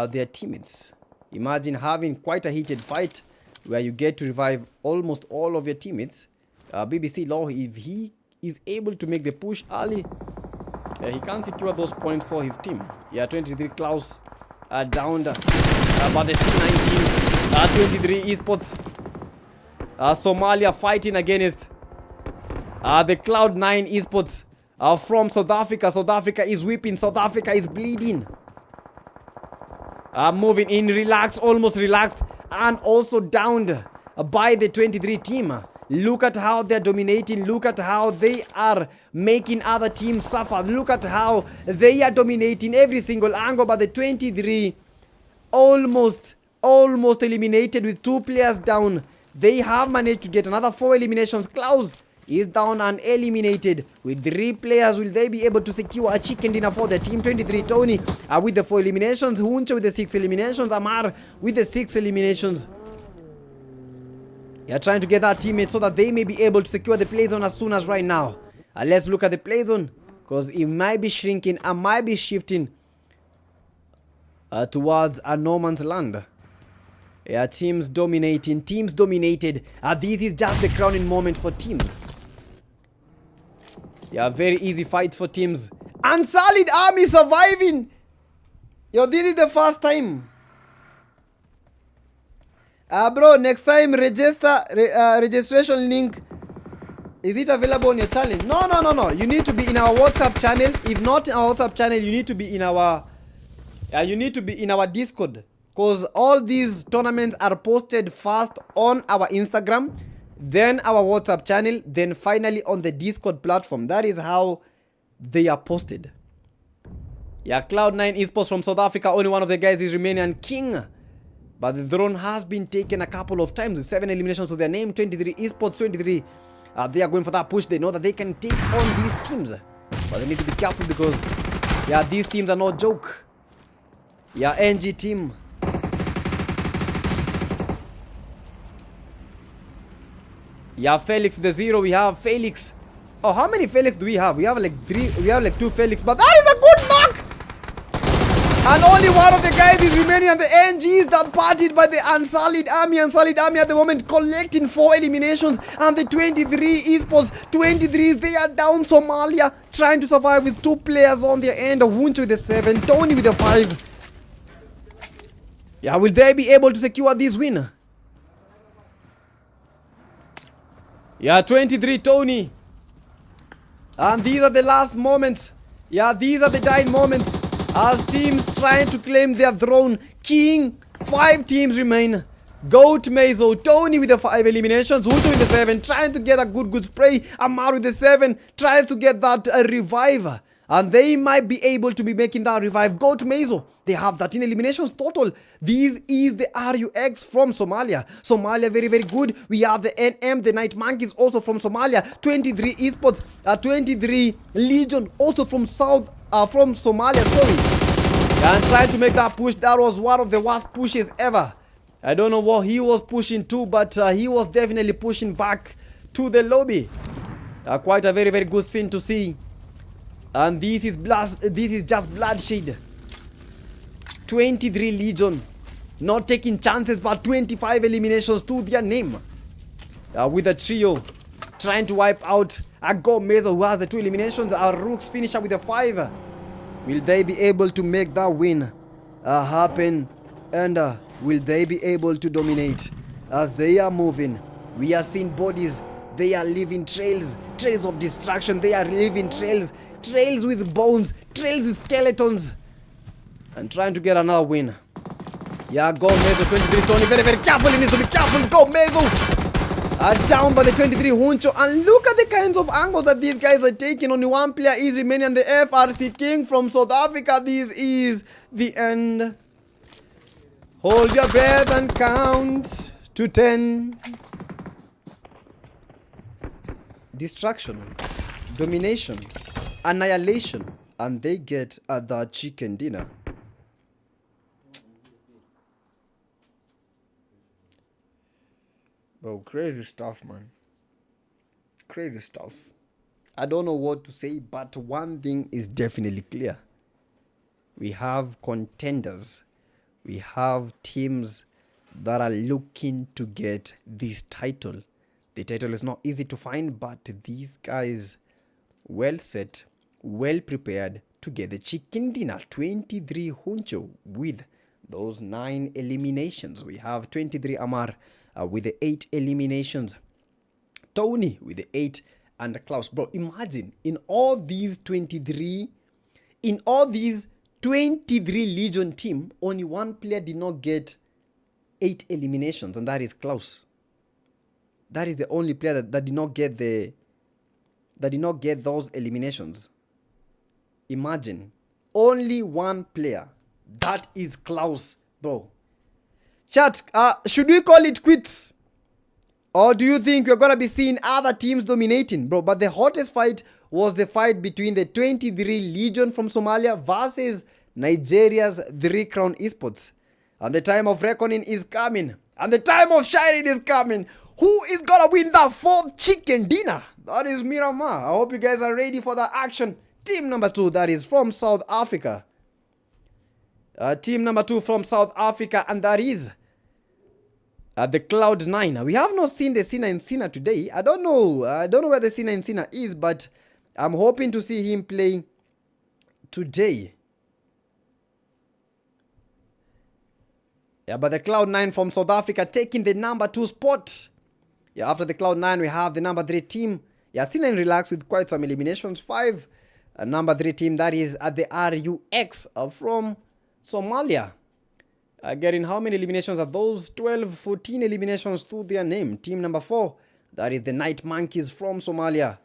their teammates. Imagine having quite a heated fight where you get to revive almost all of your teammates. BBC Law, if he is able to make the push early, he can secure those points for his team. Yeah, 23 Klaus down, but the C9 team, 23 Esports, Somalia fighting against the Cloud9 Esports from South Africa. South Africa is whipping. South Africa is bleeding. Moving in, relaxed, almost relaxed, and also downed by the 23 team. Look at how they're dominating. Look at how they are making other teams suffer. Look at how they are dominating every single angle. But the 23 almost eliminated with 2 players down. They have managed to get another 4 eliminations. Klaus is down and eliminated with 3 players. Will they be able to secure a chicken dinner for the team? 23 Tony with the 4 eliminations. Huncho with the 6 eliminations. Amar with the 6 eliminations. They are trying to get our teammates so that they may be able to secure the play zone as soon as right now. Let's look at the play zone, because it might be shrinking and might be shifting towards a no man's land. Yeah, teams dominating. Teams dominated. This is just the crowning moment for teams. Yeah, very easy fights for teams. Unsullied Army surviving. Yo, this is the first time. Bro, next time registration link. Is it available on your channel? No. You need to be in our WhatsApp channel. If not in our WhatsApp channel, you need to be in our Discord. Because all these tournaments are posted first on our Instagram, then our WhatsApp channel, then finally on the Discord platform. That is how they are posted. Yeah, Cloud9 Esports from South Africa. Only one of the guys is Romanian king. But the throne has been taken a couple of times with 7 eliminations with their name. 23 Esports, 23. They are going for that push. They know that they can take on these teams. But they need to be careful because, yeah, these teams are no joke. Yeah, NG team. Yeah, Felix with the 0. We have Felix. Oh, how many Felix do we have? We have like 3. We have like 2 Felix. But that is a good mark! And only one of the guys is remaining, and the NGs that partied by the Unsullied Army. Unsullied Army at the moment collecting 4 eliminations. And the 23 Esports, 23s, they are down. Somalia trying to survive with 2 players on their end. Wuncho with the 7, Tony with the 5. Yeah, will they be able to secure this win? Yeah, 23 Tony. And these are the last moments. Yeah, these are the dying moments. As teams trying to claim their throne. King, 5 teams remain. Goat Mazo, Tony with the 5 eliminations. Huto with the 7, trying to get a good spray. Amar with the 7, tries to get that revive. And they might be able to be making that revive. Goat Mazo, they have 13 eliminations total. This is the RUX from Somalia. Somalia, very good. We have the NM, the Night Monkeys, also from Somalia. 23 Esports, 23 Legion, also from Somalia, sorry. And trying to make that push. That was one of the worst pushes ever. I don't know what he was pushing to, but he was definitely pushing back to the lobby. Quite a very good scene to see. And this is just bloodshed. 23 Legion, not taking chances, but 25 eliminations to their name. With a trio trying to wipe out Go Mezo, who has the 2 eliminations. Our Rooks finisher with the 5. Will they be able to make that win happen? And will they be able to dominate as they are moving? We are seeing bodies. They are leaving trails of destruction. They are leaving trails with bones, trails with skeletons, and trying to get another win. Yeah, Go Mezo, 23 Tony, very careful. He needs to be careful. Go Mezo. Down by the 23 Huncho, and look at the kinds of angles that these guys are taking. Only one player is remaining, the FRC King from South Africa. This is the end. Hold your breath and count to 10. Destruction, domination, annihilation, and they get the chicken dinner. Bro, crazy stuff, man. Crazy stuff. I don't know what to say, but one thing is definitely clear. We have contenders. We have teams that are looking to get this title. The title is not easy to find, but these guys well set, well prepared to get the chicken dinner. 23 Huncho with those 9 eliminations. We have 23 Amar with the 8 eliminations. Tony with the 8, and Klaus. Bro, imagine in all these 23 Legion team, only one player did not get 8 eliminations, and that is Klaus. That is the only player that did not get those eliminations. Imagine. Only one player. That is Klaus, bro. Chat, should we call it quits? Or do you think we're going to be seeing other teams dominating, bro? But the hottest fight was the fight between the 23 Legion from Somalia versus Nigeria's 3 Crown Esports. And the time of reckoning is coming. And the time of shining is coming. Who is going to win that 4th chicken dinner? That is Miramar. I hope you guys are ready for the action. Team number 2, that is from South Africa. Team number 2 from South Africa, and that is the Cloud9. We have not seen the Sina and Sina today. I don't know where the Sina and Sina is, but I'm hoping to see him play today. Yeah, but the Cloud9 from South Africa taking the number 2 spot. Yeah, after the Cloud9, we have the number 3 team. Yeah, Sina and Relax with quite some eliminations. 5. Number 3 team, that is at the RUX from Somalia. Getting how many eliminations are those? 12, 14 eliminations to their name. Team number 4, that is the Night Monkeys from Somalia.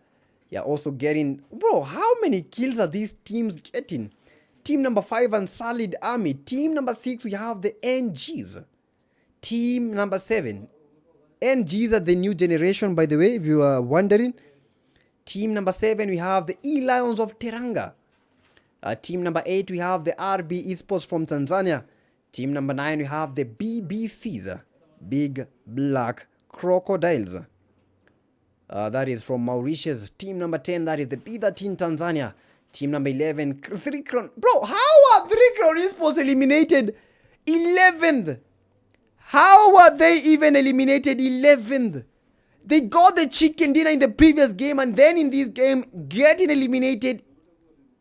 Yeah, also getting... Bro, how many kills are these teams getting? Team number 5 and Solid Army. Team number 6, we have the NGs. Team number 7. NGs are the new generation, by the way, if you are wondering. Team number 7, we have the E-Lions of Teranga. Team number 8, we have the RB Esports from Tanzania. Team number 9, we have the BBCs, Big Black Crocodiles. That is from Mauritius. Team number 10, that is the B13 Tanzania. Team number 11, 3 Crown. Bro, how are 3 Crown Esports eliminated 11th? How are they even eliminated 11th? They got the chicken dinner in the previous game, and then in this game, getting eliminated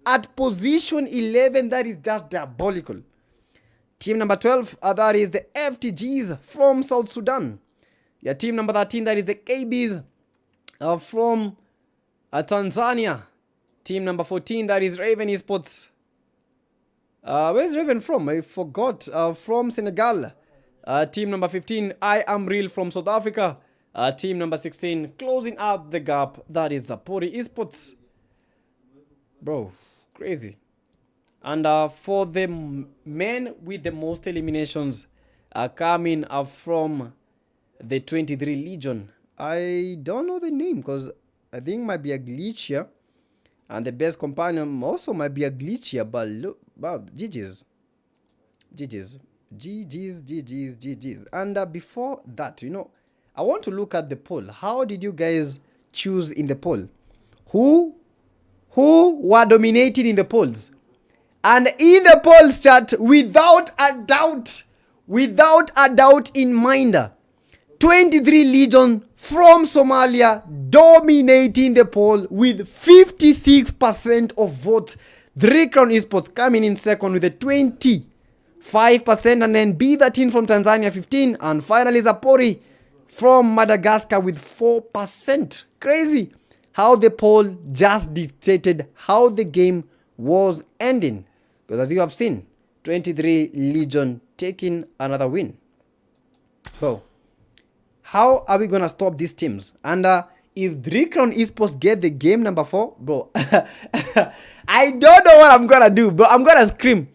at position 11. That is just diabolical. Team number 12, that is the FTGs from South Sudan. Yeah, team number 13, that is the KBs from Tanzania. Team number 14, that is Raven Esports. Where's Raven from? I forgot. From Senegal. Team number 15, I Am Real from South Africa. Team number 16, closing out the gap, that is Zapori Esports. Bro, crazy. And for the men with the most eliminations coming from the 23 Legion. I don't know the name because I think it might be a glitch here. And the best companion also might be a glitch here. But look, wow, GG's. GG's. GG's, GG's, GG's. And before that, you know, I want to look at the poll. How did you guys choose in the poll? Who were dominating in the polls? And in the polls chat, without a doubt in mind, 23 Legion from Somalia dominating the poll with 56% of votes. 3 Crown Esports coming in second with a 25%, and then B13 from Tanzania 15%, and finally Zapori from Madagascar with 4%. Crazy how the poll just dictated how the game was ending. Because as you have seen, 23 Legion taking another win. So, how are we going to stop these teams? And if 3 Crown Esports get the game number 4, bro, I don't know what I'm going to do, bro. I'm going to scream.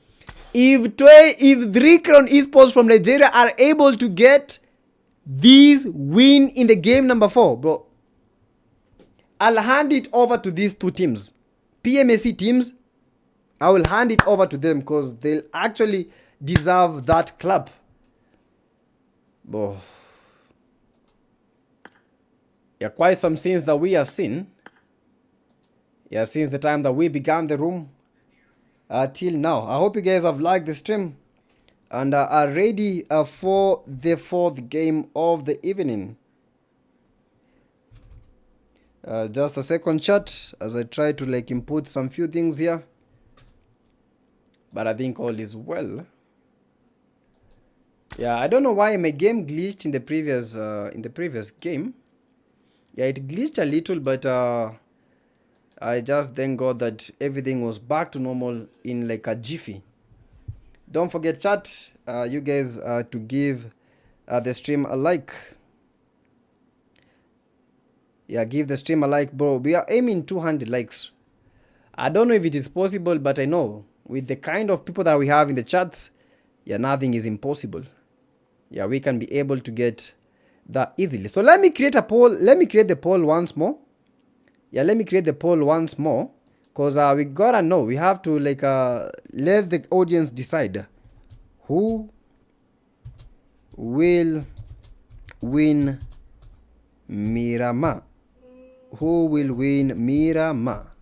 If 3 Crown Esports from Nigeria are able to get this win in the game number 4, bro, I'll hand it over to these two teams. PMSC teams, I will hand it over to them because they'll actually deserve that clap. Bro. Yeah, quite some scenes that we have seen. Yeah, since the time that we began the room till now. I hope you guys have liked the stream and are ready for the 4th game of the evening. Just a second, chat, as I try to like input some few things here. But I think all is well. Yeah, I don't know why my game glitched in the previous game. Yeah, it glitched a little, but I just thank God that everything was back to normal in like a jiffy. Don't forget, chat, you guys to give the stream a like. Yeah, give the stream a like, bro. We are aiming 200 likes. I don't know if it is possible, but I know with the kind of people that we have in the chats, yeah, nothing is impossible. Yeah, we can be able to get that easily. So let me create a poll. Let me create the poll once more. Yeah, let me create the poll once more, because we gotta know. We have to like let the audience decide who will win Miramar. Who will win Miramar?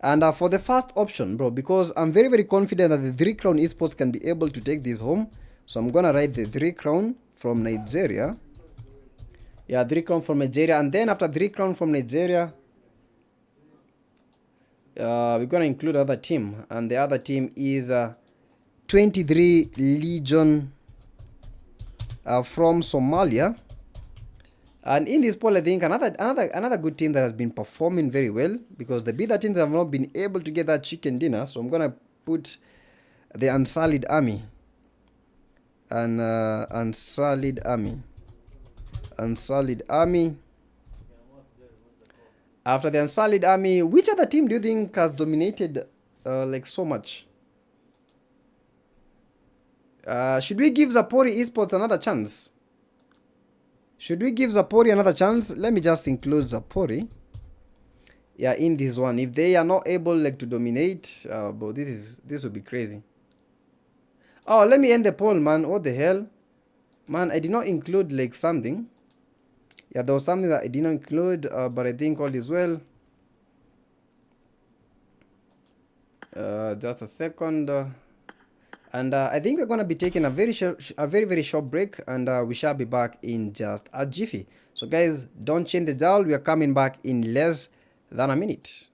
And for the first option, bro, because I'm very, very confident that the 3 Crown Esports can be able to take this home. So I'm gonna write the 3 Crown from Nigeria. Yeah, 3 Crown from Nigeria. And then after 3 Crown from Nigeria, we're gonna include other team. And the other team is 23 Legion from Somalia. And in this poll, I think another good team that has been performing very well, because the B13s have not been able to get that chicken dinner. So I'm gonna put the Unsullied Army. And Unsullied Army. Unsullied Army. After the Unsullied Army, which other team do you think has dominated like so much? Should we give Zapori Esports another chance? Should we give Zapori another chance? Let me just include Zapori. Yeah, in this one. If they are not able like to dominate, but this would be crazy. Oh, let me end the poll, man. What the hell? Man, I did not include like something. Yeah, there was something that I did not include, but I think all is well. Just a second. And I think we're going to be taking a very short break, and we shall be back in just a jiffy. So guys, don't change the dial. We are coming back in less than a minute.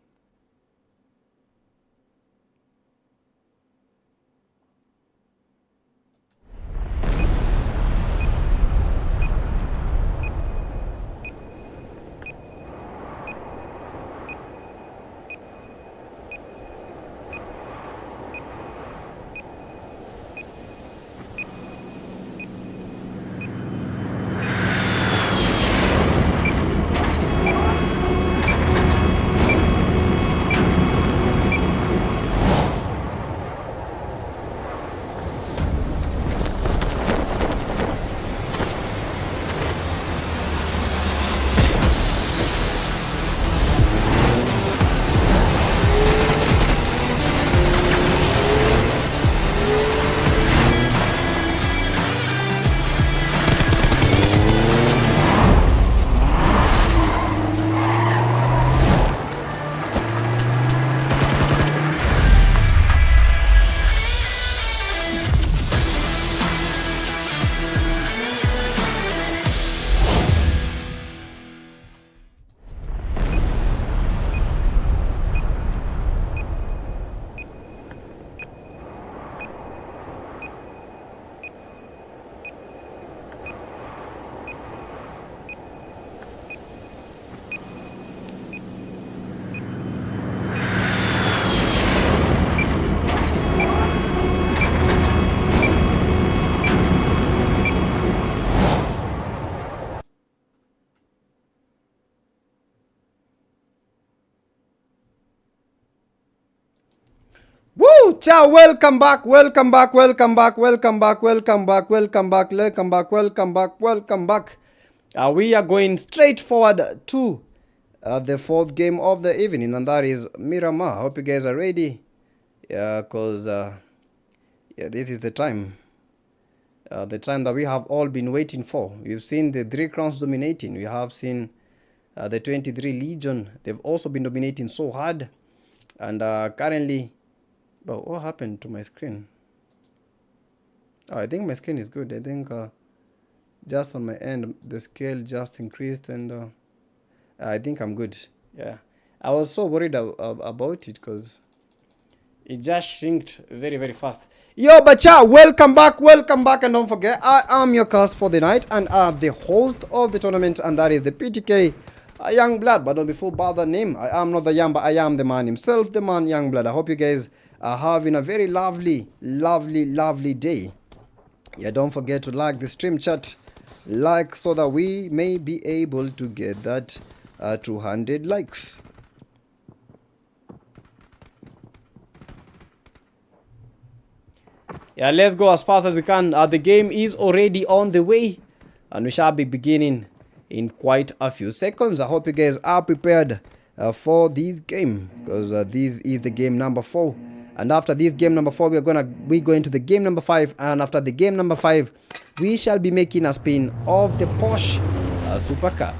Woo! Ciao! Welcome back! Welcome back! Welcome back! Welcome back! Welcome back! Welcome back! Welcome back! Welcome back! Welcome back! We are going straight forward to the fourth game of the evening, and that is Miramar. Hope you guys are ready. Yeah, cause yeah, this is the time. The time that we have all been waiting for. We've seen the 3 Crowns dominating. We have seen the 23 Legion. They've also been dominating so hard, and currently. But what happened to my screen? Oh, I think my screen is good. I think just on my end, the scale just increased, and I think I'm good. Yeah, I was so worried about it because it just shrinked very, very fast. Yo, bacha, welcome back, and don't forget, I am your cast for the night, and I'm the host of the tournament, and that is the PTK Young Blood. But don't be fooled by the name. I am not the young, but I am the man himself, the man Young Blood. I hope you guys are having a very lovely day. Yeah, don't forget to like the stream chat, like so that we may be able to get that 200 likes. Yeah, let's go as fast as we can. The game is already on the way, and we shall be beginning in quite a few seconds. I hope you guys are prepared for this game, because this is the game number 4. And after this game number 4, we go into the game number 5, and after the game number 5, we shall be making a spin of the Porsche supercar.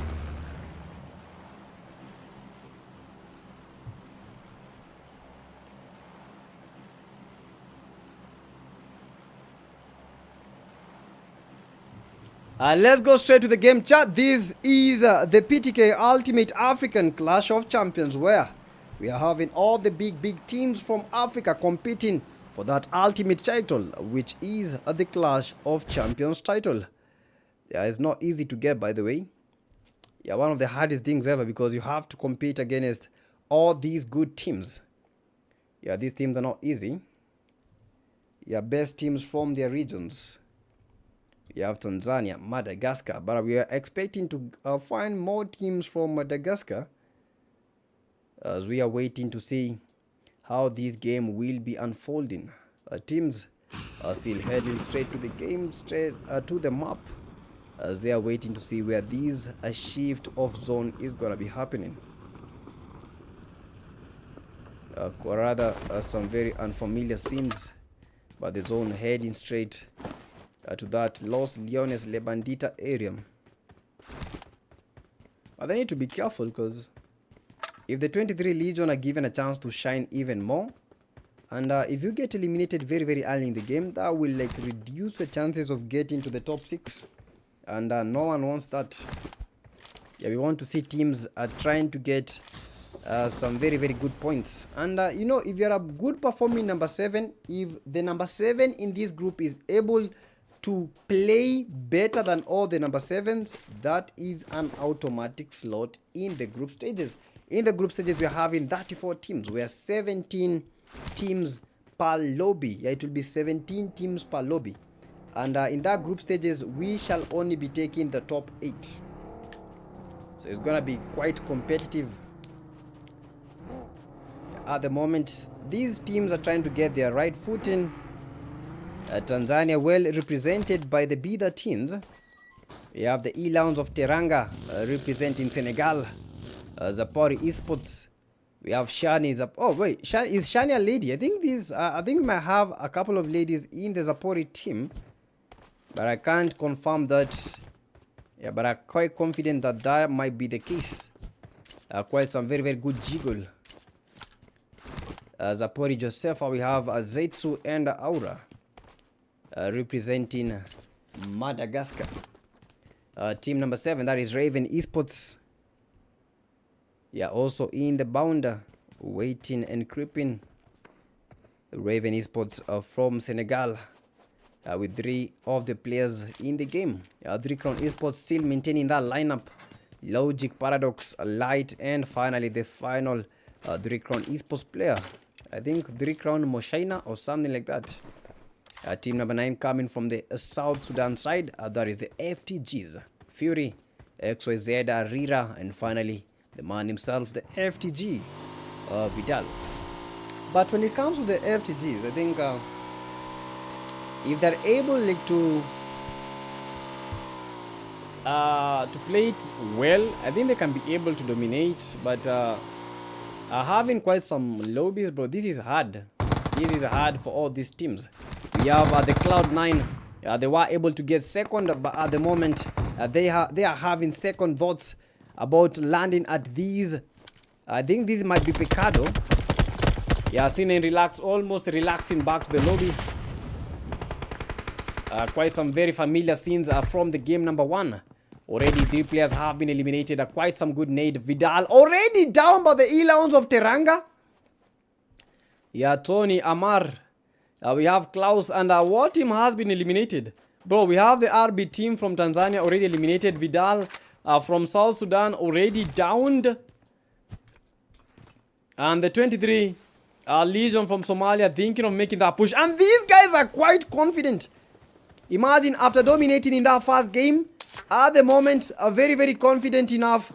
Let's go straight to the game chat. This is the PTK Ultimate African Clash of Champions, where we are having all the big teams from Africa competing for that ultimate title, which is the Clash of Champions title. Yeah, it's not easy to get, by the way. Yeah, one of the hardest things ever, because you have to compete against all these good teams. Yeah, these teams are not easy. Yeah, best teams from their regions. You have Tanzania, Madagascar, but we are expecting to find more teams from Madagascar, as we are waiting to see how this game will be unfolding. Teams are still heading straight to the game, straight to the map, as they are waiting to see where this shift of zone is going to be happening. Or rather, some very unfamiliar scenes, but the zone heading straight to that Los Leones Le Bandita area. But they need to be careful, because if the 23 Legion are given a chance to shine even more, and if you get eliminated very early in the game, that will like reduce the chances of getting to the top 6, and no one wants that. Yeah, we want to see teams trying to get some very good points. And you know, if you're a good performing number 7, if the number 7 in this group is able to play better than all the number 7s, that is an automatic slot in the group stages. In the group stages, we are having 34 teams. We are 17 teams per lobby. Yeah, it will be 17 teams per lobby. And in that group stages, we shall only be taking the top 8. So it's gonna be quite competitive. At the moment, these teams are trying to get their right footing. Tanzania well represented by the Bida teams. We have the E-Lounge of Teranga representing Senegal. Zapori Esports. We have Shani. Oh wait, is Shani a lady? I think we might have a couple of ladies in the Zapori team, but I can't confirm that. Yeah, but I'm quite confident that that might be the case. Quite some very good jiggle. Zapori Josefa. We have Zetsu and Aura. Representing Madagascar. Team number 7, that is Raven Esports. Yeah, also in the bounder, waiting and creeping. Raven Esports from Senegal, with 3 of the players in the game. 3 Crown Esports still maintaining that lineup. Logic, Paradox, Light, and finally the final 3 Crown Esports player. I think 3 Crown Moshaina or something like that. Team number 9 coming from the South Sudan side, that is the FTGs. Fury, XYZ, Rira, and finally the man himself, the FTG, Vidal. But when it comes to the FTGs, I think if they're able like to play it well, I think they can be able to dominate. But having quite some lobbies, bro, this is hard. This is hard for all these teams. We have the Cloud9. They were able to get second, but at the moment they are having second thoughts about landing at these. I think this might be Picado. Yeah, seen and relax, almost relaxing back to the lobby. Quite some very familiar scenes from the game number 1. Already 3 players have been eliminated. Quite some good nade. Vidal already down by the E-Lounge of Teranga. Yeah, Tony, Amar. We have Klaus, and what team has been eliminated? Bro, we have the RB team from Tanzania already eliminated. Vidal from South Sudan already downed. And the 23 Legion from Somalia thinking of making that push. And these guys are quite confident. Imagine after dominating in that first game, at the moment are very, very confident enough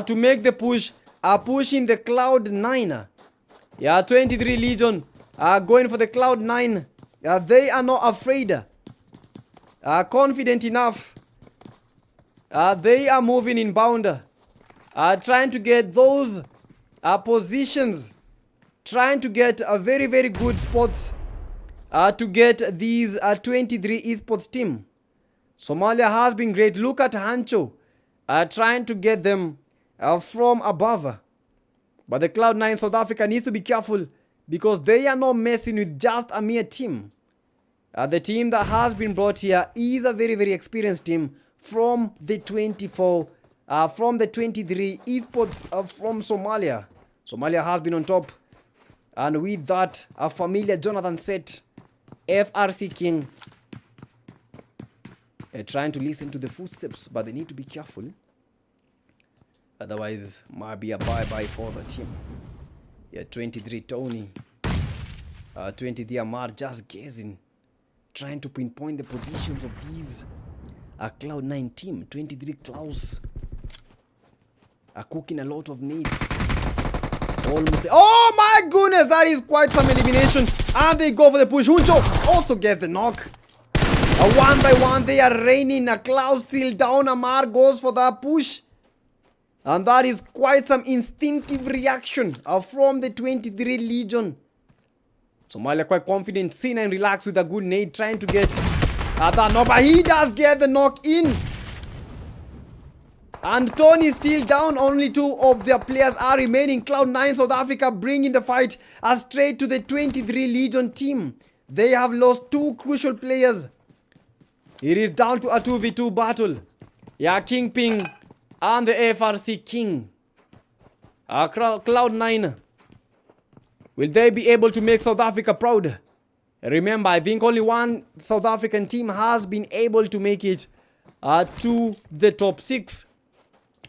to make the push, pushing the Cloud9. Yeah, 23 Legion going for the Cloud9. They are not afraid. Confident enough. They are moving inbound. Trying to get those positions. Trying to get a very, very good spots to get these 23 esports team. Somalia has been great. Look at Hancho trying to get them from above. But the Cloud9 South Africa needs to be careful because they are not messing with just a mere team. The team that has been brought here is a very, very experienced team from the 23 esports from Somalia. Somalia has been on top. And with that, a familiar Jonathan set, FRC King, trying to listen to the footsteps, but they need to be careful. Otherwise, might be a bye-bye for the team. Yeah, 23 Tony, 23 Amar just gazing, trying to pinpoint the positions of these Cloud9 team. 23 Klaus are cooking a lot of nades. Almost. Oh my goodness, that is quite some elimination. And they go for the push. Huncho also gets the knock. One by one, they are raining. A Cloud still down. Amar goes for that push. And that is quite some instinctive reaction from the 23 Legion. Somalia quite confident. C9 relax with a good nade, trying to get that knock. But he does get the knock in. And Tony is still down. Only 2 of their players are remaining. Cloud9 South Africa bringing the fight straight to the 23 Legion team. They have lost 2 crucial players. It is down to a 2v2 battle. Yeah, Kingpin and the FRC King. Cloud9. Will they be able to make South Africa proud? Remember, I think only one South African team has been able to make it to the top 6.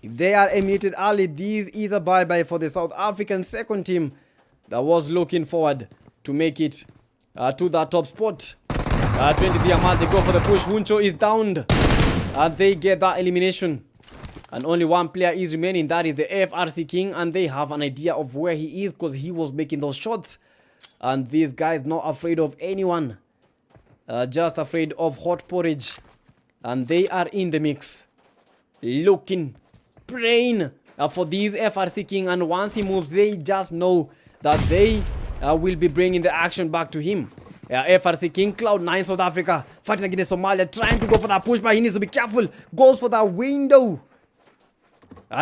If they are eliminated early, this is a bye-bye for the South African second team that was looking forward to make it to that top spot. 23 Amal, they go for the push. Huncho is downed. They get that elimination. And only one player is remaining. That is the FRC King. And they have an idea of where he is because he was making those shots. And this guy is not afraid of anyone. Just afraid of hot porridge. And they are in the mix. Looking, praying for this FRC King. And once he moves, they just know that they will be bringing the action back to him. FRC King, Cloud9 South Africa fighting against Somalia, trying to go for that push, but he needs to be careful. Goes for that window.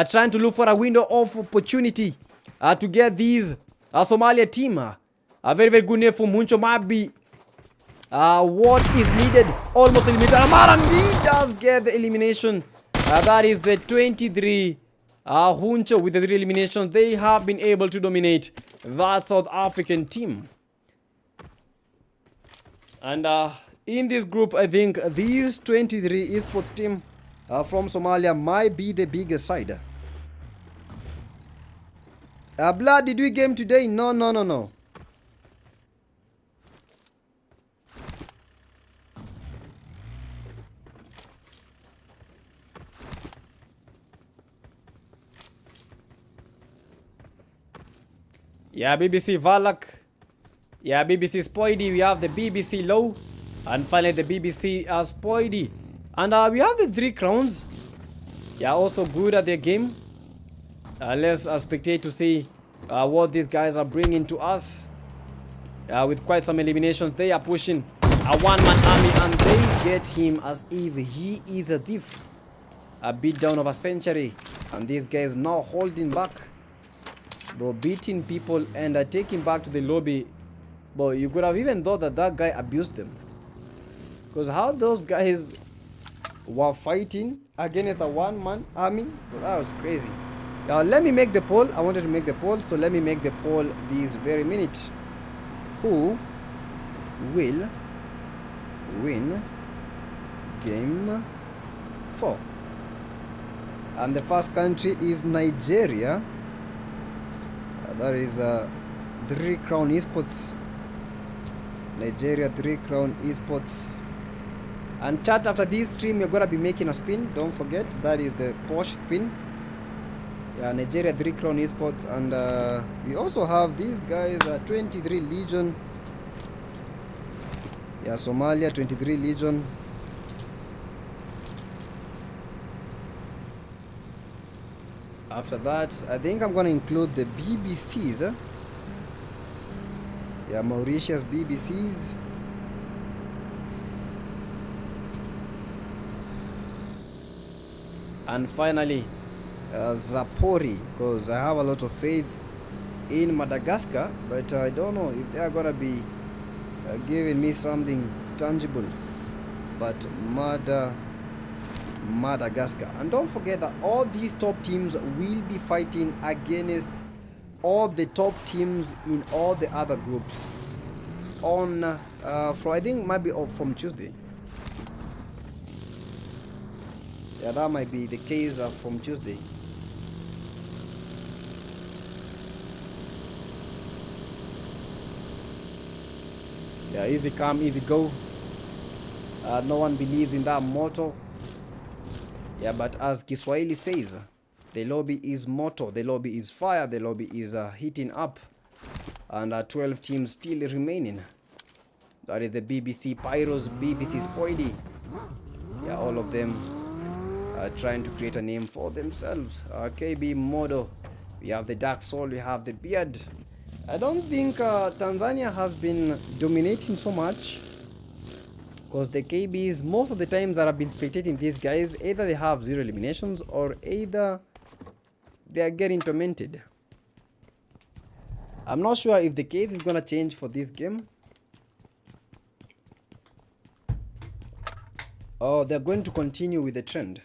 Trying to look for a window of opportunity to get these Somalia team. A very, very good name from Muncho might be what is needed. Almost eliminated. Amar, and he does get the elimination. That is the 23 Huncho with the 3 eliminations. They have been able to dominate that South African team. And in this group, I think these 23 esports team from Somalia might be the biggest side. Blood, did we game today? No. Yeah, BBC Valak. Yeah, BBC Spoidy. We have the BBC Low. And finally the BBC Spoidy. And we have the 3 crowns. Yeah, also good at their game. Let's spectate to see what these guys are bringing to us. With quite some eliminations. They are pushing a one-man army. And they get him as if he is a thief. A beatdown of a century. And this guy is now holding back. Bro, beating people and taking back to the lobby. But you could have even thought that that guy abused them. Because how those guys were fighting against a one-man army, well, that was crazy. Now let me make the poll. I wanted to make the poll, so let me make the poll this very minute. Who will win game 4? And the first country is Nigeria. That is 3 Crown Esports. Nigeria 3 Crown Esports. And chat, after this stream, you're gonna be making a spin. Don't forget, that is the Porsche spin. Yeah, Nigeria 3 Crown Esports, and we also have these guys, 23 Legion. Yeah, Somalia 23 Legion. After that, I think I'm gonna include the BBCs. Yeah, Mauritius BBCs. And finally, Zapori, because I have a lot of faith in Madagascar, but I don't know if they are gonna be giving me something tangible. But Madagascar, and don't forget that all these top teams will be fighting against all the top teams in all the other groups on for I think might be from Tuesday. Yeah, that might be the case from Tuesday. Yeah, easy come, easy go. No one believes in that motto. Yeah, but as Kiswahili says, the lobby is motto, the lobby is fire, the lobby is heating up. And 12 teams still remaining. That is the BBC Pyros, BBC Spoily. Yeah, all of them are trying to create a name for themselves. KB Modo, we have the Dark Soul, we have the Beard. I don't think Tanzania has been dominating so much, because the KBs, most of the times that I've been spectating these guys, either they have 0 eliminations or either they are getting tormented. I'm not sure if the case is gonna change for this game. Or they're going to continue with the trend.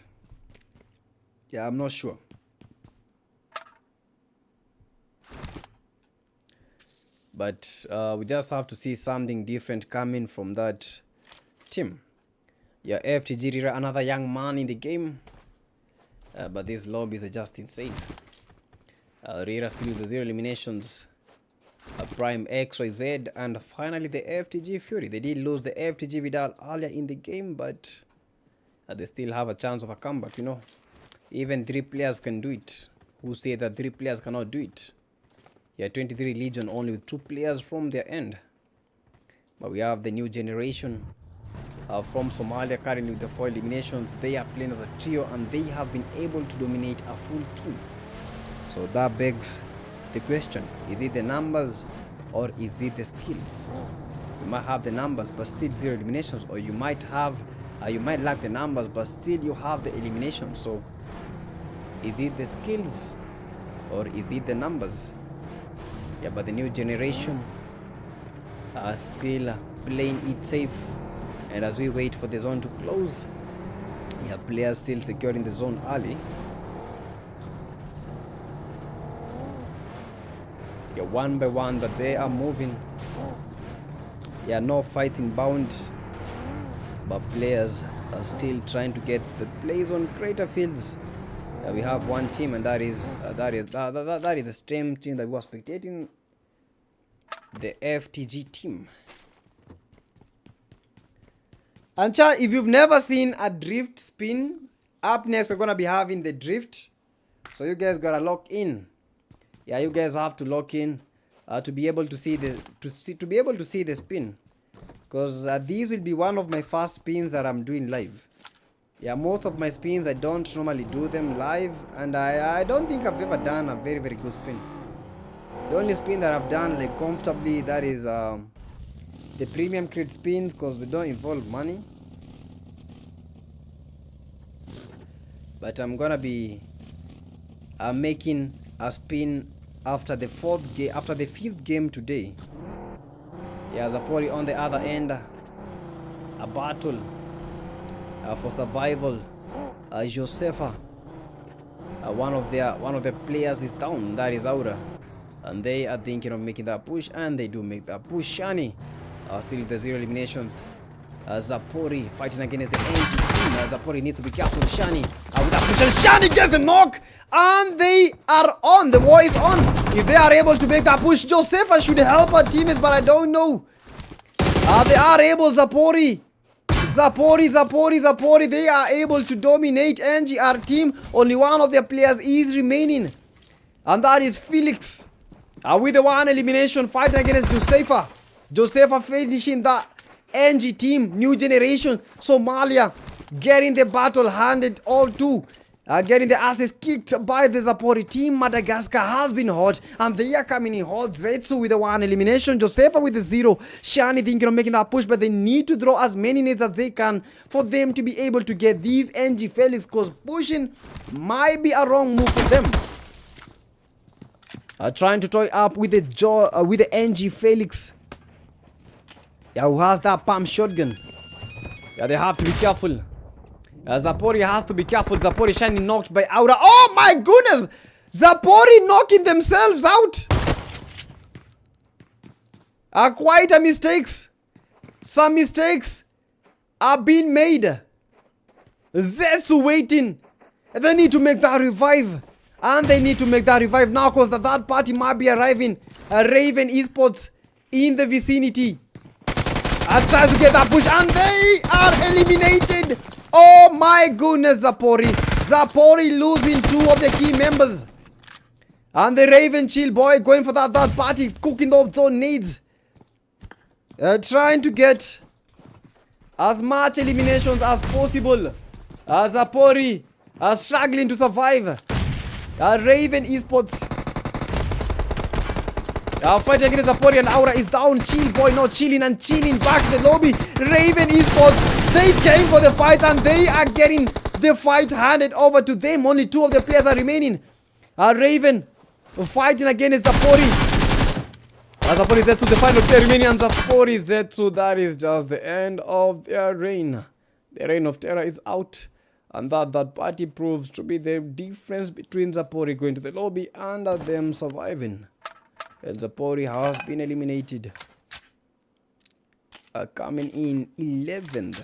Yeah, I'm not sure. But we just have to see something different coming from that team. Yeah, FTG Rira, another young man in the game. But these lobbies are just insane. Rira still with the 0 eliminations. Prime XYZ, and finally the FTG Fury. They did lose the FTG Vidal earlier in the game, but they still have a chance of a comeback, you know. Even 3 players can do it. Who say that 3 players cannot do it? Yeah, 23 Legion only with 2 players from their end. But we have the new generation from Somalia currently with the 4 eliminations. They are playing as a trio and they have been able to dominate a full team. So that begs the question, is it the numbers or is it the skills? You might have the numbers but still 0 eliminations, or you might have you might lack the numbers but still you have the elimination. So is it the skills or is it the numbers? Yeah, but the new generation are still playing it safe, and as we wait for the zone to close, yeah, players still securing the zone early. Yeah, one by one, but they are moving. Yeah, no fighting bound, but players are still trying to get the plays on greater fields. We have one team, and that is the same team that we were spectating, the FTG team. And if you've never seen a drift spin, up next we're gonna be having the drift, so you guys gotta lock in. Yeah, you guys have to lock in to be able to see the spin, because these will be one of my first spins that I'm doing live. Yeah, most of my spins I don't normally do them live, and I don't think I've ever done a very good spin. The only spin that I've done like comfortably, that is the premium crit spins, because they don't involve money. But I'm gonna be making a spin after the 5th game today. Yeah, Zapori on the other end, a battle for survival. Josefa, one of the players is down, that is Aura, and they are thinking of making that push, and they do make that push. Shani still the 0 eliminations. Zapori fighting against the NG team. Zapori needs to be careful. Shani with that push, and Shani gets the knock, and they are on. The war is on. If they are able to make that push, Josefa should help her teammates, but I don't know. They are able. Zapori Zapori. They are able to dominate NGR team. Only one of their players is remaining. And that is Felix. With the one elimination fighting against Josefa. Josefa finishing the NG team. New generation. Somalia getting the battle handed all to. Getting the asses kicked by the Zapori team. Madagascar has been hot, and they are coming in hot. Zetsu with the one elimination, Josefa with the 0. Shani thinking of making that push, but they need to throw as many nades as they can for them to be able to get these NG Felix, because pushing might be a wrong move for them. Trying to toy up with the NG Felix. Yeah, who has that pump shotgun? Yeah, they have to be careful. Zapori has to be careful. Zapori Shiny knocked by Aura. Oh my goodness! Zapori knocking themselves out. Quite a mistakes. Some mistakes are being made. Zetsu waiting. They need to make that revive. And they need to make that revive now, because the third party might be arriving. Raven Esports in the vicinity. Tries to get that push, and they are eliminated. Oh my goodness, Zapori. Zapori losing 2 of the key members. And the Raven Chill boy going for that third party, cooking up those needs. Trying to get as much eliminations as possible. Zapori struggling to survive. Raven Esports fighting against Zapori, and Aura is down. Chill boy not chilling and chilling back in the lobby. Raven Esports, they came for the fight, and they are getting the fight handed over to them. Only 2 of the players are remaining. Raven fighting against Zapori. Zapori Zetsu, the final player remaining, and Zapori Zetsu, that is just the end of their reign. The reign of terror is out, and that party proves to be the difference between Zapori going to the lobby and them surviving. And Zapori has been eliminated. Coming in 11th.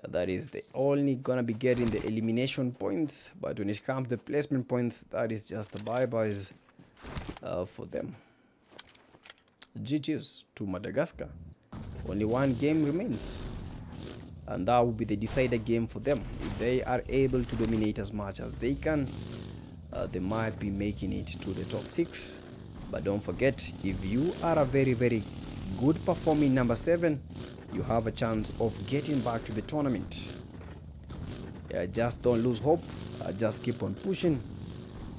That is the only gonna be getting the elimination points. But when it comes to the placement points, that is just the bye-byes for them. GG's to Madagascar. Only 1 game remains. And that will be the decider game for them. If they are able to dominate as much as they can, they might be making it to the top 6. But don't forget, if you are a very, very good performing number 7, you have a chance of getting back to the tournament. Yeah, just don't lose hope. Just keep on pushing,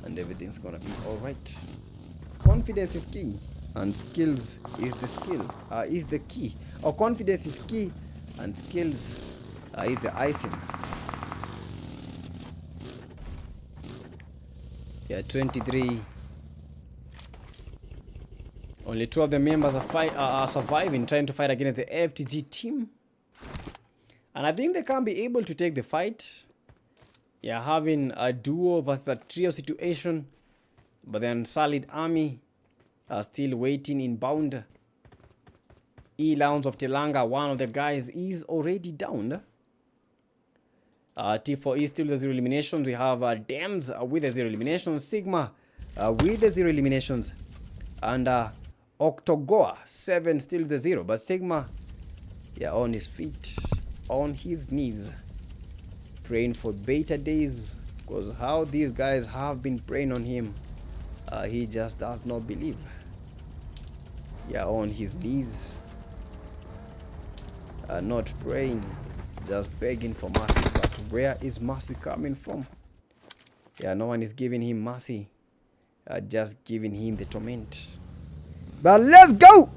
and everything's gonna be all right. Confidence is key, and skills is the key. Or confidence is key, and skills is the icing. Yeah, 23. Only 2 of the members are surviving, trying to fight against the FTG team. And I think they can be able to take the fight. Yeah, having a duo versus a trio situation. But then Solid Army are still waiting inbound. E-Lounge of Telanga, one of the guys, is already down. T4E still the 0 eliminations. We have Dems with the 0 eliminations. Sigma with the 0 eliminations. And Octogoa 7 still the 0. But Sigma, yeah, on his feet, on his knees, praying for better days. Because how these guys have been praying on him, he just does not believe. Yeah, on his knees, not praying, just begging for mercy. But where is mercy coming from? Yeah, no one is giving him mercy, just giving him the torment. But let's go.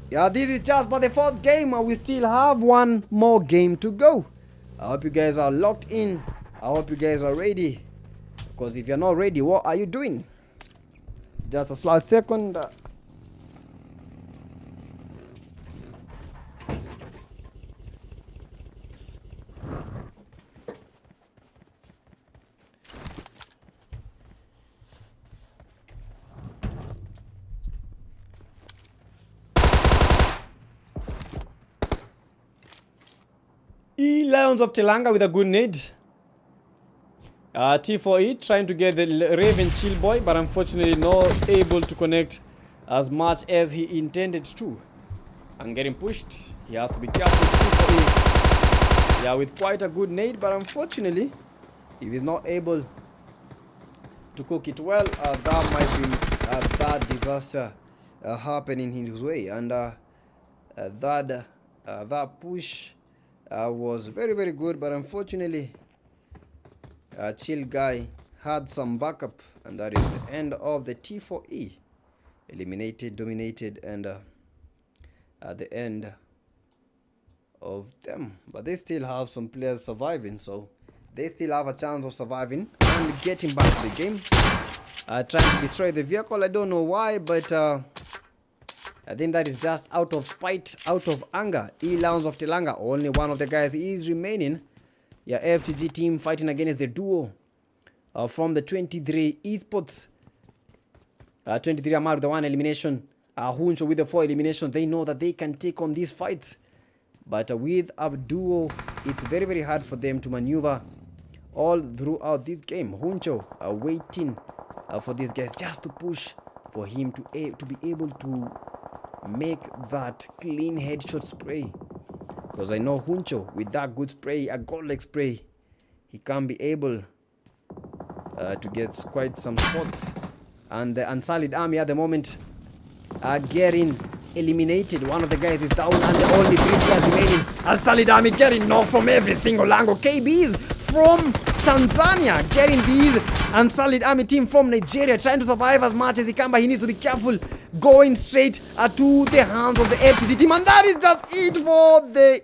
Yeah, this is just but the 4th game. We still have 1 more game to go. I hope you guys are locked in. I hope you guys are ready, because if you're not ready, what are you doing? Just a slight second. Lions of Telanga with a good nade. T4E trying to get the Raven Chill boy, but unfortunately not able to connect as much as he intended to. and getting pushed. He has to be careful. Yeah, with quite a good nade, but unfortunately, if he's not able to cook it well, that might be that disaster happening in his way. And that push was very, very good, but unfortunately, Chill Guy had some backup, and that is the end of the T4E. Eliminated, dominated, and at the end of them. But they still have some players surviving, so they still have a chance of surviving and getting back to the game. Trying to destroy the vehicle. I don't know why, but I think that is just out of spite, out of anger. E-Lounge of Telanga, only one of the guys is remaining. Yeah, FTG team fighting against the duo from the 23 esports. 23 Amar with the 1 elimination. Huncho with the 4 eliminations. They know that they can take on these fights. But with a duo, it's very, very hard for them to maneuver all throughout this game. Huncho waiting for these guys just to push for him to be able to make that clean headshot spray. Because I know Huncho, with that good spray, a gold-like spray, he can be able to get quite some spots. And the Unsullied Army at the moment are getting eliminated. One of the guys is down and the only 3 players remaining. Unsullied Army getting knocked from every single angle. KBs from Tanzania getting these Unsullied Army team from Nigeria, trying to survive as much as he can, but he needs to be careful going straight to the hands of the FTG team. And that is just it for the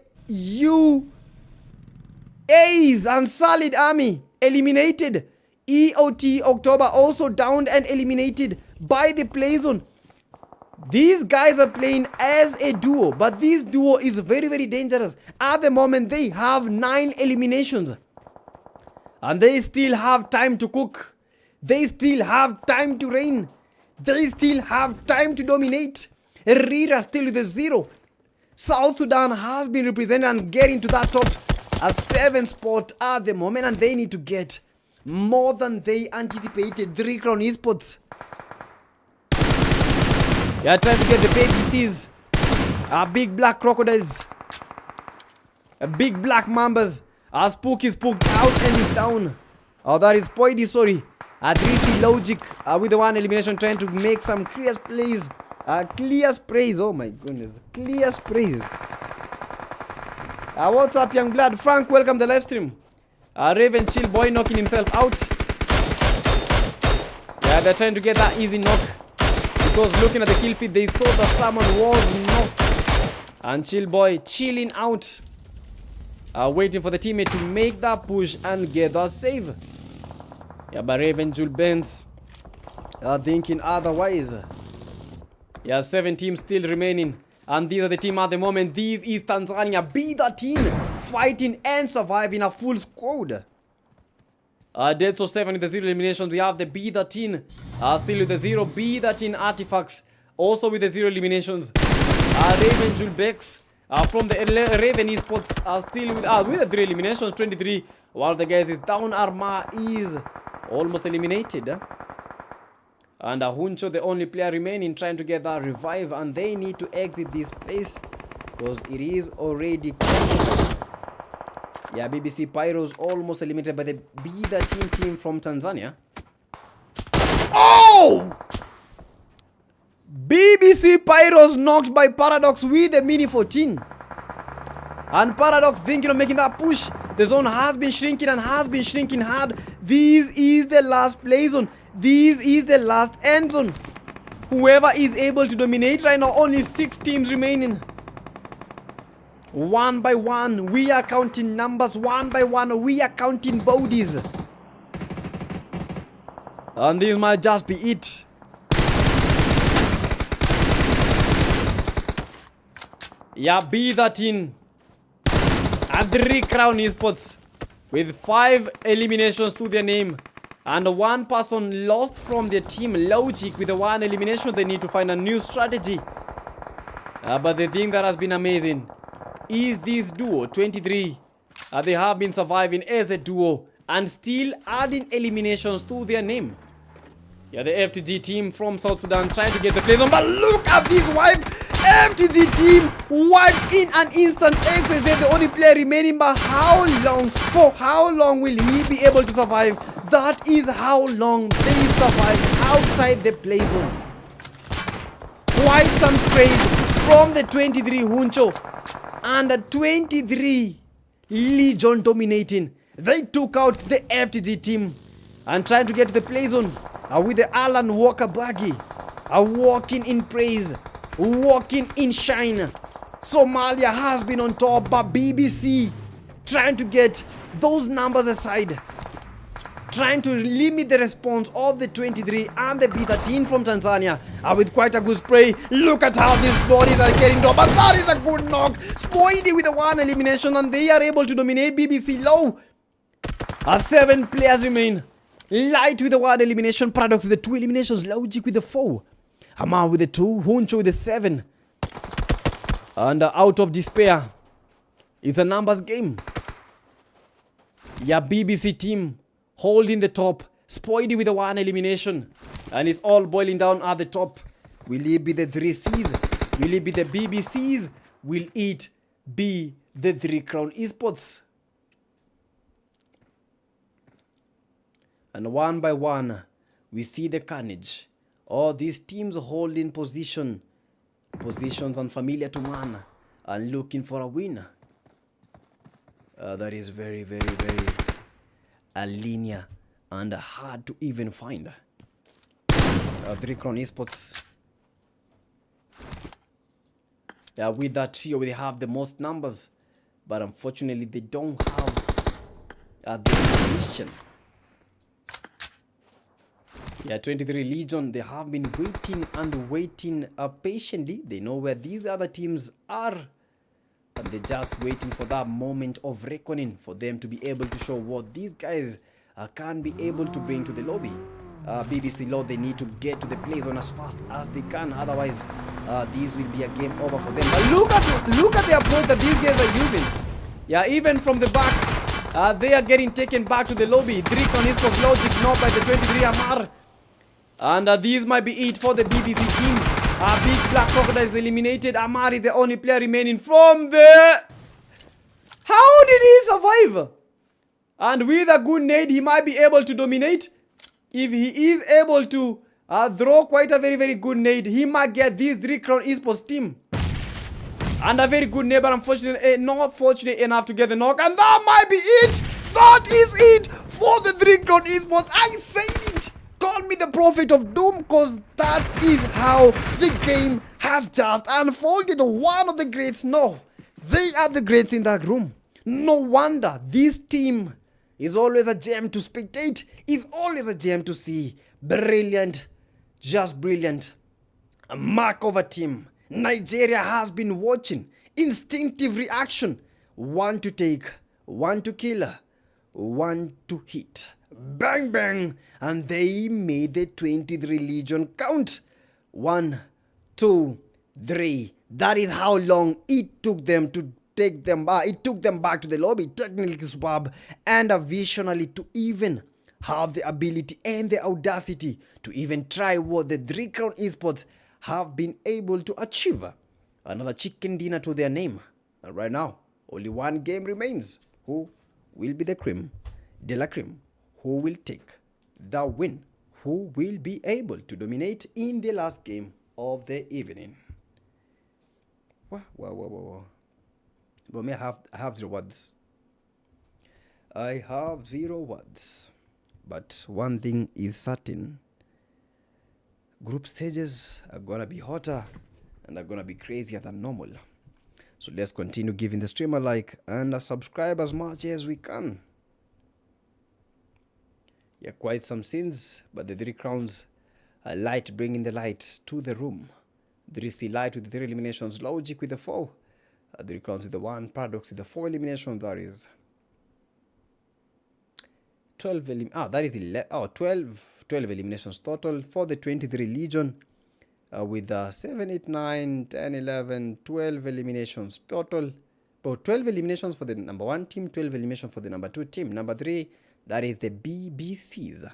UA's Unsullied Army eliminated. EOT October also downed and eliminated by the play zone. These guys are playing as a duo, but this duo is very, very dangerous. At the moment, they have 9 eliminations. And they still have time to cook. They still have time to reign. They still have time to dominate. Rira still with a 0. South Sudan has been represented and getting to that top a 7 spot at the moment, and they need to get more than they anticipated. 3 Crown Esports. They are trying to get the baby C's. Big black crocodiles. Big black mambas. Spook is spooked out and is down. Oh, that is Poidy, sorry. 3C Logic with the 1 elimination, trying to make some clear plays. Clear sprays. Oh my goodness. Clear sprays. What's up, young blood? Frank, welcome to the live stream. Raven Chill Boy knocking himself out. Yeah, they're trying to get that easy knock. Because looking at the kill feed, they saw that someone was knocked. And Chill Boy chilling out. Waiting for the teammate to make that push and get that save. Yeah, but Raven Jul Benz are thinking otherwise. Yeah, 7 teams still remaining. And these are the team at the moment. This is Tanzania B13 fighting and surviving a full squad. Dead so 7 with the 0 eliminations. We have the B13 still with the 0. B13 artifacts also with the 0 eliminations. Raven Julbex from the Raven Esports are still with the 3 eliminations. 23. One of the guys is down. Arma is almost eliminated. And Huncho, the only player remaining, trying to get that revive. And they need to exit this place because it is already closed. Yeah, BBC Pyros almost eliminated by the B13 team from Tanzania. Oh! BBC Pyros knocked by Paradox with the Mini 14. And Paradox thinking of making that push. The zone has been shrinking and has been shrinking hard. This is the last play zone. This is the last end zone. Whoever is able to dominate right now, only 6 teams remaining. One by one, we are counting numbers. One by one, we are counting bodies. And this might just be it. Yeah, B13 and 3 Crown Esports with 5 eliminations to their name. And 1 person lost from their team, Logic, with the 1 elimination. They need to find a new strategy. But the thing that has been amazing is this duo, 23. They have been surviving as a duo and still adding eliminations to their name. Yeah, the FTG team from South Sudan trying to get the plays on, but look at this wipe. FTG team wiped in an instant. Exo is the only player remaining, but how long? For how long will he be able to survive? That is how long they survive outside the play zone. Quite some praise from the 23 Huncho and the 23 Legion dominating. They took out the FTG team and trying to get to the play zone with the Alan Walker Baggy walking in praise, walking in shine. Somalia has been on top, but BBC trying to get those numbers aside, trying to limit the response of the 23 and the B13 from Tanzania with quite a good spray. Look at how these bodies are getting dropped, but that is a good knock. Spoidy with the 1 elimination, and they are able to dominate BBC low. 7 players remain. Light with the 1 elimination, Paradox with the 2 eliminations, Logic with the 4, Hamar with the 2, Huncho with the 7. And out of despair, it's a numbers game. Yeah, BBC team holding the top. Spoidy with the 1 elimination. And it's all boiling down at the top. Will it be the 3 C's? Will it be the BBCs? Will it be the 3 Crown Esports? And one by one, we see the carnage. All these teams holding positions unfamiliar to man and looking for a winner. That is very, very, very linear and hard to even find. 3 Crown Esports. Yeah, with that trio, they have the most numbers, but unfortunately, they don't have the position. Yeah, 23 Legion, they have been waiting and waiting patiently. They know where these other teams are, and they're just waiting for that moment of reckoning for them to be able to show what these guys can be able to bring to the lobby. BBC Law, they need to get to the play zone as fast as they can, otherwise this will be a game over for them. But look at the approach that these guys are using. Yeah, even from the back, they are getting taken back to the lobby. 3 Crown Esports Logic knocked by the 23 Amar. And these might be it for the BBC team. Big Black Crocodile is eliminated. Amar is the only player remaining from there. How did he survive? And with a good nade, he might be able to dominate. If he is able to throw quite a very, very good nade, he might get this 3 Crown Esports team. And a very good neighbor, unfortunately, not fortunate enough to get the knock. And that might be it. That is it for the 3 Crown Esports. I said it. Call me the prophet of doom, because that is how the game has just unfolded. One of the greats, no, they are the greats in that room. No wonder this team is always a gem to spectate, is always a gem to see. Brilliant, just brilliant. A mark of a team. Nigeria has been watching. Instinctive reaction. 1 to take, 1 to kill, 1 to hit. Bang, bang. And they made the 23 Legion count. 1, 2, 3. That is how long it took them to take them back. It took them back to the lobby. Technically superb. And visionally to even have the ability and the audacity to even try what the 3 Crown Esports have been able to achieve. Another chicken dinner to their name. And right now, only one game remains. Who will be the cream de la cream? Who will take the win? Who will be able to dominate in the last game of the evening? Wow. But me, I have 0 words. I have 0 words. But one thing is certain. Group stages are gonna be hotter and are gonna be crazier than normal. So let's continue giving the stream a like and subscribe as much as we can. Yeah, quite some scenes, but the 3 crowns are light, bringing the light to the room. 3C light with the 3 eliminations, Logic with the 4, 3 crowns with the 1, Paradox with the 4 eliminations. That is 12 12 eliminations total for the 23 Legion, with 7, 8, 9, 10, 11, 12 eliminations total. But 12 eliminations for the number 1 team, 12 eliminations for the number 2 team. Number 3, that is the BBCs,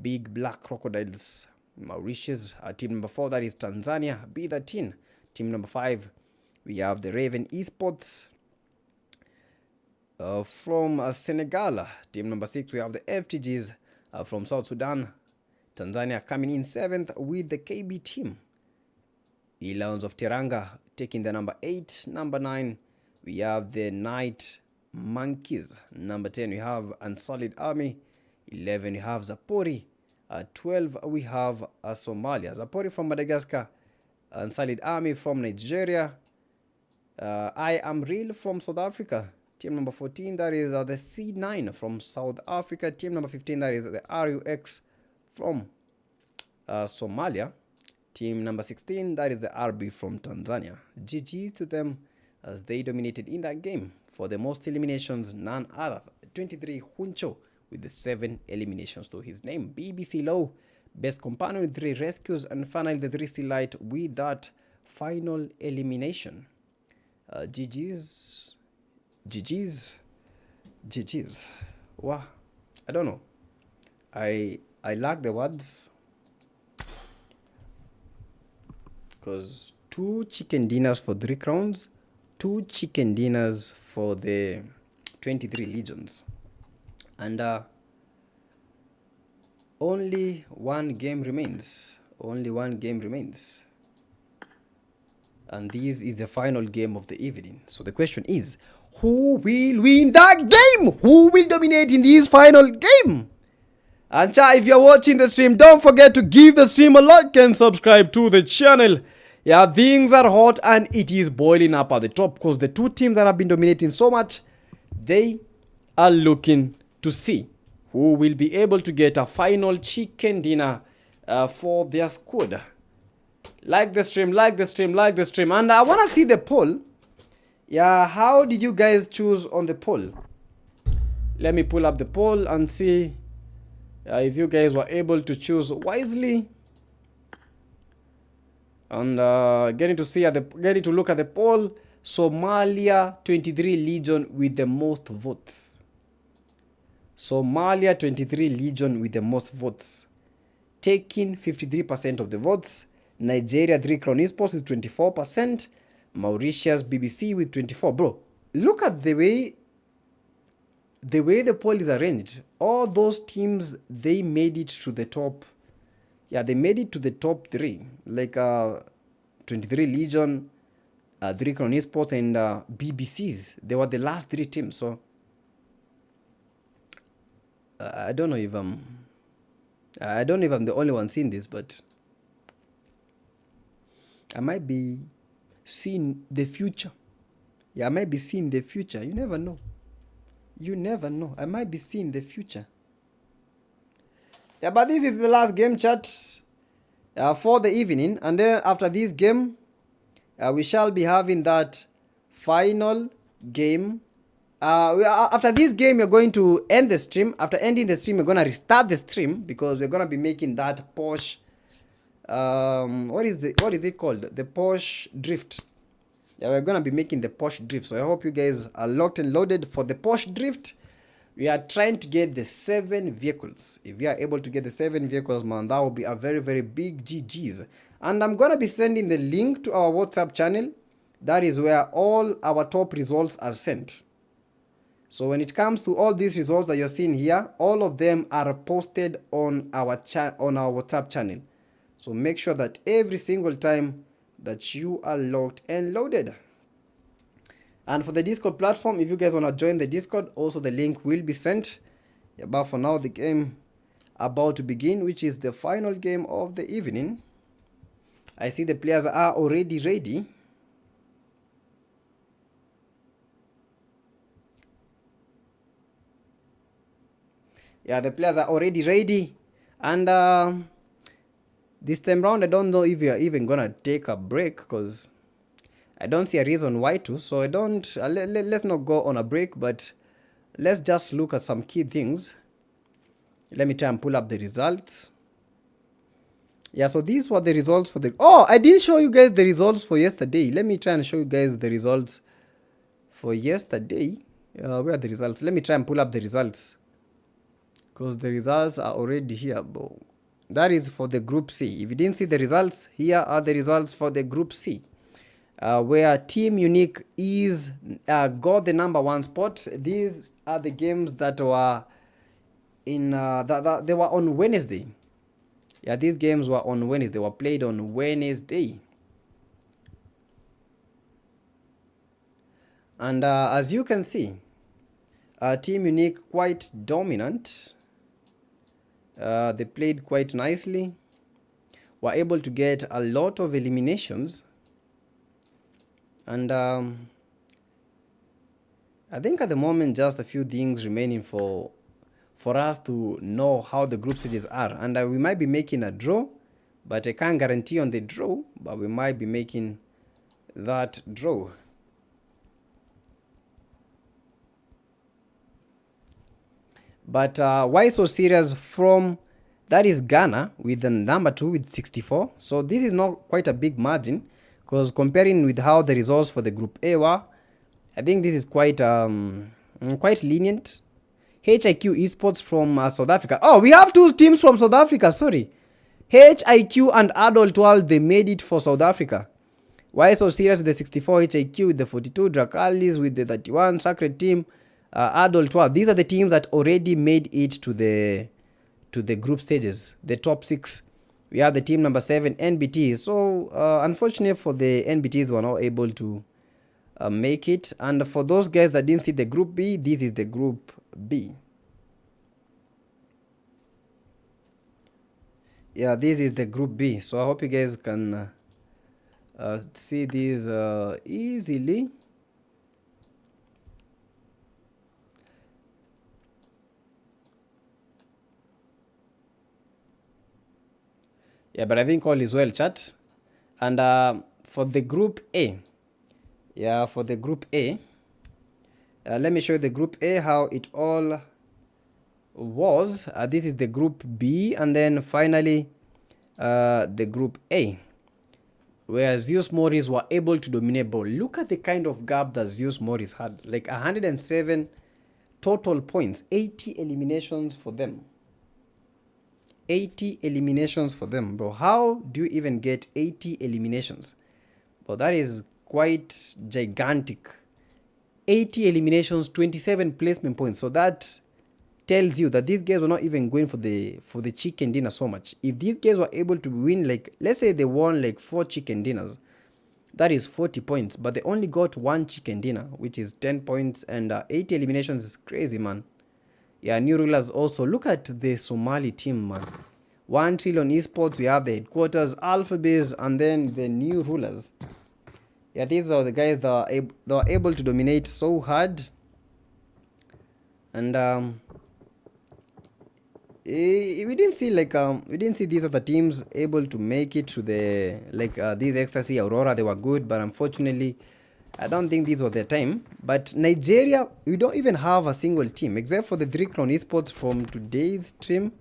Big Black Crocodiles, Mauritius. Team number 4, that is Tanzania, B13. Team number 5, we have the Raven Esports from Senegal. Team number 6, we have the FTGs from South Sudan. Tanzania coming in 7th with the KB team. Lions of Teranga taking the number 8. Number 9, we have the Night Monkeys. Number 10, we have Unsolid Army. 11, we have Zapori. 12, we have Somalia. Zapori from Madagascar. Unsolid Army from Nigeria. I Am Real from South Africa. Team number 14, that is the C9 from South Africa. Team number 15, that is the RUX from Somalia. Team number 16, that is the RB from Tanzania. GG to them as they dominated in that game. For the most eliminations, none other. 23 Huncho with the 7 eliminations to his name. BBC Low, best companion with 3 rescues. And finally the 3C Light with that final elimination. GG's. Wow, I don't know. I lack the words. Because 2 chicken dinners for 3 crowns, 2 chicken dinners for the 23 legions, and only one game remains. Only one game remains. And this is the final game of the evening. So the question is, who will win that game? Who will dominate in this final game? And if you're watching the stream, don't forget to give the stream a like and subscribe to the channel. Yeah, things are hot and it is boiling up at the top because the 2 teams that have been dominating so much, they are looking to see who will be able to get a final chicken dinner for their squad. Like the stream, like the stream, like the stream. And I want to see the poll. Yeah, how did you guys choose on the poll? Let me pull up the poll and see if you guys were able to choose wisely. And getting to look at the poll. Somalia 23 Legion with the most votes. Somalia 23 Legion with the most votes, taking 53% of the votes. Nigeria 3 Crown Esports with 24%. Mauritius BBC with 24%. Bro, look at the way the poll is arranged. All those teams, they made it to the top. Yeah, they made it to the top 3. Like 23 Legion, 3 Crown Esports, and BBCs. They were the last 3 teams. So I don't know if I'm the only one seeing this, but I might be seeing the future. Yeah, I might be seeing the future. You never know. You never know. I might be seeing the future. Yeah, but this is the last game, chat, for the evening. And then after this game, we shall be having that final game. After this game, we're going to end the stream. After ending the stream, we're going to restart the stream because we're going to be making that Porsche. What is it called? The Porsche Drift. Yeah, we're going to be making the Porsche Drift. So I hope you guys are locked and loaded for the Porsche Drift. We are trying to get the 7 vehicles. If we are able to get the 7 vehicles, man, that will be a very, very big GG's. And I'm going to be sending the link to our WhatsApp channel. That is where all our top results are sent. So when it comes to all these results that you're seeing here, all of them are posted on our WhatsApp channel. So make sure that every single time that you are locked and loaded. And for the Discord platform, if you guys want to join the Discord, also the link will be sent. Yeah, but for now, the game about to begin, which is the final game of the evening. I see the players are already ready. Yeah, the players are already ready. And this time round, I don't know if we are even gonna take a break because I don't see a reason why to. So I don't. Let's not go on a break, but let's just look at some key things. Let me try and pull up the results. Yeah, so these were the results for the. Oh, I didn't show you guys the results for yesterday. Let me try and show you guys the results for yesterday. Where are the results? Let me try and pull up the results because the results are already here. That is for the Group C. If you didn't see the results, here are the results for the Group C. where Team Unique is got the number 1 spot. These are the games that were in they were on Wednesday. Yeah, these games were on Wednesday. They were played on Wednesday. And as you can see, Team Unique quite dominant. They played quite nicely. Were able to get a lot of eliminations. And I think at the moment just a few things remaining for us to know how the group stages are. And we might be making a draw, but I can't guarantee on the draw, but we might be making that draw. But why so serious? From that is Ghana with the number 2 with 64. So this is not quite a big margin, because comparing with how the results for the group A were, I think this is quite quite lenient. HIQ Esports from South Africa. Oh, we have 2 teams from South Africa. Sorry, HIQ and Adult World, they made it for South Africa. Why so serious with the 64, HIQ with the 42, Dracalis with the 31, Sacred Team, Adult World. These are the teams that already made it to the group stages, the top 6. We have the team number 7, NBT. So unfortunately for the NBTs, they were not able to make it. And for those guys that didn't see the group B, this is the group B. Yeah, this is the group B. So I hope you guys can see this easily. Yeah, but I think all is well, chat. And for the group A, for the group A, let me show you the group A, how it all was. This is the group B, and then finally the group A, where Zeus Morris were able to dominate ball. Look at the kind of gap that Zeus Morris had, like 107 total points, 80 eliminations for them. 80 eliminations for them, bro. How do you even get 80 eliminations? But that is quite gigantic. 80 eliminations, 27 placement points. So that tells you that these guys were not even going for the chicken dinner so much. If these guys were able to win, like, let's say they won like 4 chicken dinners, that is 40 points, but they only got 1 chicken dinner, which is 10 points, and 80 eliminations is crazy, man. Yeah, new rulers also. Look at the Somali team, man. 1 Trillion Esports, we have the headquarters, Alphabase, and then the new rulers. Yeah, these are the guys that are able to dominate so hard. And we didn't see these other teams able to make it to the these Ecstasy, Aurora. They were good, but unfortunately I don't think this was their time. But Nigeria, we don't even have a single team except for the 3 Crown Esports from today's stream,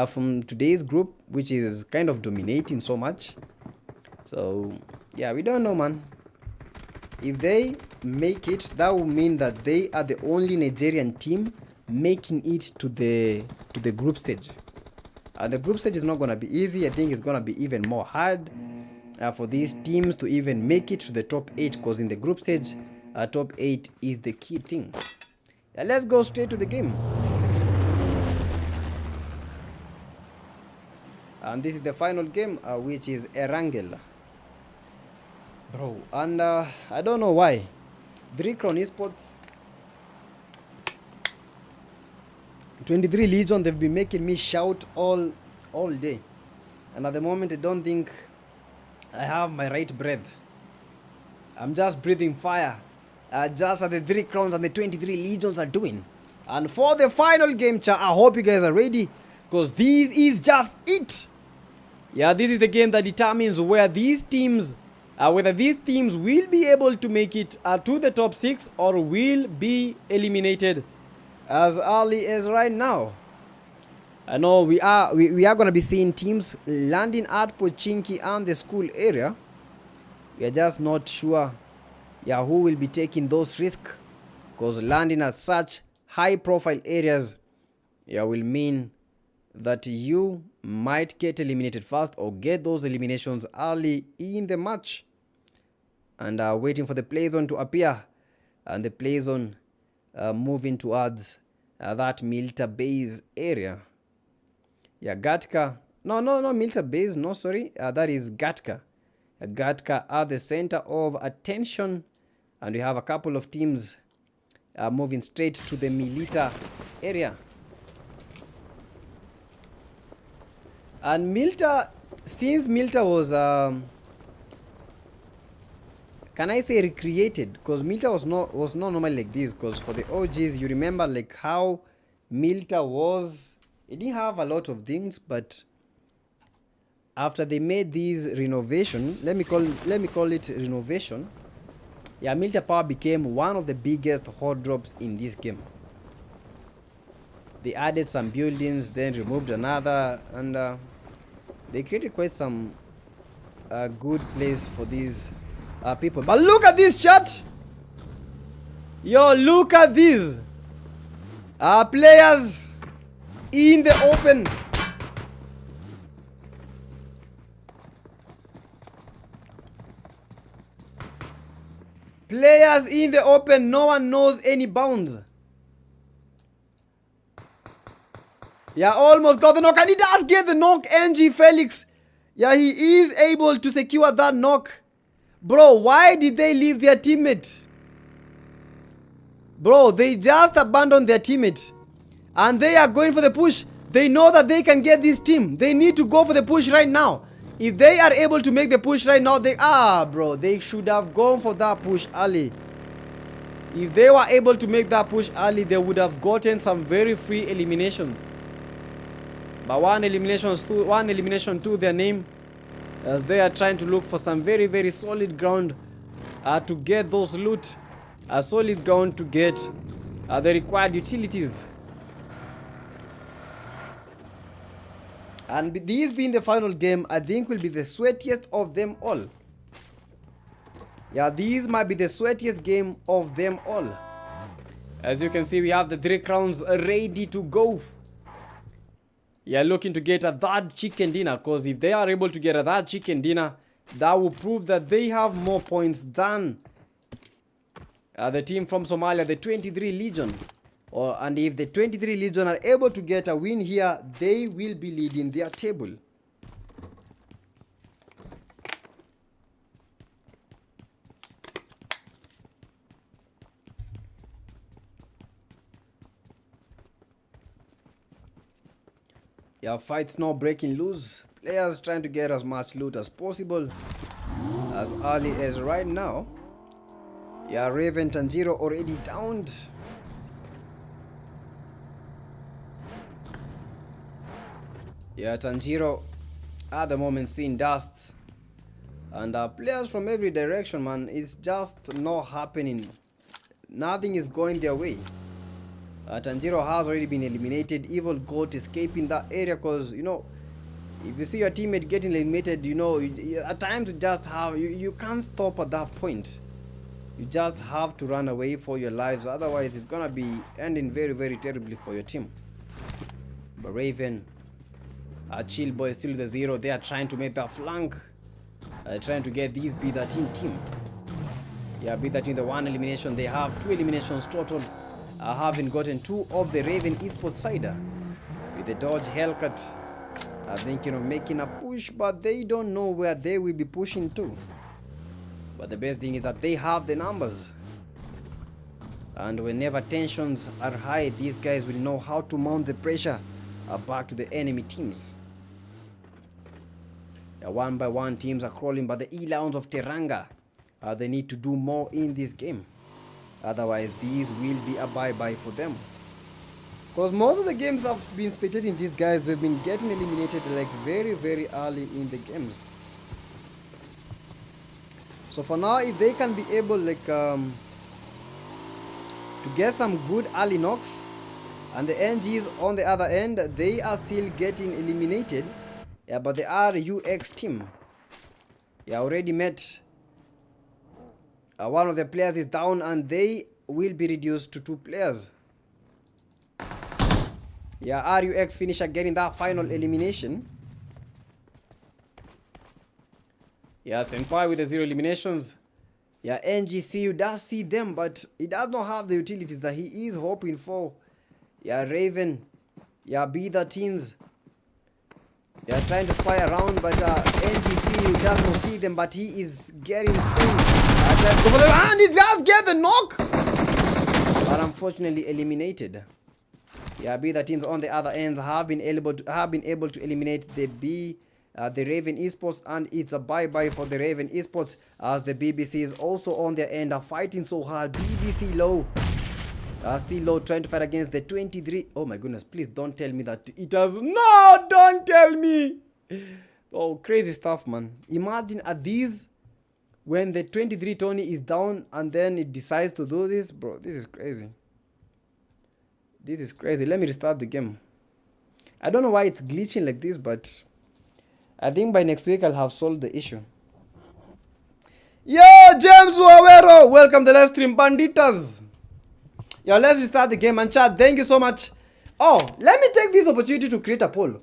from today's group, which is kind of dominating so much. So yeah, we don't know, man. If they make it, that will mean that they are the only Nigerian team making it to the group stage. The group stage is not going to be easy. I think it's going to be even more hard for these teams to even make it to the top 8, because in the group stage, top 8 is the key thing. Yeah, let's go straight to the game. And this is the final game, which is Erangel. Bro, and I don't know why. 3 Crown Esports, 23 Legion, they've been making me shout all day. And at the moment, I don't think I have my right breath. I'm just breathing fire. Just as the 3 Crowns and the 23 Legions are doing. And for the final game, chat, I hope you guys are ready, because this is just it. Yeah, this is the game that determines where these teams, whether these teams will be able to make it to the top 6 or will be eliminated as early as right now. I know we are going to be seeing teams landing at Pochinki and the school area. We are just not sure, who will be taking those risks, because landing at such high profile areas, will mean that you might get eliminated first or get those eliminations early in the match. and waiting for the play zone to appear, and the play zone moving towards that Milta base area. Yeah, Gatka. No, Milta base. No, sorry. That is Gatka. Gatka are the center of attention, and we have a couple of teams moving straight to the Milita area. And Milta, since Milta was, can I say recreated? Because Milta was not normally like this. Because for the OGs, you remember like how Milta was. It didn't have a lot of things, but after they made these renovation, let me call it renovation. Yeah, Milta Power became one of the biggest hot drops in this game. They added some buildings, then removed another, and they created quite some good place for these people. But look at this chat! Yo, look at these players in the open. Players in the open, no one knows any bounds. Yeah, almost got the knock, and he does get the knock. NG Felix, yeah, he is able to secure that knock. Bro, why did they leave their teammate? Bro, they just abandoned their teammate, and they are going for the push. They know that they can get this team. They need to go for the push right now. If they are able to make the push right now, they should have gone for that push early. If they were able to make that push early, they would have gotten some very free eliminations. But one elimination to their name, as they are trying to look for some very, very solid ground to get those loot, a solid ground to get the required utilities. And this being the final game, I think will be the sweatiest of them all. Yeah, these might be the sweatiest game of them all. As you can see, we have the 3 crowns ready to go. Yeah, looking to get a third chicken dinner, because if they are able to get a third chicken dinner, that will prove that they have more points than the team from Somalia, the 23 Legion. And if the 23 Legion are able to get a win here, they will be leading their table. Yeah, fights now breaking loose. Players trying to get as much loot as possible as early as right now. Yeah, Raven Tanjiro already downed. Yeah, Tanjiro at the moment seeing dust. And players from every direction, man, it's just not happening. Nothing is going their way. Tanjiro has already been eliminated. Evil Goat escaping that area, because, you know, if you see your teammate getting eliminated, you know, at times you just have, you can't stop at that point. You just have to run away for your lives. Otherwise, it's gonna be ending very, very terribly for your team. But Raven, Chill Boy still the 0. They are trying to make that flank. Trying to get these B13 team. Yeah, B13 the 1 elimination. They have 2 eliminations total. Having gotten 2 of the Raven esports side. With the Dodge Hellcat. Thinking of making a push, but they don't know where they will be pushing to. But the best thing is that they have the numbers. And whenever tensions are high, these guys will know how to mount the pressure back to the enemy teams. One by one teams are crawling, but the Elounds of Teranga, they need to do more in this game. Otherwise, these will be a bye-bye for them. Because most of the games I've been spectating, these guys have been getting eliminated like very, very early in the games. So for now, if they can be able like to get some good early knocks, and the NGs on the other end, they are still getting eliminated. Yeah, but the RUX team, yeah, already met. One of the players is down, and they will be reduced to 2 players. Yeah, RUX finisher getting that final elimination. Yeah, Senpai with the 0 eliminations. Yeah, NGCU does see them, but he does not have the utilities that he is hoping for. Yeah, Raven. Yeah, B13s. They are trying to spy around, but NGCU does not see them, but he is getting through. Let's go for the and he does get the knock! But unfortunately eliminated. Yeah, B13s on the other ends have been able to eliminate the Raven Esports, and it's a bye-bye for the Raven Esports as the BBC is also on their end, are fighting so hard. BBC low. Still low, trying to fight against the 23. Oh my goodness, please don't tell me that it has. No, don't tell me. Oh, crazy stuff, man. Imagine at these, when the 23 Tony is down and then it decides to do this. Bro, this is crazy. This is crazy. Let me restart the game. I don't know why it's glitching like this, but I think by next week I'll have solved the issue. Yo, James Wawero, welcome to the live stream, banditas. Yo, let's restart the game. And chat, thank you so much. Oh, let me take this opportunity to create a poll.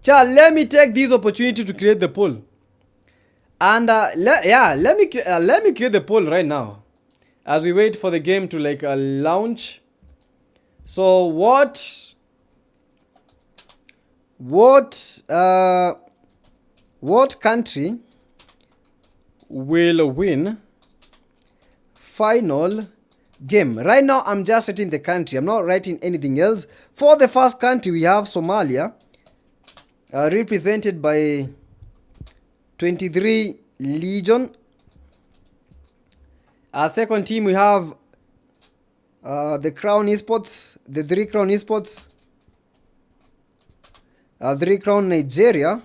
Chat, let me take this opportunity to create the poll. And let me create the poll right now as we wait for the game to like launch. So what country will win final game? Right now I'm just writing the country, I'm not writing anything else. For the first country we have Somalia, represented by 23 Legion. Our second team we have the Crown Esports, the 3 Crown Esports, 3 Crown Nigeria.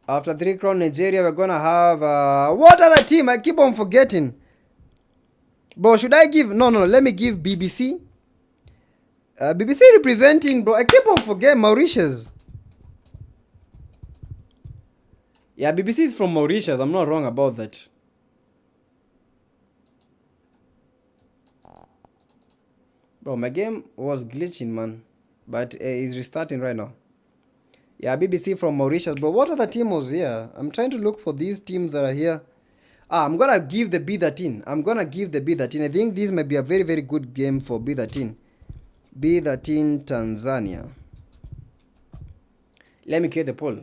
After 3 Crown Nigeria we're gonna have what other team? I keep on forgetting. Bro, should I give? No, let me give BBC. BBC representing, bro. I keep on forgetting Mauritius. Yeah, BBC is from Mauritius. I'm not wrong about that. Bro, my game was glitching, man. But it's restarting right now. Yeah, BBC from Mauritius. Bro, what other team was here? I'm trying to look for these teams that are here. I'm gonna give the B13. I'm gonna give the B13. I think this might be a very, very good game for B13. B13 Tanzania. Let me create the poll.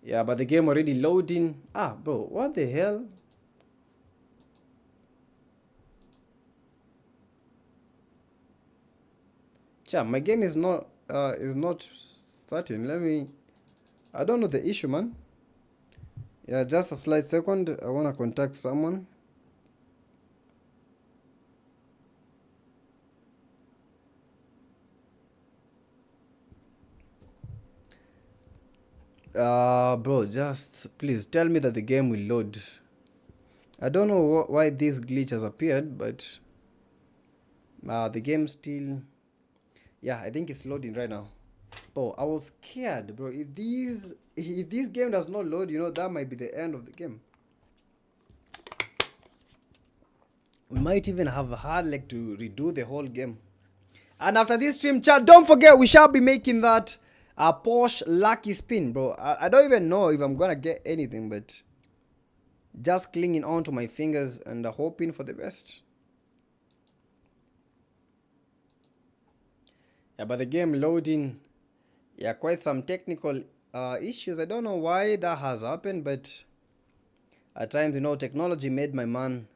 Yeah, but the game already loading. Bro, what the hell? My game is not starting. I don't know the issue, man. Yeah, just a slight second. I wanna contact someone. Bro, just please tell me that the game will load. I don't know why this glitch has appeared, but the game still. Yeah, I think it's loading right now. Bro, I was scared, bro. If this game does not load, you know, that might be the end of the game. We might even have had like to redo the whole game. And after this stream, chat, don't forget we shall be making that Porsche lucky spin, bro. I don't even know if I'm gonna get anything, but just clinging on to my fingers and hoping for the best. Yeah, but the game loading, yeah, quite some technical issues. I don't know why that has happened, but at times, you know, technology made my man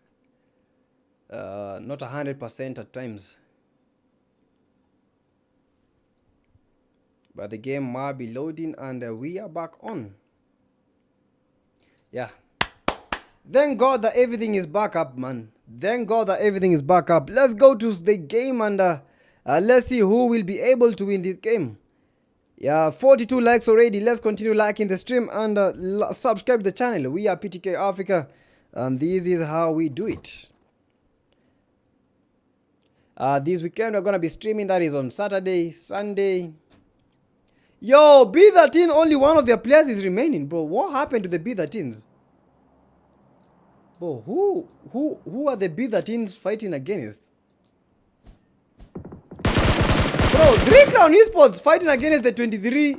not 100% at times. But the game might be loading and we are back on. Yeah. Thank God that everything is back up, man. Thank God that everything is back up. Let's go to the game and let's see who will be able to win this game. Yeah, 42 likes already. Let's continue liking the stream and subscribe to the channel. We are PTK Africa and this is how we do it. This weekend we're gonna be streaming. That is on Saturday, Sunday. Yo, B13, only one of their players is remaining, bro. What happened to the B13s? Bro, who are the B13s fighting against? Bro, 3 Crown Esports fighting against the 23.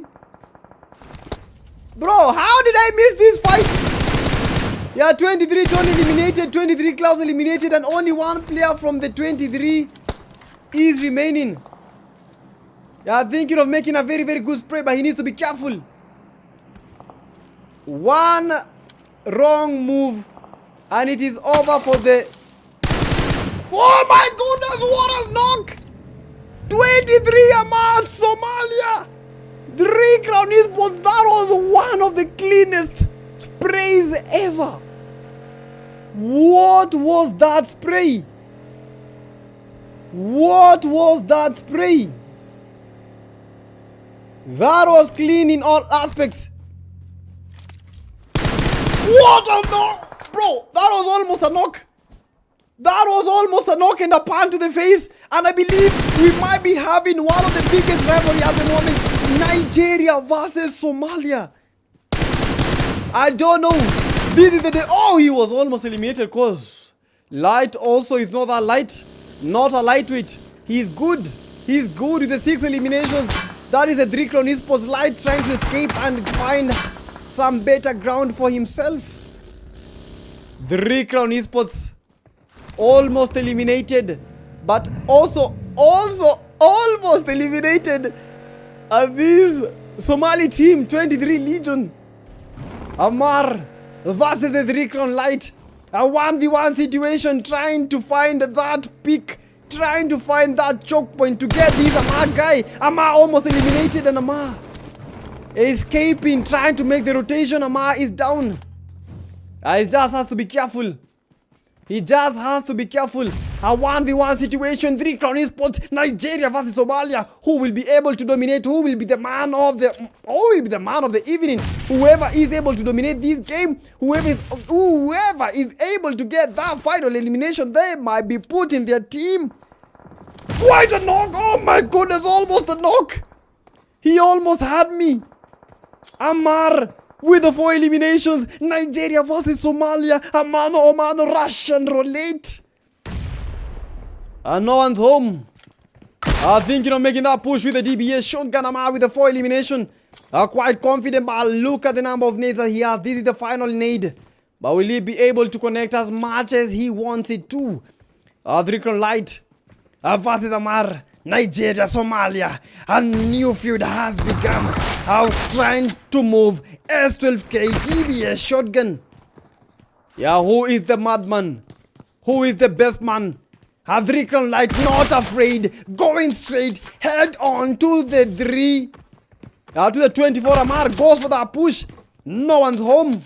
Bro, how did I miss this fight? Yeah, 23 Tony eliminated, 23 Klaus eliminated, and only one player from the 23 is remaining. Yeah, thinking of making a very, very good spray, but he needs to be careful. One wrong move, and it is over for the... Oh my goodness, what a knock! 23 Amas, Somalia! 3 Crown Esports, that was one of the cleanest sprays ever. What was that spray? What was that spray? That was clean in all aspects. What a knock! Bro, that was almost a knock. That was almost a knock and a pan to the face. And I believe we might be having one of the biggest rivalry at the moment. Nigeria versus Somalia. I don't know. This is the day. Oh, he was almost eliminated because Light also is not that light. Not a lightweight. He's good. He's good with the 6 eliminations. That is a 3 Crown Esports Light trying to escape and find some better ground for himself. 3 Crown Esports almost eliminated, but also almost eliminated this Somali team, 23 Legion. Amar versus the 3 Crown Light. A 1v1 situation, trying to find that pick, trying to find that choke point to get this Amar guy. Amar almost eliminated, and Amar escaping, trying to make the rotation. Amar is down. He just has to be careful. He just has to be careful. A 1v1 situation, 3 Crown Esports, Nigeria versus Somalia. Who will be able to dominate? Who will be the man of the evening? Whoever is able to dominate this game, whoever is able to get that final elimination, they might be putting their team. Quite a knock! Oh my goodness, almost a knock! He almost had me. Amar with the 4 eliminations. Nigeria versus Somalia. A mano Russian roulette. And no one's home. Thinking of making that push with the DBS shotgun. Amar with the 4 elimination. Quite confident, but look at the number of nades that he has. This is the final nade. But will he be able to connect as much as he wants it to? 3 Crown Light versus Amar. Nigeria, Somalia. A new feud has begun. Trying to move S12K DBS shotgun. Yeah, who is the madman? Who is the best man? 3 Crown Light, not afraid, going straight, head on to the 24. Amar goes for that push. No one's home.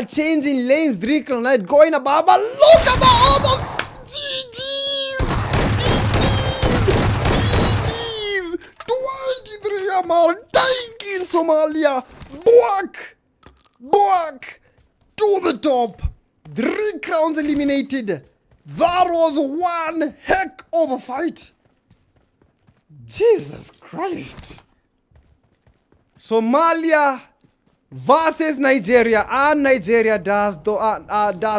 Changing lanes, 3 Crown Light going above, but look at the almost. GG's! 23 Amar taking Somalia. Back to the top. 3 crowns eliminated. That was one heck of a fight. Jesus Christ. Somalia versus Nigeria, and Nigeria does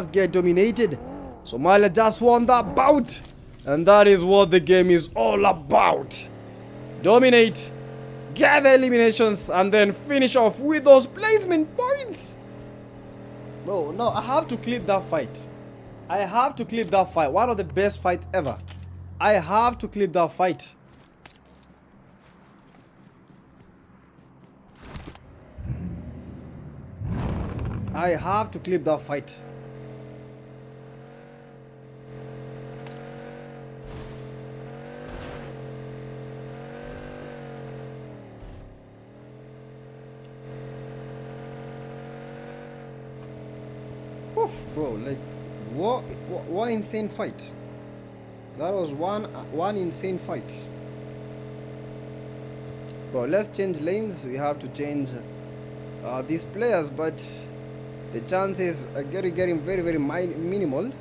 get dominated. Somalia just won that bout, and that is what the game is all about. Dominate, get the eliminations, and then finish off with those placement points. No, I have to clip that fight. I have to clip that fight. One of the best fights ever. I have to clip that fight. I have to clip that fight. Oof, bro, like what insane fight. That was one insane fight. Bro, let's change lanes. We have to change these players, but the chances are getting very, very minimal.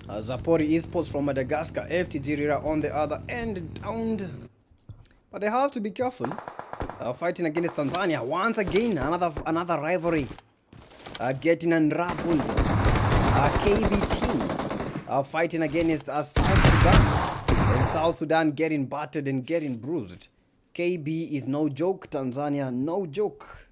Zapori Esports from Madagascar, FTG Rira on the other end, downed. But they have to be careful. Fighting against Tanzania once again, another rivalry getting unraveled. KB team fighting against South Sudan. And South Sudan getting battered and getting bruised. KB is no joke. Tanzania, no joke.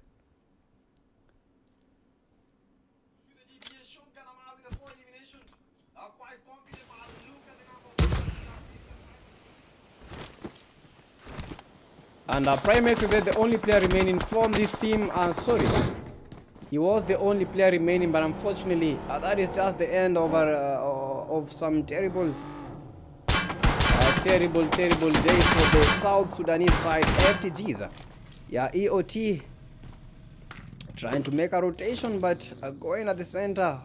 And Primax is the only player remaining from this team. Sorry, he was the only player remaining, but unfortunately, that is just the end of some terrible days for the South Sudanese side. FTGs, yeah, EOT trying to make a rotation, but going at the center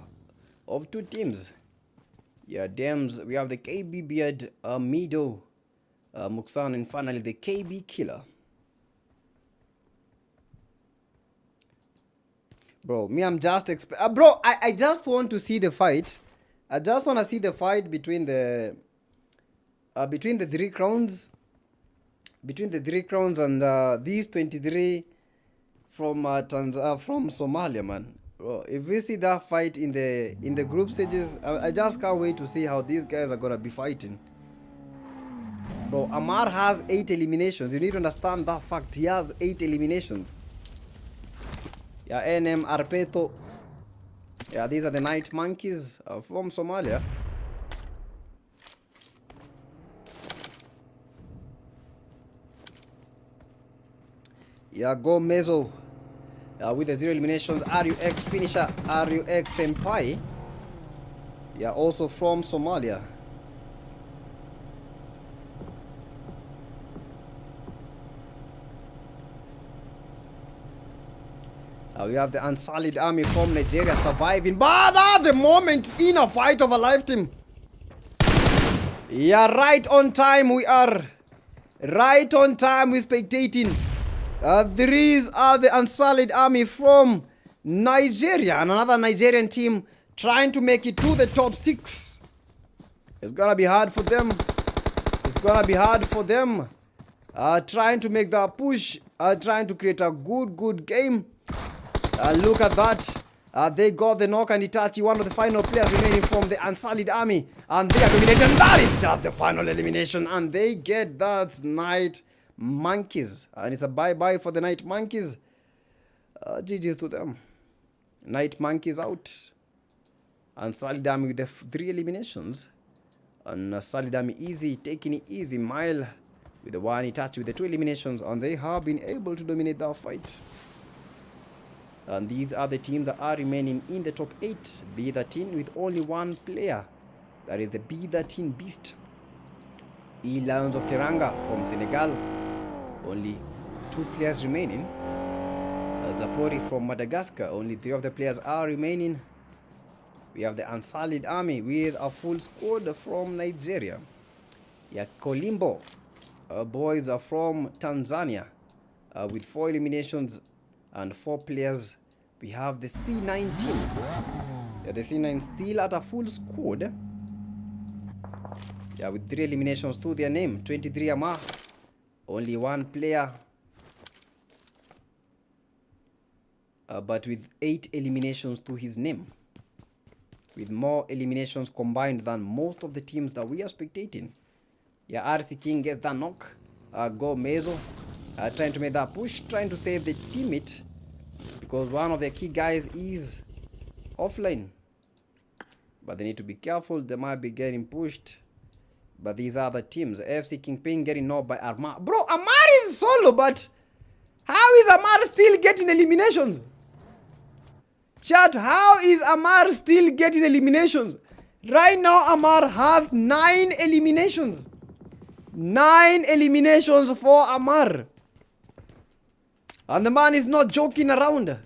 of two teams. Yeah, Dems, we have the KB Beard, Mido, Muksan, and finally the KB Killer. Bro, me, I'm just bro, I just want to see the fight. I just want to see the fight between the three crowns, and these 23 from from Somalia, man. Bro, if we see that fight in the group stages, I just can't wait to see how these guys are gonna be fighting. Bro, Amar has 8 eliminations. You need to understand that fact. He has 8 eliminations. Yeah, NM Arpeto. Yeah, these are the Night Monkeys from Somalia. Yeah, Go Mezo with the 0 eliminations. RUX Finisher, RUX Senpai. Yeah, also from Somalia. We have the Unsolid Army from Nigeria surviving, but at the moment in a fight of a lifetime. Yeah, right on time we are. Right on time we're spectating. These are the Unsolid Army from Nigeria, and another Nigerian team trying to make it to the top 6. It's gonna be hard for them. It's gonna be hard for them. Trying to make that push. Trying to create a good game. Look at that. They got the knock and Itachi, one of the final players remaining from the Unsolid Army. And they are eliminated. And that is just the final elimination. And they get that Night Monkeys. And it's a bye-bye for the Night Monkeys. GG's to them. Night Monkeys out. Unsolid Army with the 3 eliminations. And Unsolid Army easy, taking it easy. Mile with the 1 Itachi with the 2 eliminations. And they have been able to dominate that fight. And these are the teams that are remaining in the top 8. B13 with only 1 player. That is the B13 Beast. E-Lions of Teranga from Senegal. Only 2 players remaining. Zapori from Madagascar. Only 3 of the players are remaining. We have the Unsolid Army with a full squad from Nigeria. Yeah, Kolimbo. Boys are from Tanzania. With 4 eliminations and 4 players. We have the C9 team. Yeah, the C9 still at a full squad. Yeah, with 3 eliminations to their name. 23 Amar. Only 1 player. But with 8 eliminations to his name. With more eliminations combined than most of the teams that we are spectating. Yeah, RC King gets that knock. Go Mezo. Trying to make that push. Trying to save the teammate. Because one of the key guys is offline. But they need to be careful. They might be getting pushed. But these are the teams. FC Kingpin getting knocked by Amar. Bro, Amar is solo, but how is Amar still getting eliminations? Chat, how is Amar still getting eliminations? Right now, Amar has 9 eliminations. 9 eliminations for Amar. And the man is not joking around.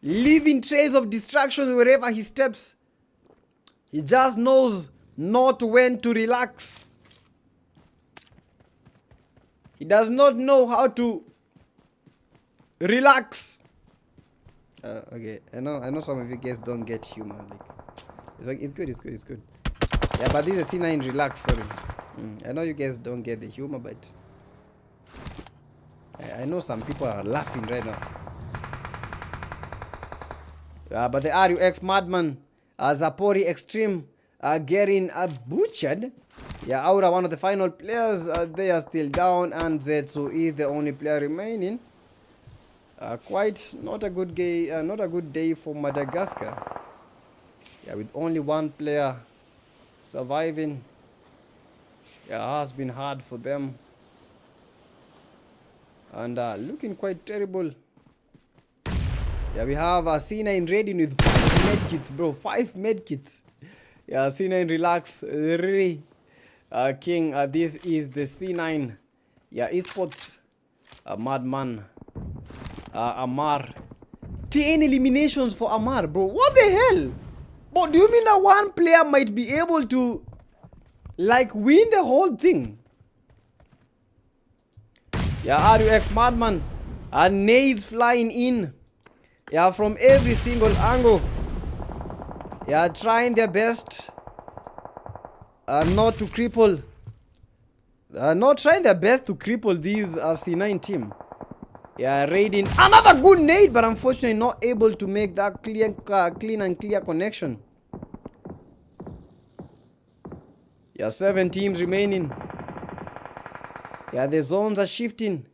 Leaving trails of distraction wherever he steps. He just knows not when to relax. He does not know how to relax. Okay, I know some of you guys don't get humor. Like, it's good. Yeah, but this is C9 relax, sorry. I know you guys don't get the humor, but I know some people are laughing right now. But the RUX Madman, Zapori Extreme, getting butchered. Yeah, Aura, one of the final players, they are still down, and Zetsu is the only player remaining. Quite not a good day for Madagascar. Yeah, with only one player surviving. Yeah, it has been hard for them. And looking quite terrible. Yeah, we have C9 ready with 5 medkits, bro. 5 medkits. Yeah, C9 relax. Really. King, this is the C9. Yeah, esports. Madman. Amar. 10 eliminations for Amar, bro. What the hell? But do you mean that one player might be able to, like, win the whole thing? Yeah, RUX Madman. Nades flying in. Yeah, from every single angle. Yeah, trying their best not to cripple. Not trying their best to cripple these C9 team. Yeah, raiding. Another good nade, but unfortunately not able to make that clean and clear connection. Yeah, 7 teams remaining. Yeah, the zones are shifting.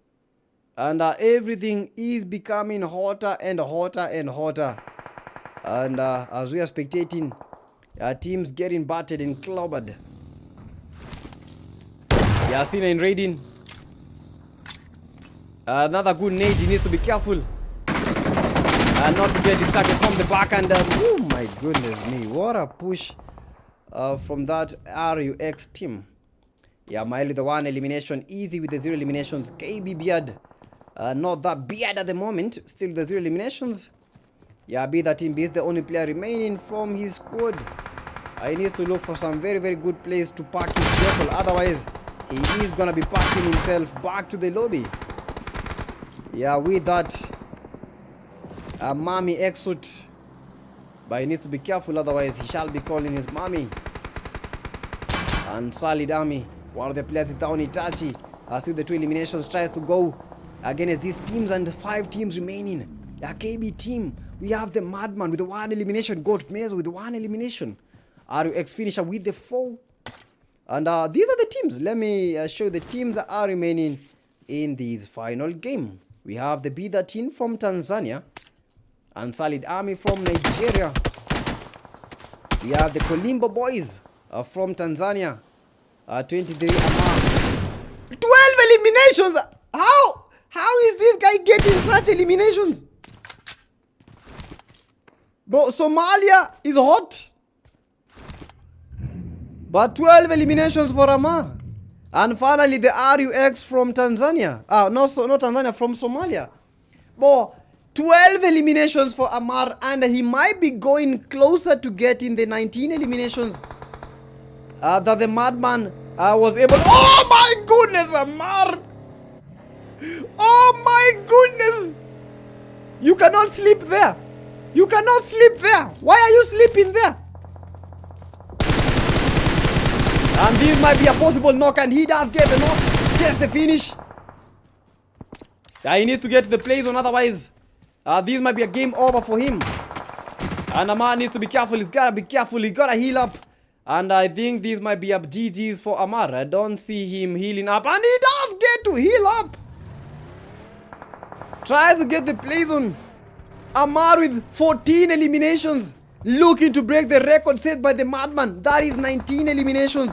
And everything is becoming hotter and hotter and hotter. And as we are spectating, teams getting battered and clobbered. Yeah, C9 raiding. Another good nade, he needs to be careful. Not to get distracted from the back. And oh my goodness me, what a push from that RUX team. Yeah, Mile with the 1 elimination, easy with the 0 eliminations. KB Beard, not that beard at the moment, still the 0 eliminations. Yeah, be that team is the only player remaining from his squad. He needs to look for some very, very good place to park his vehicle. Otherwise, he is gonna be parking himself back to the lobby. Yeah, with that mommy exit. But he needs to be careful, otherwise he shall be calling his mommy. And Solid Army, one of the players is down, Itachi. Still the 2 eliminations, tries to go against these teams, and 5 teams remaining. The KB team, we have the Madman with the 1 elimination, Goat Maze with the 1 elimination. RUX finisher with the 4. And these are the teams. Let me show you the teams that are remaining in this final game. We have the Bida team from Tanzania and Solid Army from Nigeria. We have the Kolimbo boys from Tanzania. 23 Amar. 12 eliminations! How is this guy getting such eliminations? Bro, Somalia is hot. But 12 eliminations for Amar. And finally the RUX from Tanzania. Not Tanzania, from Somalia. But 12 eliminations for Amar, and he might be going closer to getting the 19 eliminations that the Madman was able. Oh my goodness, Amar! Oh my goodness! You cannot sleep there. You cannot sleep there. Why are you sleeping there? And this might be a possible knock, and he does get the knock. Gets the finish. Yeah, he needs to get to the play zone, otherwise this might be a game over for him. And Amar needs to be careful. He's gotta be careful. He gotta heal up. And I think this might be up GG's for Amar. I don't see him healing up. And he does get to heal up. Tries to get the play zone. Amar with 14 eliminations. Looking to break the record set by the Madman. That is 19 eliminations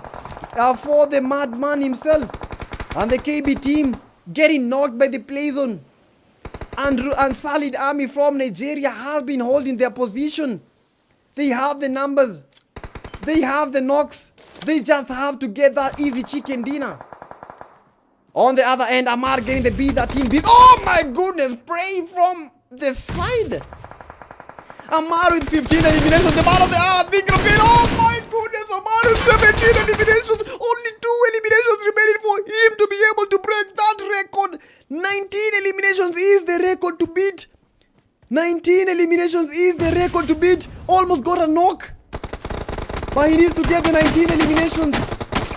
for the Madman himself. And the KB team getting knocked by the play zone. And Solid Army from Nigeria has been holding their position. They have the numbers. They have the knocks. They just have to get that easy chicken dinner. On the other end, Amar getting the beat that team beat. Oh my goodness, pray from the side. Amar with 15 eliminations. The man of the hour, think of it. Oh my goodness, Amar with 17 eliminations. Only 2 eliminations remaining for him to be able to break that record. 19 eliminations is the record to beat. 19 eliminations is the record to beat. Almost got a knock. But he needs to get the 19 eliminations.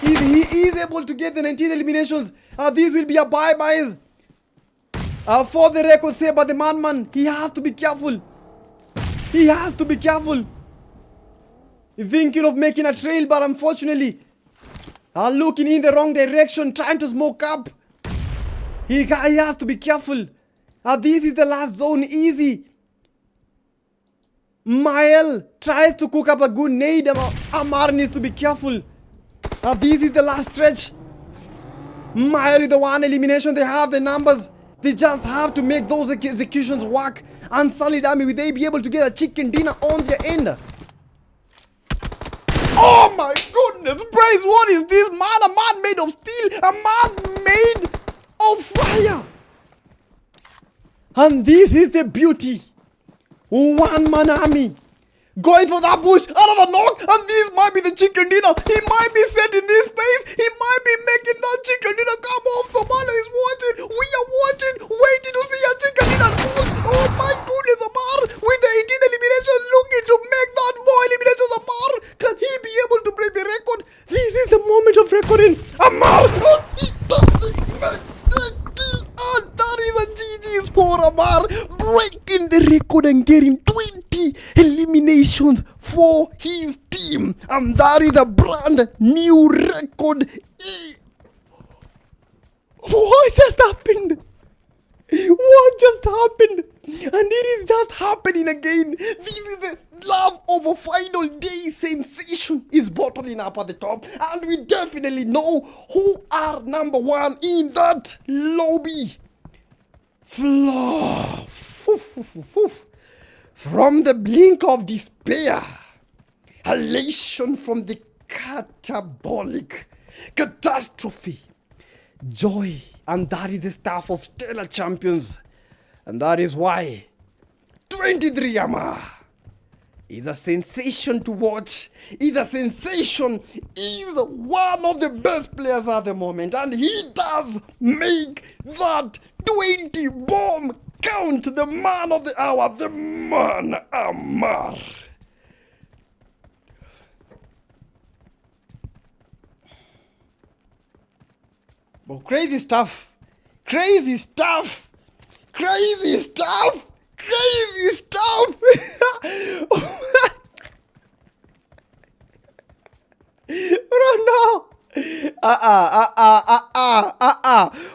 If he is able to get the 19 eliminations, these will be a bye-byes for the record set by the Madman. He has to be careful. He has to be careful. He's thinking of making a trail, but unfortunately, looking in the wrong direction, trying to smoke up. He has to be careful. This is the last zone, easy. Mael tries to cook up a good nade. Amar needs to be careful. This is the last stretch. Mael with the one elimination. They have the numbers. They just have to make those executions work. And Solid Army, will they be able to get a chicken dinner on their end? Oh my goodness, Bryce, what is this, man? A man made of steel, a man made of fire. And this is the beauty. One man army. Going for that bush, out of a knock, and this might be the chicken dinner. He might be set in this space. He might be making that chicken dinner come off. Somalia is watching. We are watching, waiting to see a chicken dinner. Oh my goodness, Amar with the 18 eliminations, looking to make that more eliminations. Amar, can he be able to break the record? This is the moment of recording. Amar, he does it. And that is a GG's for Amar, breaking the record and getting 20 eliminations for his team. And that is a brand new record. What just happened? What just happened? And it is just happening again. This is the love of a final day sensation is bottling up at the top. And we definitely know who are number one in that lobby. From the blink of despair, elation from the catabolic catastrophe, joy, and that is the staff of stellar champions. And that is why 23 Yama is a sensation to watch. Is a sensation. Is one of the best players at the moment. And he does make that 20 bomb count. The man of the hour. The man Amar. Oh, crazy stuff. Crazy stuff. Crazy stuff. Crazy stuff. Rondo.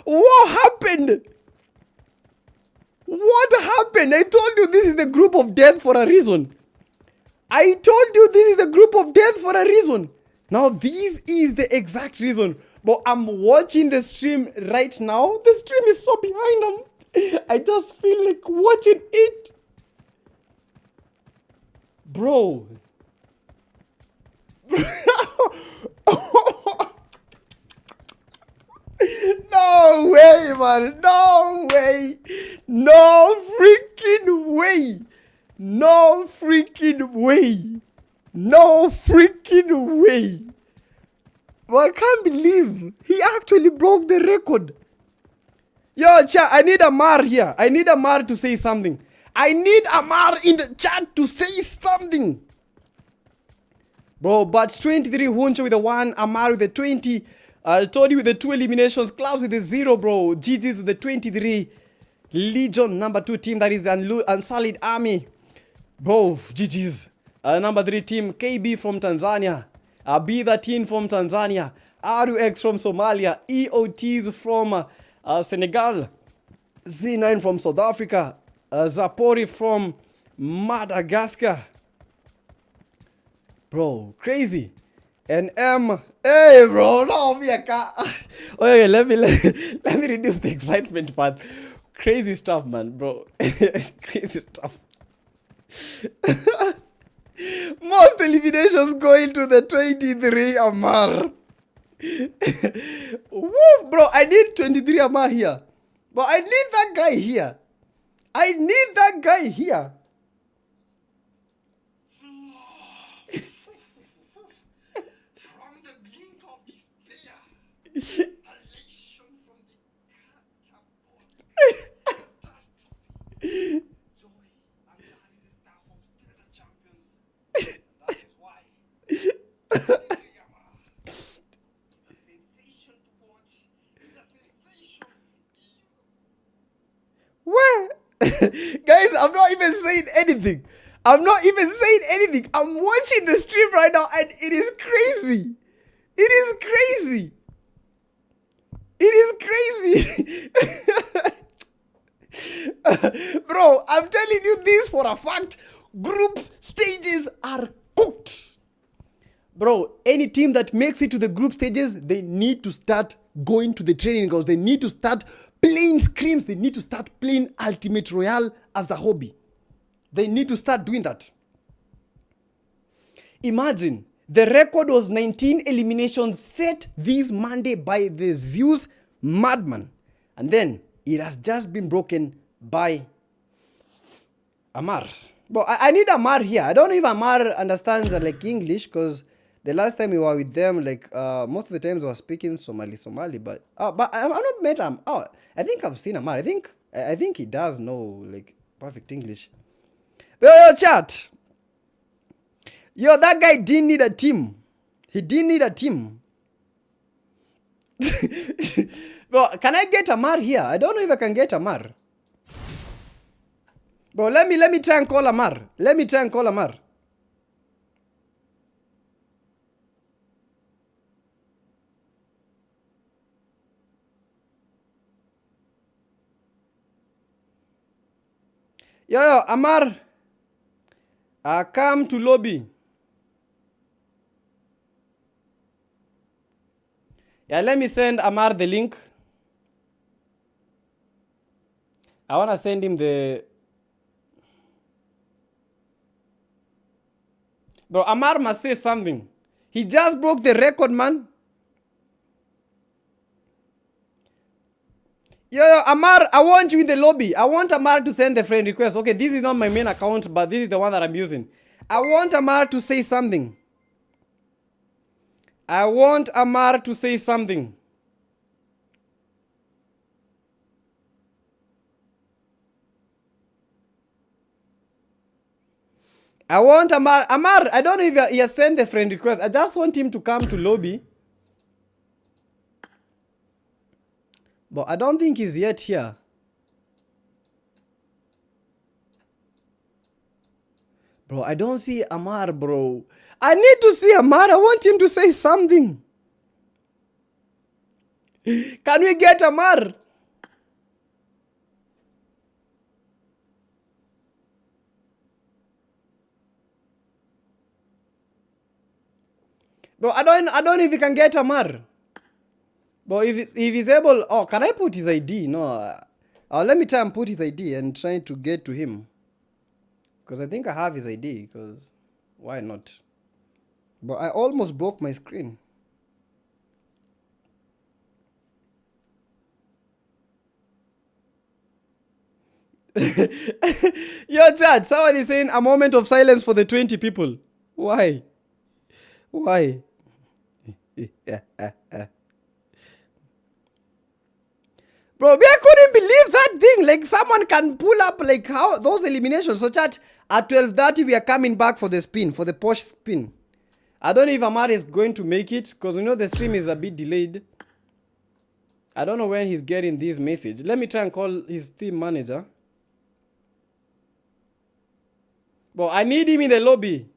What happened? What happened? I told you this is the group of death for a reason. I told you this is the group of death for a reason. Now this is the exact reason. But I'm watching the stream right now. The stream is so behind them. I just feel like watching it. Bro. No way, man. No way. No freaking way. No freaking way. No freaking way. Well, I can't believe he actually broke the record. Yo, chat, I need Amar here. I need Amar to say something. I need Amar in the chat to say something. Bro, but 23 Huncho with the 1, Amar with the 20, Tony with the 2 eliminations, Klaus with the 0, bro. GG's with the 23. Legion, number 2 team, that is the Unsullied Army. Bro, GG's. Number 3 team, KB from Tanzania. B13 from Tanzania. RUX from Somalia. EOTs from Senegal. Z9 from South Africa. Zapori from Madagascar. Bro, crazy. And hey bro, no me I can't. Okay, let me reduce the excitement part. Crazy stuff, man, bro. Crazy stuff. Most eliminations going to the 23 Amar. Woof, bro, I need 23 Amar here. But I need that guy here. I need that guy here. From the blink of despair, elation from the catastrophe, joy, and that is the staff of stellar champions. That is why. The sensation to watch. The sensation. Where? Guys, I'm not even saying anything. I'm not even saying anything. I'm watching the stream right now and it is crazy. It is crazy. It is crazy. Bro, I'm telling you this for a fact. Group stages are cooked. Bro, any team that makes it to the group stages, they need to start going to the training grounds. They need to start playing scrims. They need to start playing Ultimate Royale as a hobby. They need to start doing that. Imagine, the record was 19 eliminations set this Monday by the Zeus Madman. And then it has just been broken by Amar. But I need Amar here. I don't know if Amar understands like English, because the last time we were with them, like most of the times we were speaking Somali. But I'm not met him. Oh, I think I've seen Amar. I think he does know like perfect English. But yo, chat. Yo, that guy didn't need a team. He didn't need a team. Bro, can I get Amar here? I don't know if I can get Amar. Bro, let me try and call Amar. Let me try and call Amar. Yo, Amar. Come to lobby. Yeah, let me send Amar the link. I want to send him the... Bro, Amar must say something. He just broke the record, man. Yo, Amar, I want you in the lobby. I want Amar to send the friend request. Okay, this is not my main account, but this is the one that I'm using. I want Amar to say something. I want Amar to say something. I want Amar. Amar, I don't know if he has sent the friend request. I just want him to come to lobby. But I don't think he's yet here. Bro, I don't see Amar, bro. I need to see Amar. I want him to say something. Can we get Amar? Bro, I don't know if we can get Amar. But if he's able, oh, can I put his ID? No. Let me try and put his ID and try to get to him. Because I think I have his ID, because why not? But I almost broke my screen. Yo, chat, someone is saying a moment of silence for the 20 people. Why? Why? Bro, I couldn't believe that thing. Like, someone can pull up, like, how those eliminations. So, chat, at 12:30, we are coming back for the spin, for the push spin. I don't know if Amar is going to make it, because we know the stream is a bit delayed. I don't know when he's getting this message. Let me try and call his team manager. Bro, I need him in the lobby.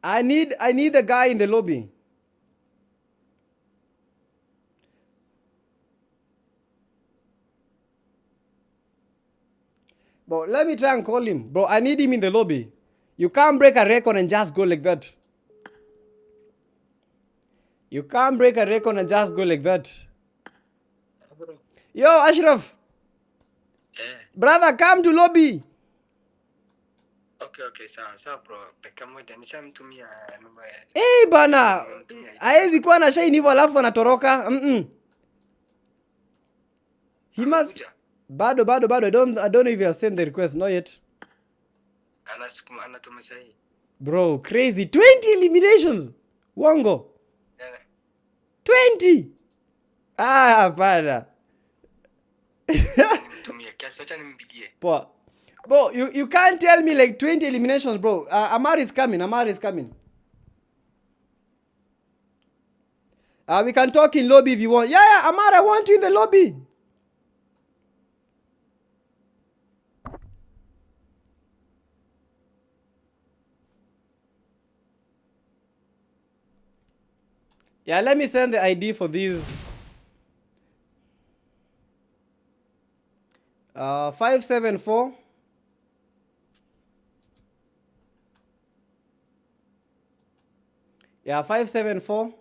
I need the guy in the lobby. Bro, let me try and call him. Bro, I need him in the lobby. You can't break a record and just go like that. You can't break a record and just go like that. Yo, Ashraf. Brother, come to lobby. Okay, sawa bro. Dakika moja nishamtumia namba ya. Hey bana, haezi kuwa na shine hivyo alafu anatoroka. He must bado. I don't know if you have sent the request, not yet. Anatuma sahi. Bro, crazy. 20 eliminations. Wango. 20. Bana. Nimtumia kiasi acha nimpigie. Poa. Bro, you can't tell me like 20 eliminations, bro. Amar is coming. We can talk in lobby if you want. Yeah, Amar, I want you in the lobby. Yeah, let me send the ID for these. 574. Yeah, 574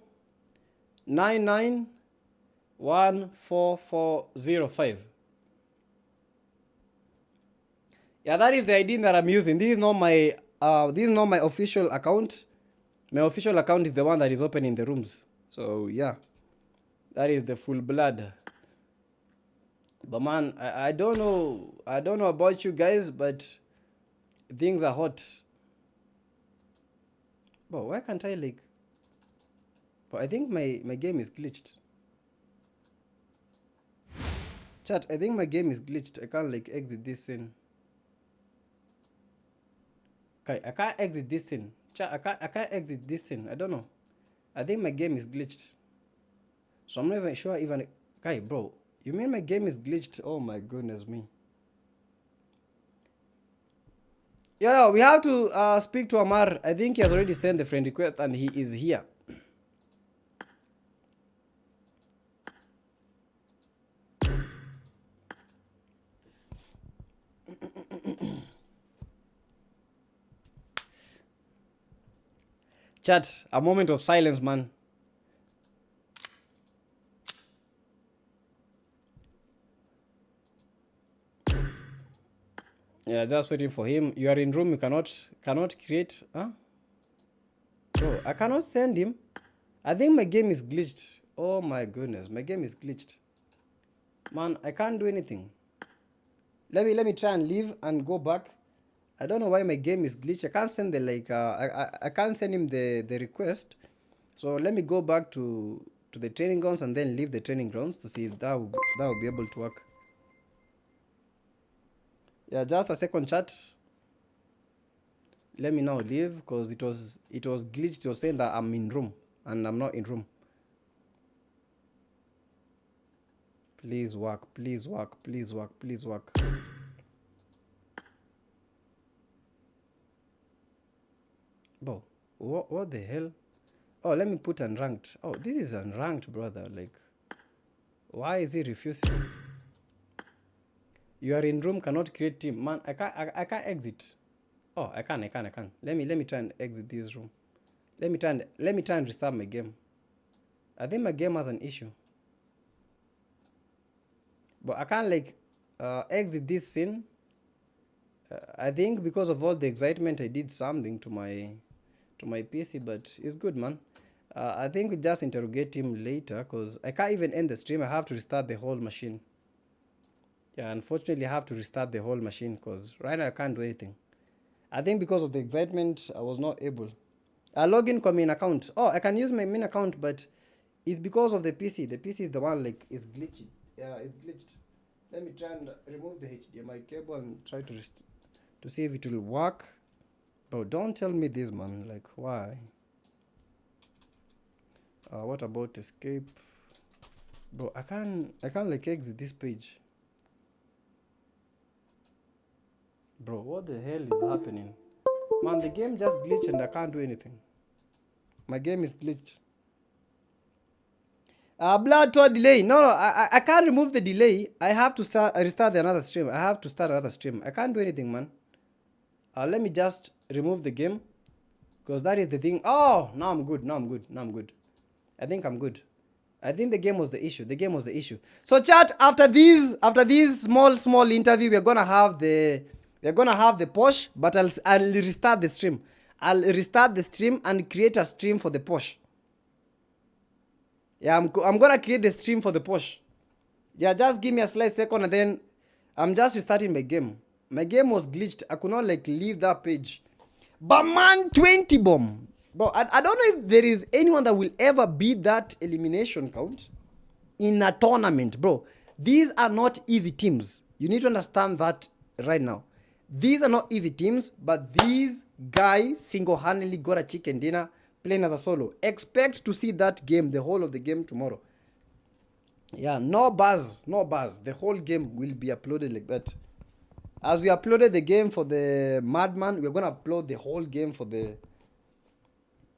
991445. Yeah, that is the ID that I'm using. This is not my official account. My official account is the one that is opening the rooms. So yeah, that is the full blood. But man, I don't know about you guys, but things are hot. But why can't I like? But I think my game is glitched. Chat, I think my game is glitched. I can't like exit this scene. Okay, I can't exit this scene. Chat, I can't exit this scene. I don't know. I think my game is glitched. So I'm not even sure even. Okay, bro, you mean my game is glitched? Oh my goodness me. Yeah, we have to speak to Amar. I think he has already sent the friend request and he is here. Chat, a moment of silence, man. Yeah, just waiting for him. You are in room, you cannot create, huh? Bro, I cannot send him. I think my game is glitched. Oh my goodness, my game is glitched. Man, I can't do anything. Let me try and leave and go back. I don't know why my game is glitched. I can't send the like I can't send him the request. So let me go back to the training grounds and then leave the training grounds to see if that will be able to work. Yeah, just a second, chat. Let me now leave because it was glitched. It was saying that I'm in room and I'm not in room. Please work, please work, please work, please work. Bro, what the hell? Oh, let me put unranked. Oh, this is unranked, brother. Like, why is he refusing? You are in room, cannot create team. Man, I can't exit. Oh, I can. Let me try and exit this room. Let me try and restart my game. I think my game has an issue. But I can't like exit this scene. I think because of all the excitement I did something to my PC, but it's good, man. I think we just interrogate him later because I can't even end the stream. I have to restart the whole machine. Yeah, unfortunately I have to restart the whole machine because right now I can't do anything. I think because of the excitement I was not able. I log in from main account. Oh, I can use my main account, but it's because of the PC. The PC is the one like is glitchy. Yeah, it's glitched. Let me try and remove the HDMI cable and try to see if it will work. But don't tell me this, man. Like, why? What about escape? Bro, I can't like exit this page. Bro, what the hell is happening? Man, the game just glitched and I can't do anything. My game is glitched. Blood to a delay. No, I can't remove the delay. I have to restart another stream. I have to start another stream. I can't do anything, man. Let me just remove the game. Because that is the thing. Oh, now I'm good. I think I'm good. I think the game was the issue. So chat, after this small interview, we're gonna have the push, but I'll restart the stream. I'll restart the stream and create a stream for the push. Yeah, I'm gonna create the stream for the push. Yeah, just give me a slight second and then I'm just restarting my game. My game was glitched. I could not like leave that page. But man, 20 bomb. Bro, I don't know if there is anyone that will ever beat that elimination count in a tournament, bro. These are not easy teams. You need to understand that right now. These are not easy teams, but these guys single-handedly got a chicken dinner playing as a solo. Expect to see that game, the whole of the game tomorrow. Yeah, no buzz. The whole game will be uploaded like that. As we uploaded the game for the Madman, we're gonna upload the whole game for the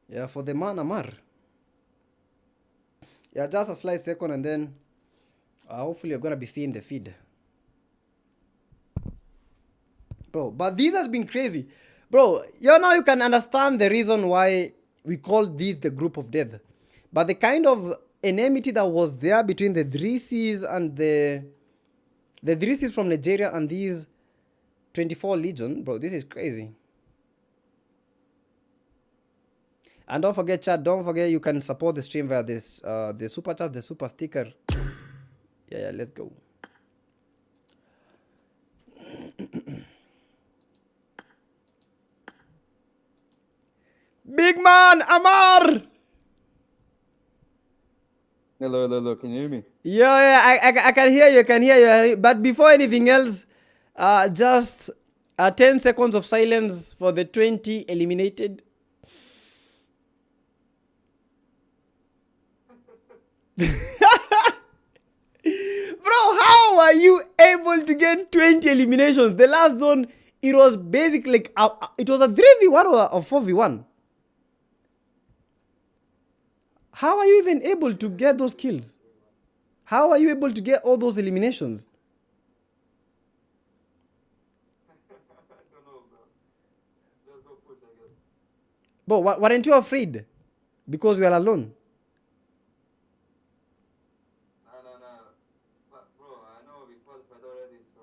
Miramar. Yeah, just a slight second, and then hopefully you're gonna be seeing the feed. Bro, but this has been crazy. Bro, now you can understand the reason why we call this the group of death. But the kind of enmity that was there between the Drisis and the Drisis from Nigeria and these 24 Legion, bro, this is crazy. And don't forget, chat, don't forget you can support the stream via this the super chat, the super sticker. Yeah, let's go. Big man, Amar! Hello, can you hear me? Yeah, I can hear you, But before anything else, just 10 seconds of silence for the 20 eliminated. Bro, how are you able to get 20 eliminations? The last zone, it was basically like, it was a 3v1 or a 4v1. How are you even able to get those kills? How are you able to get all those eliminations? Bro, weren't you afraid? Because you are alone. No. But bro, I know we qualified already, so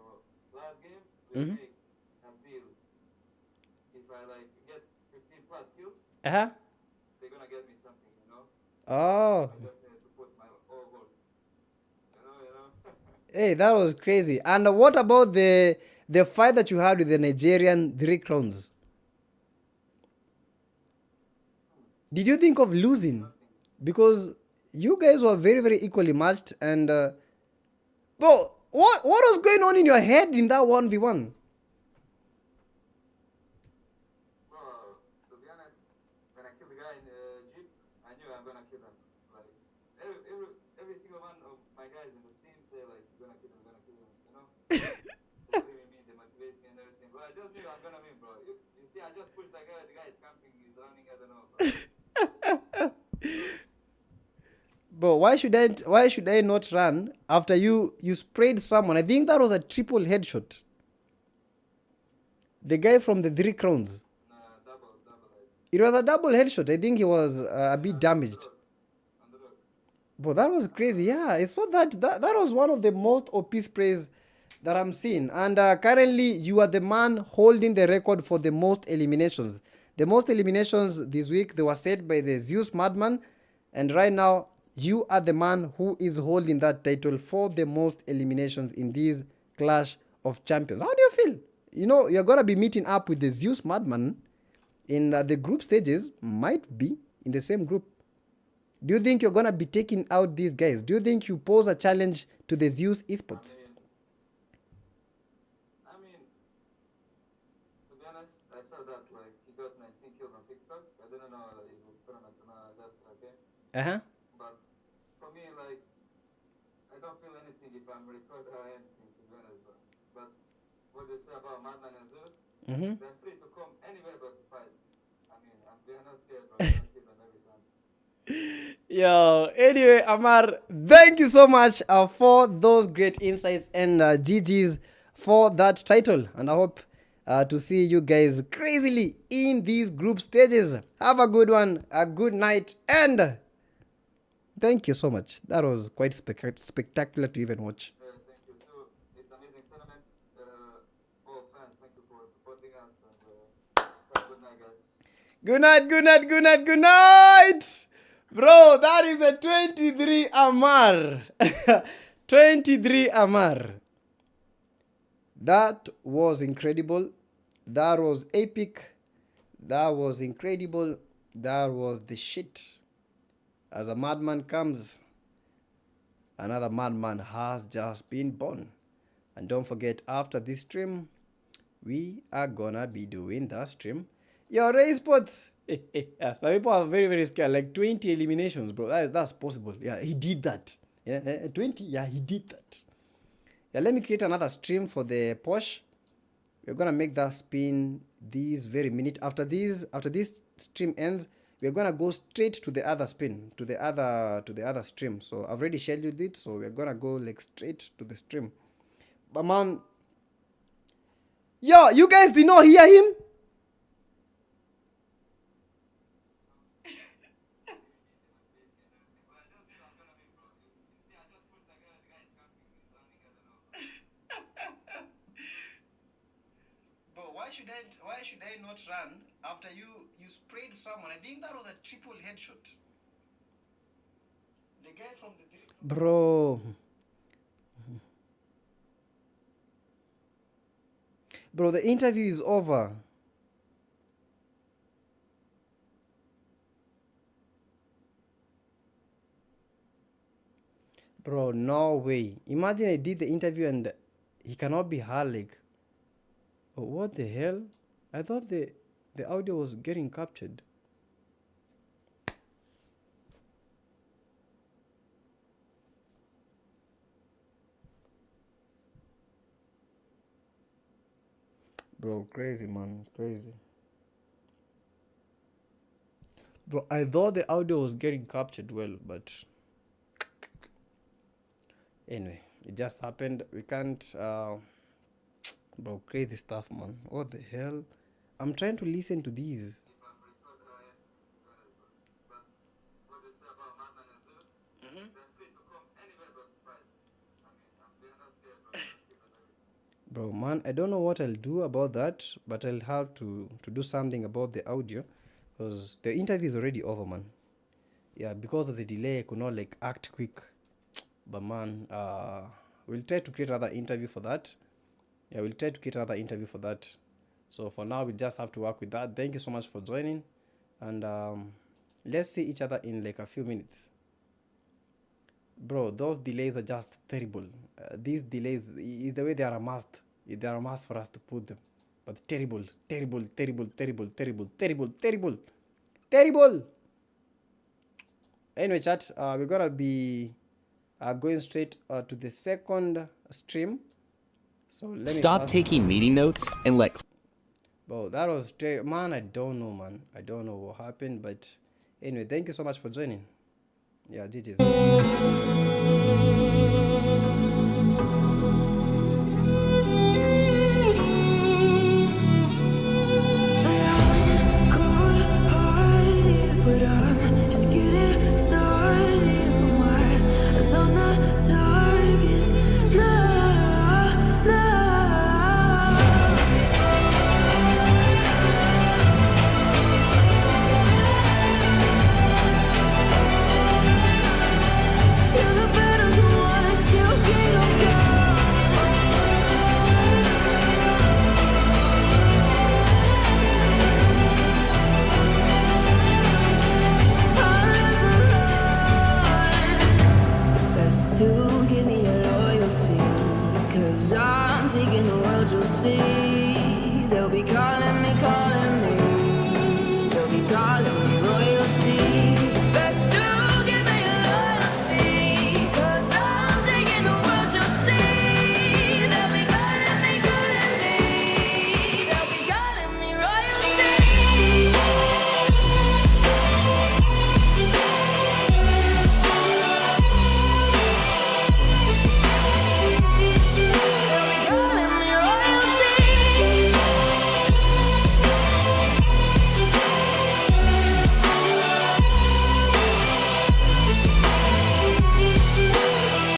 last game we make a deal. If I like get 15 plus kills, Uh-huh. they're gonna get me something, you know? Oh. I just need to put my all gold. You know. Hey, that was crazy. And what about the fight that you had with the Nigerian 3 crowns? Did you think of losing? Because you guys were very, very equally matched. And, bro, what was going on in your head in that 1v1? Bro, to be honest, when I killed the guy in the Jeep, I knew I'm gonna kill him. Like, every single one of my guys in the team say, like, you're gonna kill him, you know? They believe in me, they motivate me and everything. But I just knew I'm gonna win, bro. You see, I just pushed that guy, the guy is camping, he's running, I don't know, bro. Bro, why should I not run after you sprayed someone? I think that was a triple headshot. The guy from the 3 crowns. Nah, double head. It was a double headshot. I think he was a bit damaged. But that was crazy. Yeah, I saw that was one of the most OP sprays that I'm seeing. And currently, you are the man holding the record for the most eliminations. The most eliminations this week, they were set by the Zeus Madman. And right now, you are the man who is holding that title for the most eliminations in this Clash of Champions. How do you feel? You know, you're going to be meeting up with the Zeus Madman in the group stages. Might be in the same group. Do you think you're going to be taking out these guys? Do you think you pose a challenge to the Zeus Esports? I mean, to be honest, I saw that, like, he got 19 kills on TikTok. I didn't know that he would put on that's okay. Uh-huh. But for me, like, I don't feel anything if I'm recorded or anything, to be honest. But what they say about Madman and Zeus, they're free to come anywhere but to fight. I mean, they're not scared, but they're not kill them every time. Yo, anyway, Amar, thank you so much for those great insights and GG's for that title. And I hope to see you guys crazily in these group stages. Have a good one, a good night, and thank you so much. That was quite spectacular to even watch. Thank you too. It's amazing tournament. All fans, thank you for supporting us. And have a good night, guys. Good night. Bro, that is a 23 Amar. 23 Amar. That was incredible. That was epic. That was incredible. That was the shit. As a madman comes, another madman has just been born. And don't forget, after this stream, we are gonna be doing that stream. Your race spots. Yeah, some people are very, very scared. Like 20 eliminations, bro. That's possible. Yeah, he did that. Yeah, 20. Yeah, he did that. Yeah, let me create another stream for the Porsche. We're gonna make that spin this very minute. After this stream ends, we we're gonna go straight to the other spin, to the other stream. So I've already scheduled it, so we're gonna go like straight to the stream. But man, yo, you guys did not hear him? Bro, why should I not run after you sprayed someone? I think that was a triple headshot. The guy from the bro. Bro, the interview is over. Bro, no way. Imagine I did the interview and he cannot be Harlig. Oh, what the hell? I thought the audio was getting captured. Bro, crazy, man. Crazy. Bro, I thought the audio was getting captured well, but anyway, it just happened. We can't bro, crazy stuff, man. What the hell? I'm trying to listen to these. Bro, man, I don't know what I'll do about that, but I'll have to do something about the audio, because the interview is already over, man. Yeah, because of the delay, I could not like act quick. But man, we'll try to create another interview for that. Yeah, we'll try to create another interview for that. So for now, we just have to work with that. Thank you so much for joining, and let's see each other in like a few minutes. Bro, those delays are just terrible. These delays is the way they are a must. They are a must for us to put them. But terrible, terrible, terrible, terrible, terrible, terrible, terrible, terrible. Anyway, chat, we're gonna be going straight to the second stream. So let me stop taking meeting notes and let. Bro, that was man. I don't know, man. I don't know what happened, but anyway, thank you so much for joining. Yeah, GG's. Give me your loyalty, 'cause I'm taking the world, you'll see.